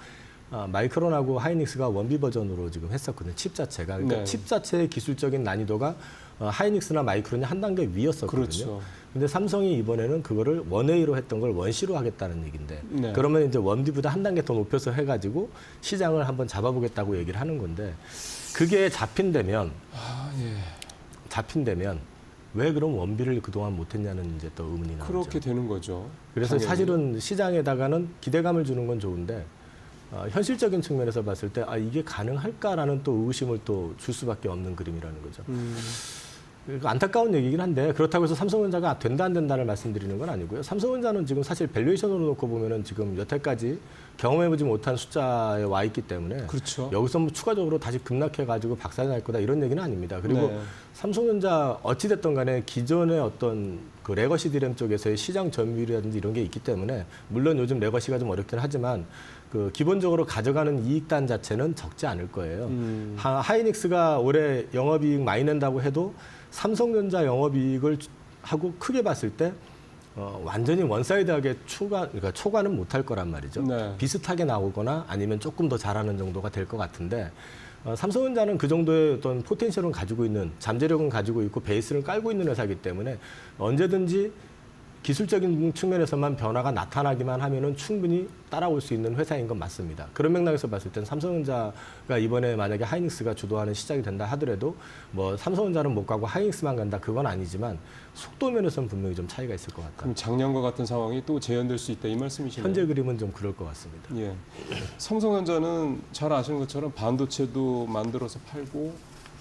마이크론하고 하이닉스가 1B 버전으로 지금 했었거든요. 칩 자체가. 그러니까 네. 칩 자체의 기술적인 난이도가 하이닉스나 마이크론이 한 단계 위였었거든요. 그렇죠. 근데 삼성이 이번에는 그거를 1A로 했던 걸 1C로 하겠다는 얘기인데 네. 그러면 이제 1B보다 한 단계 더 높여서 해가지고 시장을 한번 잡아보겠다고 얘기를 하는 건데 그게 잡힌다면 왜 그럼 1B를 그동안 못했냐는 이제 또 의문이 나오죠. 그렇게 되는 거죠. 그래서 당연히. 사실은 시장에다가는 기대감을 주는 건 좋은데 현실적인 측면에서 봤을 때 이게 가능할까라는 또 의구심을 또 줄 수밖에 없는 그림이라는 거죠. 그러니까 안타까운 얘기긴 한데 그렇다고 해서 삼성전자가 된다 안 된다를 말씀드리는 건 아니고요. 삼성전자는 지금 사실 밸류에이션으로 놓고 보면은 지금 여태까지 경험해보지 못한 숫자에 와 있기 때문에 그렇죠. 여기서 뭐 추가적으로 다시 급락해가지고 박살날 거다 이런 얘기는 아닙니다. 그리고 네. 삼성전자 어찌됐든 간에 기존의 어떤 그 레거시 디램 쪽에서의 시장 점유율이라든지 이런 게 있기 때문에 물론 요즘 레거시가 좀 어렵긴 하지만 그 기본적으로 가져가는 이익단 자체는 적지 않을 거예요. 하이닉스가 올해 영업이익 많이 낸다고 해도 삼성전자 영업이익을 하고 크게 봤을 때 완전히 원사이드하게 그러니까 초과는 못할 거란 말이죠. 네. 비슷하게 나오거나 아니면 조금 더 잘하는 정도가 될 것 같은데 삼성전자는 그 정도의 어떤 포텐셜은 가지고 있는 잠재력은 가지고 있고 베이스를 깔고 있는 회사이기 때문에 언제든지 기술적인 측면에서만 변화가 나타나기만 하면은 충분히 따라올 수 있는 회사인 건 맞습니다. 그런 맥락에서 봤을 땐 삼성전자가 이번에 만약에 하이닉스가 주도하는 시작이 된다 하더라도 뭐 삼성전자는 못 가고 하이닉스만 간다 그건 아니지만 속도 면에서는 분명히 좀 차이가 있을 것 같다. 그럼 작년과 같은 상황이 또 재현될 수 있다 이 말씀이시네요. 현재 그림은 좀 그럴 것 같습니다. 예. 삼성전자는 잘 아시는 것처럼 반도체도 만들어서 팔고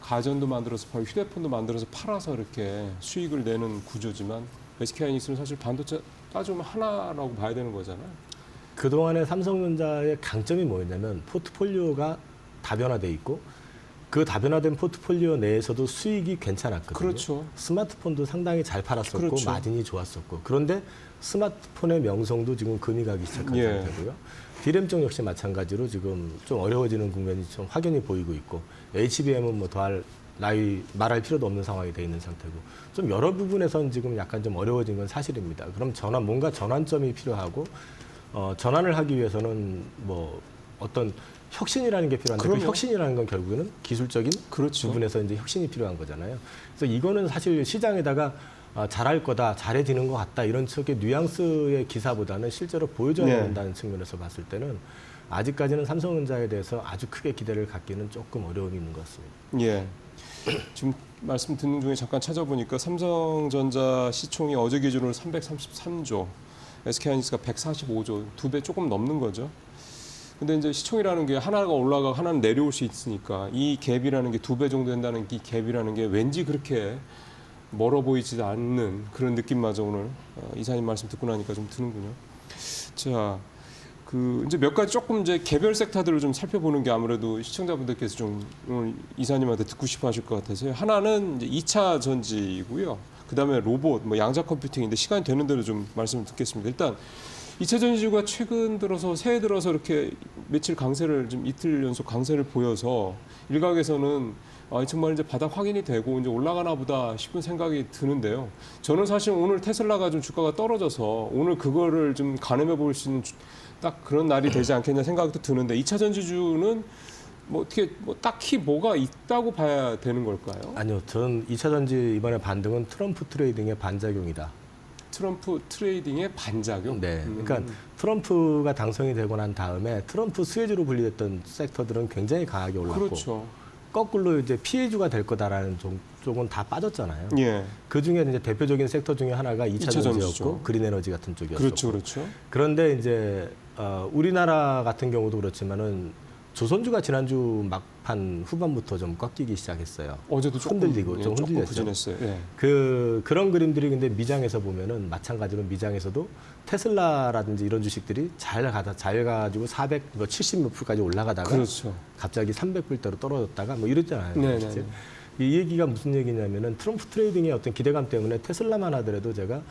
가전도 만들어서 팔고 휴대폰도 만들어서 팔아서 이렇게 수익을 내는 구조지만 SK하이닉스는 사실 반도체 따지면 하나라고 봐야 되는 거잖아요. 그동안의 삼성전자의 강점이 뭐였냐면 포트폴리오가 다변화돼 있고 그 다변화된 포트폴리오 내에서도 수익이 괜찮았거든요. 그렇죠. 스마트폰도 상당히 잘 팔았었고 그렇죠. 마진이 좋았었고 그런데 스마트폰의 명성도 지금 금이 가기 시작한 예. 상태고요. 디램 쪽 역시 마찬가지로 지금 좀 어려워지는 국면이 좀 확연히 보이고 있고 HBM은 뭐 더할 말할 필요도 없는 상황이 돼 있는 상태고 좀 여러 부분에선 지금 약간 좀 어려워진 건 사실입니다. 그럼 뭔가 전환점이 필요하고 전환을 하기 위해서는 뭐 어떤 혁신이라는 게 필요한데 그 그럼요. 혁신이라는 건 결국에는 기술적인 그렇죠. 부분에서 이제 혁신이 필요한 거잖아요. 그래서 이거는 사실 시장에다가 잘할 거다, 잘해지는 것 같다 이런 식의 뉘앙스의 기사보다는 실제로 보여줘야 네. 된다는 측면에서 봤을 때는 아직까지는 삼성전자에 대해서 아주 크게 기대를 갖기는 조금 어려움이 있는 것 같습니다. 예. 지금 말씀 듣는 중에 잠깐 찾아보니까 삼성전자 시총이 어제 기준으로 333조, SK하이닉스가 145조, 2배 조금 넘는 거죠. 근데 이제 시총이라는 게 하나가 올라가고 하나는 내려올 수 있으니까 이 갭이라는 게 2배 정도 된다는 이 갭이라는 게 왠지 그렇게 멀어 보이지 않는 그런 느낌마저 오늘 이사님 말씀 듣고 나니까 좀 드는군요. 자, 이제 몇 가지 조금 이제 개별 섹터들을 좀 살펴보는 게 아무래도 시청자분들께서 좀 오늘 이사님한테 듣고 싶어 하실 것 같아서요. 하나는 이제 2차 전지이고요. 그다음에 로봇, 뭐 양자 컴퓨팅인데 시간이 되는 대로 좀 말씀을 듣겠습니다. 일단 2차 전지주가 최근 들어서 새해 들어서 이렇게 며칠 강세를 좀 이틀 연속 강세를 보여서 일각에서는 정말 이제 바닥 확인이 되고 이제 올라가나 보다 싶은 생각이 드는데요. 저는 사실 오늘 테슬라가 좀 주가가 떨어져서 오늘 그거를 좀 가늠해 볼 수 있는 딱 그런 날이 되지 않겠냐 생각도 드는데 2차 전지주는 뭐 어떻게 딱히 뭐가 있다고 봐야 되는 걸까요? 아니요, 저는 2차 전지 이번에 반등은 트럼프 트레이딩의 반작용이다. 트럼프 트레이딩의 반작용. 네, 그러니까 트럼프가 당선이 되고 난 다음에 트럼프 수혜주로 분류됐던 섹터들은 굉장히 강하게 올랐고 그렇죠. 거꾸로 이제 피해주가 될 거다라는 쪽은 다 빠졌잖아요. 예. 그 중에 이제 대표적인 섹터 중에 하나가 2차 전지였고 전지죠. 그린 에너지 같은 쪽이었고. 그렇죠, 그렇죠. 그런데 이제 우리나라 같은 경우도 그렇지만은 조선주가 지난주 막판 후반부터 좀 꺾이기 시작했어요. 어제도 조금 흔들리고 좀 조금 흔들렸죠. 부진했어요. 예. 그런 그림들이 근데 미장에서 보면은 마찬가지로 미장에서도 테슬라라든지 이런 주식들이 잘 가지고 470 몇 프로까지 올라가다가 그렇죠. 갑자기 300불대로 떨어졌다가 뭐 이랬잖아요. 네, 그치? 네, 이 얘기가 무슨 얘기냐면은 트럼프 트레이딩의 어떤 기대감 때문에 테슬라만 하더라도 제가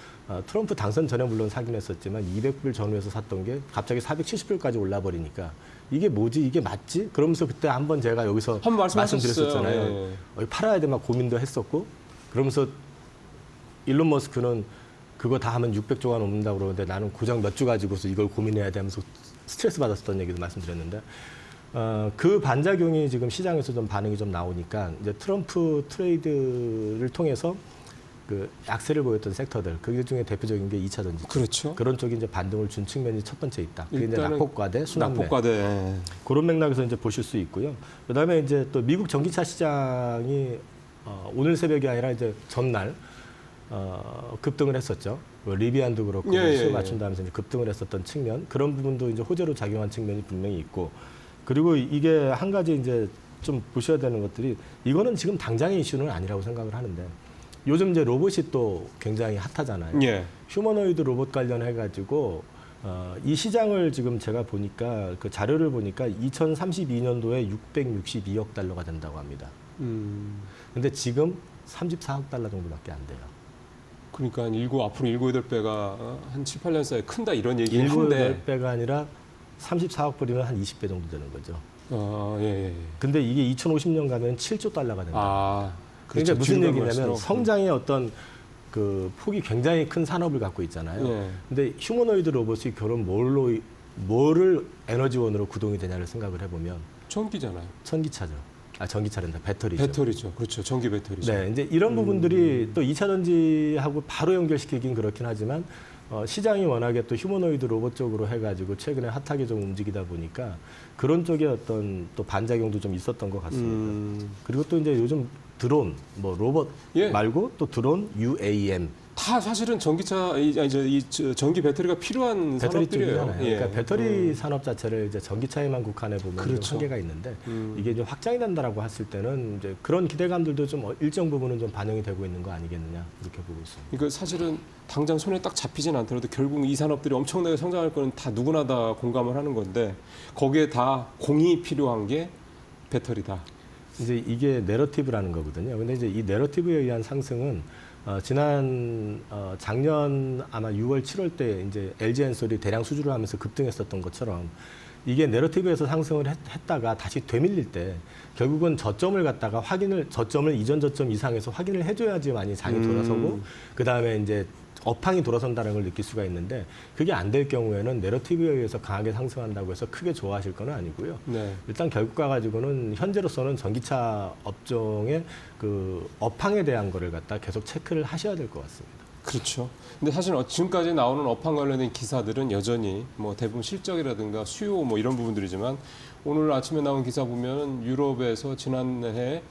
트럼프 당선 전에 물론 사긴 했었지만 200불 전후에서 샀던 게 갑자기 470불까지 올라버리니까 이게 뭐지? 이게 맞지? 그러면서 그때 한번 제가 여기서 한번 말씀드렸었잖아요. 예. 팔아야 돼 막 고민도 했었고 그러면서 일론 머스크는 그거 다 하면 600조가 넘는다고 그러는데 나는 고작 몇 주 가지고서 이걸 고민해야 돼 하면서 스트레스 받았었던 얘기도 말씀드렸는데 그 반작용이 지금 시장에서 좀 반응이 좀 나오니까 이제 트럼프 트레이드를 통해서 그 약세를 보였던 섹터들 그 중에 대표적인 게 2차 전지 그렇죠. 그런 쪽이 이제 반등을 준 측면이 첫 번째 있다. 그게 이제 일단은 낙폭과대, 순환매. 낙폭과대. 예. 그런 맥락에서 이제 보실 수 있고요. 그다음에 이제 또 미국 전기차 시장이 오늘 새벽이 아니라 이제 전날 급등을 했었죠. 뭐 리비안도 그렇고 수요 맞춘다면서 이제 급등을 했었던 측면 그런 부분도 이제 호재로 작용한 측면이 분명히 있고 그리고 이게 한 가지 이제 좀 보셔야 되는 것들이 이거는 지금 당장의 이슈는 아니라고 생각을 하는데 요즘 이제 로봇이 또 굉장히 핫하잖아요. 예. 휴머노이드 로봇 관련해 가지고 이 시장을 지금 제가 보니까 그 자료를 보니까 2032년도에 662억 달러가 된다고 합니다. 근데 지금 34억 달러 정도밖에 안 돼요. 그러니까 앞으로 7, 8배가 한 7, 8년 사이에 큰다 이런 얘기를 7, 한데 10배가 아니라 34억 불이면 한 20배 정도 되는 거죠. 예. 근데 이게 2050년 가면 7조 달러가 된다. 그렇죠. 그러니까 무슨 뒤로 얘기냐면 갈수록. 성장의 어떤 그 폭이 굉장히 큰 산업을 갖고 있잖아요. 예. 근데 휴머노이드 로봇이 뭐를 에너지원으로 구동이 되냐를 생각을 해보면 전기잖아요. 전기차죠. 전기차란다. 배터리죠. 배터리죠. 그렇죠. 전기 배터리죠. 네, 이제 이런 부분들이 또 2차 전지하고 바로 연결시키긴 그렇긴 하지만 시장이 워낙에 또 휴머노이드 로봇 쪽으로 해가지고 최근에 핫하게 좀 움직이다 보니까 그런 쪽에 어떤 또 반작용도 좀 있었던 것 같습니다. 그리고 또 이제 요즘 드론, 뭐 로봇 예. 말고 또 드론, UAM 다 사실은 전기차, 전기 배터리가 필요한 배터리 산업들이에요. 쪽이잖아요. 그러니까 배터리 산업 자체를 이제 전기차에만 국한해 보면 좀 그렇죠. 한계가 있는데 이게 좀 확장이 된다라고 했을 때는 이제 그런 기대감들도 좀 일정 부분은 좀 반영이 되고 있는 거 아니겠느냐 이렇게 보고 있습니다. 이거 사실은 당장 손에 딱 잡히진 않더라도 결국 이 산업들이 엄청나게 성장할 거는 다 누구나 다 공감을 하는 건데 거기에 다 공이 필요한 게 배터리다. 이제 이게 내러티브라는 거거든요. 근데 이제 이 내러티브에 의한 상승은 작년 아마 6월, 7월 때 이제 LG 엔솔이 대량 수주를 하면서 급등했었던 것처럼 이게 내러티브에서 상승을 했다가 다시 되밀릴 때 결국은 저점을 갖다가 저점을 이전 저점 이상에서 확인을 해줘야지만이 장이 돌아서고 그 다음에 이제 업황이 돌아선다는 걸 느낄 수가 있는데 그게 안 될 경우에는 내러티브에 의해서 강하게 상승한다고 해서 크게 좋아하실 건 아니고요. 네. 일단 결과 가지고는 현재로서는 전기차 업종의 그 업황에 대한 거를 갖다 계속 체크를 하셔야 될 것 같습니다. 그렇죠. 근데 사실 지금까지 나오는 업황 관련된 기사들은 여전히 뭐 대부분 실적이라든가 수요 뭐 이런 부분들이지만 오늘 아침에 나온 기사 보면 유럽에서 지난해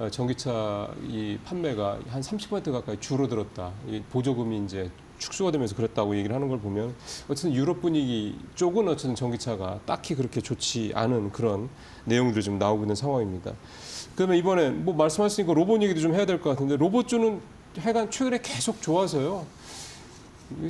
전기차 이 판매가 한 30% 가까이 줄어들었다. 이 보조금이 이제 축소가 되면서 그랬다고 얘기를 하는 걸 보면 어쨌든 유럽 분위기 쪽은 어쨌든 전기차가 딱히 그렇게 좋지 않은 그런 내용들이 좀 나오고 있는 상황입니다. 그러면 이번에 뭐 말씀하시니까 로봇 얘기도 좀 해야 될 것 같은데 로봇주는 하여간 최근에 계속 좋아서요.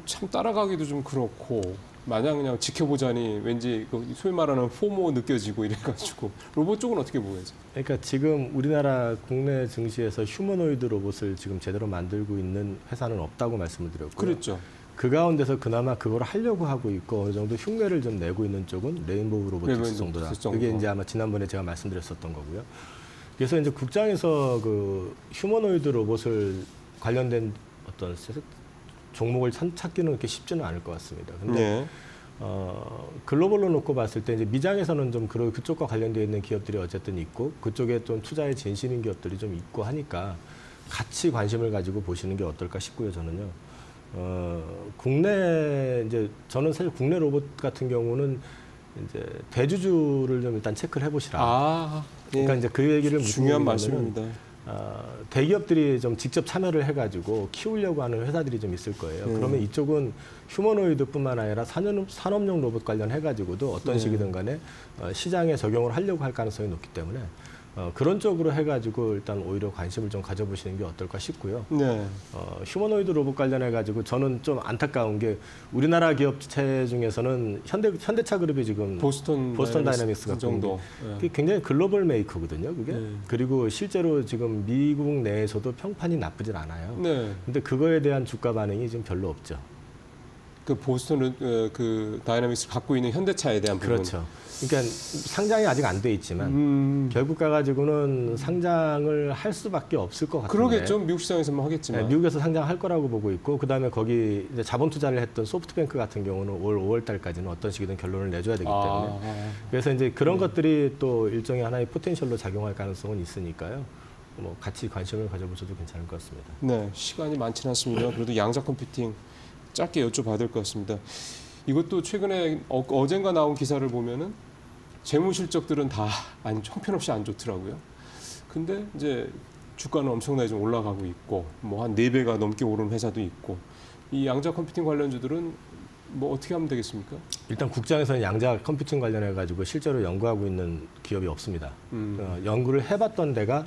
참 따라가기도 좀 그렇고 마냥 그냥 지켜보자니 왠지 소위 말하는 포모 느껴지고 이래가지고 로봇 쪽은 어떻게 보여요? 그러니까 지금 우리나라 국내 증시에서 휴머노이드 로봇을 지금 제대로 만들고 있는 회사는 없다고 말씀을 드렸고요. 그렇죠. 그 가운데서 그나마 그걸 하려고 하고 있고 어느 정도 흉내를 좀 내고 있는 쪽은 레인보우 로보틱스 정도다. 그게 이제 아마 지난번에 제가 말씀드렸었던 거고요. 그래서 이제 국장에서 그 휴머노이드 로봇을 관련된 어떤 종목을 찾기는 그렇게 쉽지는 않을 것 같습니다. 근데 네. 글로벌로 놓고 봤을 때 이제 미장에서는 좀 그쪽과 관련되어 있는 기업들이 어쨌든 있고 그쪽에 좀 투자에 진심인 기업들이 좀 있고 하니까 같이 관심을 가지고 보시는 게 어떨까 싶고요, 저는요. 국내 이제 저는 사실 국내 로봇 같은 경우는 이제 대주주를 좀 일단 체크를 해보시라. 아, 그러니까 이제 그 얘기를 무슨 중요한 얘기냐면은, 말씀입니다. 대기업들이 좀 직접 참여를 해가지고 키우려고 하는 회사들이 좀 있을 거예요. 그러면 이쪽은 휴머노이드뿐만 아니라 산업용 로봇 관련해가지고도 어떤 식이든 간에 시장에 적용을 하려고 할 가능성이 높기 때문에 그런 쪽으로 해가지고 일단 오히려 관심을 좀 가져보시는 게 어떨까 싶고요. 네. 휴머노이드 로봇 관련해가지고 저는 좀 안타까운 게 우리나라 기업체 중에서는 현대차 그룹이 지금 보스턴 다이내믹스가 정도. 그게 굉장히 글로벌 메이커거든요. 그게 그리고 실제로 지금 미국 내에서도 평판이 나쁘진 않아요. 네. 근데 그거에 대한 주가 반응이 지금 별로 없죠. 그 보스턴 그 다이나믹스를 갖고 있는 현대차에 대한 부분. 그렇죠. 그러니까 상장이 아직 안 돼 있지만 결국 가가지고는 상장을 할 수밖에 없을 것 같은데. 그러겠죠. 미국 시장에서만 하겠지만. 네, 미국에서 상장할 거라고 보고 있고 그다음에 거기 이제 자본 투자를 했던 소프트뱅크 같은 경우는 올 5월 달까지는 어떤 식이든 결론을 내줘야 되기 때문에 그래서 이제 그런 것들이 또 일종의 하나의 포텐셜로 작용할 가능성은 있으니까요. 뭐 같이 관심을 가져보셔도 괜찮을 것 같습니다. 네, 시간이 많지는 않습니다. 그래도 양자 컴퓨팅 짧게 여쭤봐야 될 것 같습니다. 이것도 최근에 어젠가 나온 기사를 보면은 재무 실적들은 다 형편없이 안 좋더라고요. 근데 이제 주가는 엄청나게 좀 올라가고 있고 뭐 한 4배가 넘게 오른 회사도 있고 이 양자 컴퓨팅 관련주들은 뭐 어떻게 하면 되겠습니까? 일단 국장에서는 양자 컴퓨팅 관련해 가지고 실제로 연구하고 있는 기업이 없습니다. 연구를 해봤던 데가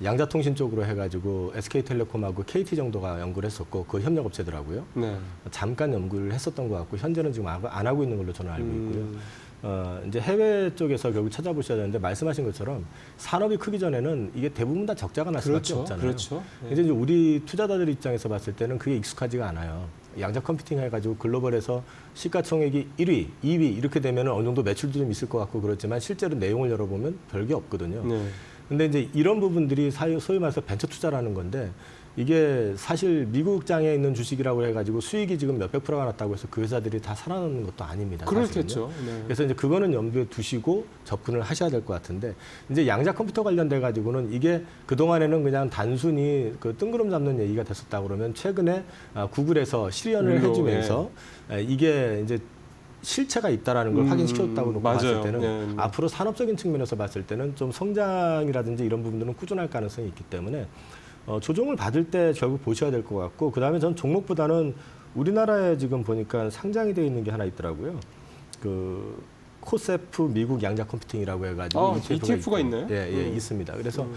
양자통신 쪽으로 해가지고 SK텔레콤하고 KT 정도가 연구를 했었고 그 협력업체더라고요. 네. 잠깐 연구를 했었던 것 같고 현재는 지금 안 하고 있는 걸로 저는 알고 있고요. 이제 해외 쪽에서 결국 찾아보셔야 되는데 말씀하신 것처럼 산업이 크기 전에는 이게 대부분 다 적자가 날 수밖에 없잖아요. 그렇죠. 이제 우리 투자자들 입장에서 봤을 때는 그게 익숙하지가 않아요. 양자 컴퓨팅 해가지고 글로벌에서 시가총액이 1위, 2위 이렇게 되면 어느 정도 매출도 좀 있을 것 같고 그렇지만 실제로 내용을 열어보면 별게 없거든요. 네. 근데 이제 이런 부분들이 소위 말해서 벤처 투자라는 건데 이게 사실 미국장에 있는 주식이라고 해가지고 수익이 지금 몇백 프로가 났다고 해서 그 회사들이 다 살아나는 것도 아닙니다. 그렇겠죠. 네. 그래서 이제 그거는 염두에 두시고 접근을 하셔야 될 것 같은데 이제 양자 컴퓨터 관련돼 가지고는 이게 그 동안에는 그냥 단순히 그 뜬구름 잡는 얘기가 됐었다 그러면 최근에 구글에서 실현을 해주면서 이게 이제 실체가 있다라는 걸 확인시켰다고 놓고 봤을 때는 앞으로 산업적인 측면에서 봤을 때는 좀 성장이라든지 이런 부분들은 꾸준할 가능성이 있기 때문에 조정을 받을 때 결국 보셔야 될 것 같고 그다음에 전 종목보다는 우리나라에 지금 보니까 상장이 되어 있는 게 하나 있더라고요. 그 코세프 미국 양자 컴퓨팅이라고 해가지고 ETF가 있나요? 예, 있습니다. 그래서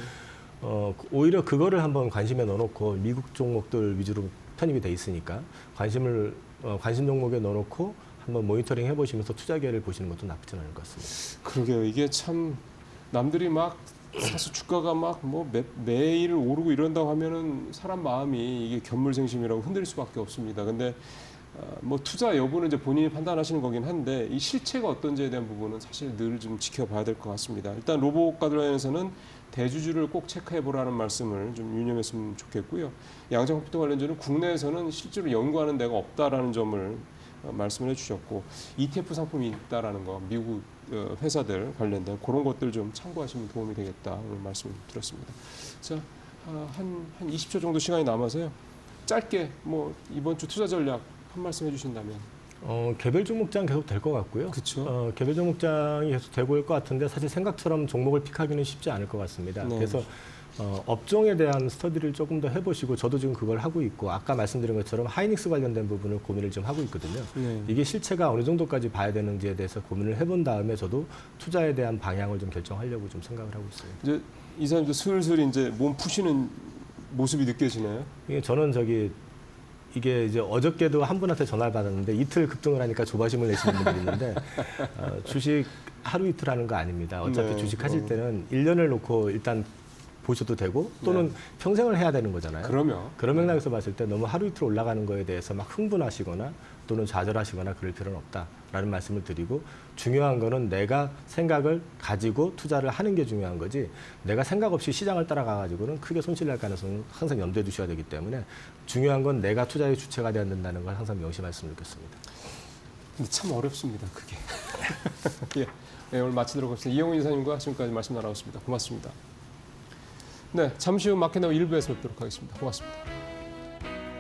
오히려 그거를 한번 관심에 넣어놓고 미국 종목들 위주로 편입이 돼 있으니까 관심 종목에 넣어놓고 한번 모니터링 해보시면서 투자 기회를 보시는 것도 나쁘진 않을 것 같습니다. 그러게요. 이게 참 남들이 막 사실 주가가 막 뭐 매일 오르고 이런다고 하면은 사람 마음이 이게 견물생심이라고 흔들릴 수밖에 없습니다. 근데 뭐 투자 여부는 이제 본인이 판단하시는 거긴 한데 이 실체가 어떤지에 대한 부분은 사실 늘 좀 지켜봐야 될 것 같습니다. 일단 로봇 관련해서는 대주주를 꼭 체크해 보라는 말씀을 좀 유념했으면 좋겠고요. 양자 컴퓨터 관련주는 국내에서는 실제로 연구하는 데가 없다라는 점을 말씀을 해주셨고 ETF 상품이 있다라는 거 미국 회사들 관련된 그런 것들 좀 참고하시면 도움이 되겠다 오늘 말씀을 드렸습니다. 자, 한 20초 정도 시간이 남아서요. 짧게 뭐 이번 주 투자 전략 한 말씀 해주신다면. 개별 종목장 계속 될 것 같고요. 그렇죠. 개별 종목장이 계속 되고 올 것 같은데 사실 생각처럼 종목을 픽하기는 쉽지 않을 것 같습니다. 네. 그래서 업종에 대한 스터디를 조금 더 해보시고 저도 지금 그걸 하고 있고 아까 말씀드린 것처럼 하이닉스 관련된 부분을 고민을 좀 하고 있거든요. 네. 이게 실체가 어느 정도까지 봐야 되는지에 대해서 고민을 해본 다음에 저도 투자에 대한 방향을 좀 결정하려고 좀 생각을 하고 있어요. 이제 이사님도 슬슬 이제 몸 푸시는 모습이 느껴지나요? 이게 저는 이게 이제 어저께도 한 분한테 전화를 받았는데 이틀 급등을 하니까 조바심을 내시는 분들이 있는데 주식 하루 이틀 하는 거 아닙니다. 어차피 주식 하실 때는 1년을 놓고 일단 보셔도 되고 또는 평생을 해야 되는 거잖아요. 그런 맥락에서 봤을 때 너무 하루 이틀 올라가는 거에 대해서 막 흥분하시거나 또는 좌절하시거나 그럴 필요는 없다라는 말씀을 드리고 중요한 거는 내가 생각을 가지고 투자를 하는 게 중요한 거지 내가 생각 없이 시장을 따라가가지고는 크게 손실날 가능성은 항상 염두에 두셔야 되기 때문에 중요한 건 내가 투자의 주체가 되어야 된다는 걸 항상 명심하셨으면 좋겠습니다. 근데 참 어렵습니다, 그게. 예, 오늘 마치도록 하겠습니다. 이영훈 이사님과 지금까지 말씀 나눠봤습니다. 고맙습니다. 네, 잠시 후 마켓나우 1부에서 뵙도록 하겠습니다. 고맙습니다.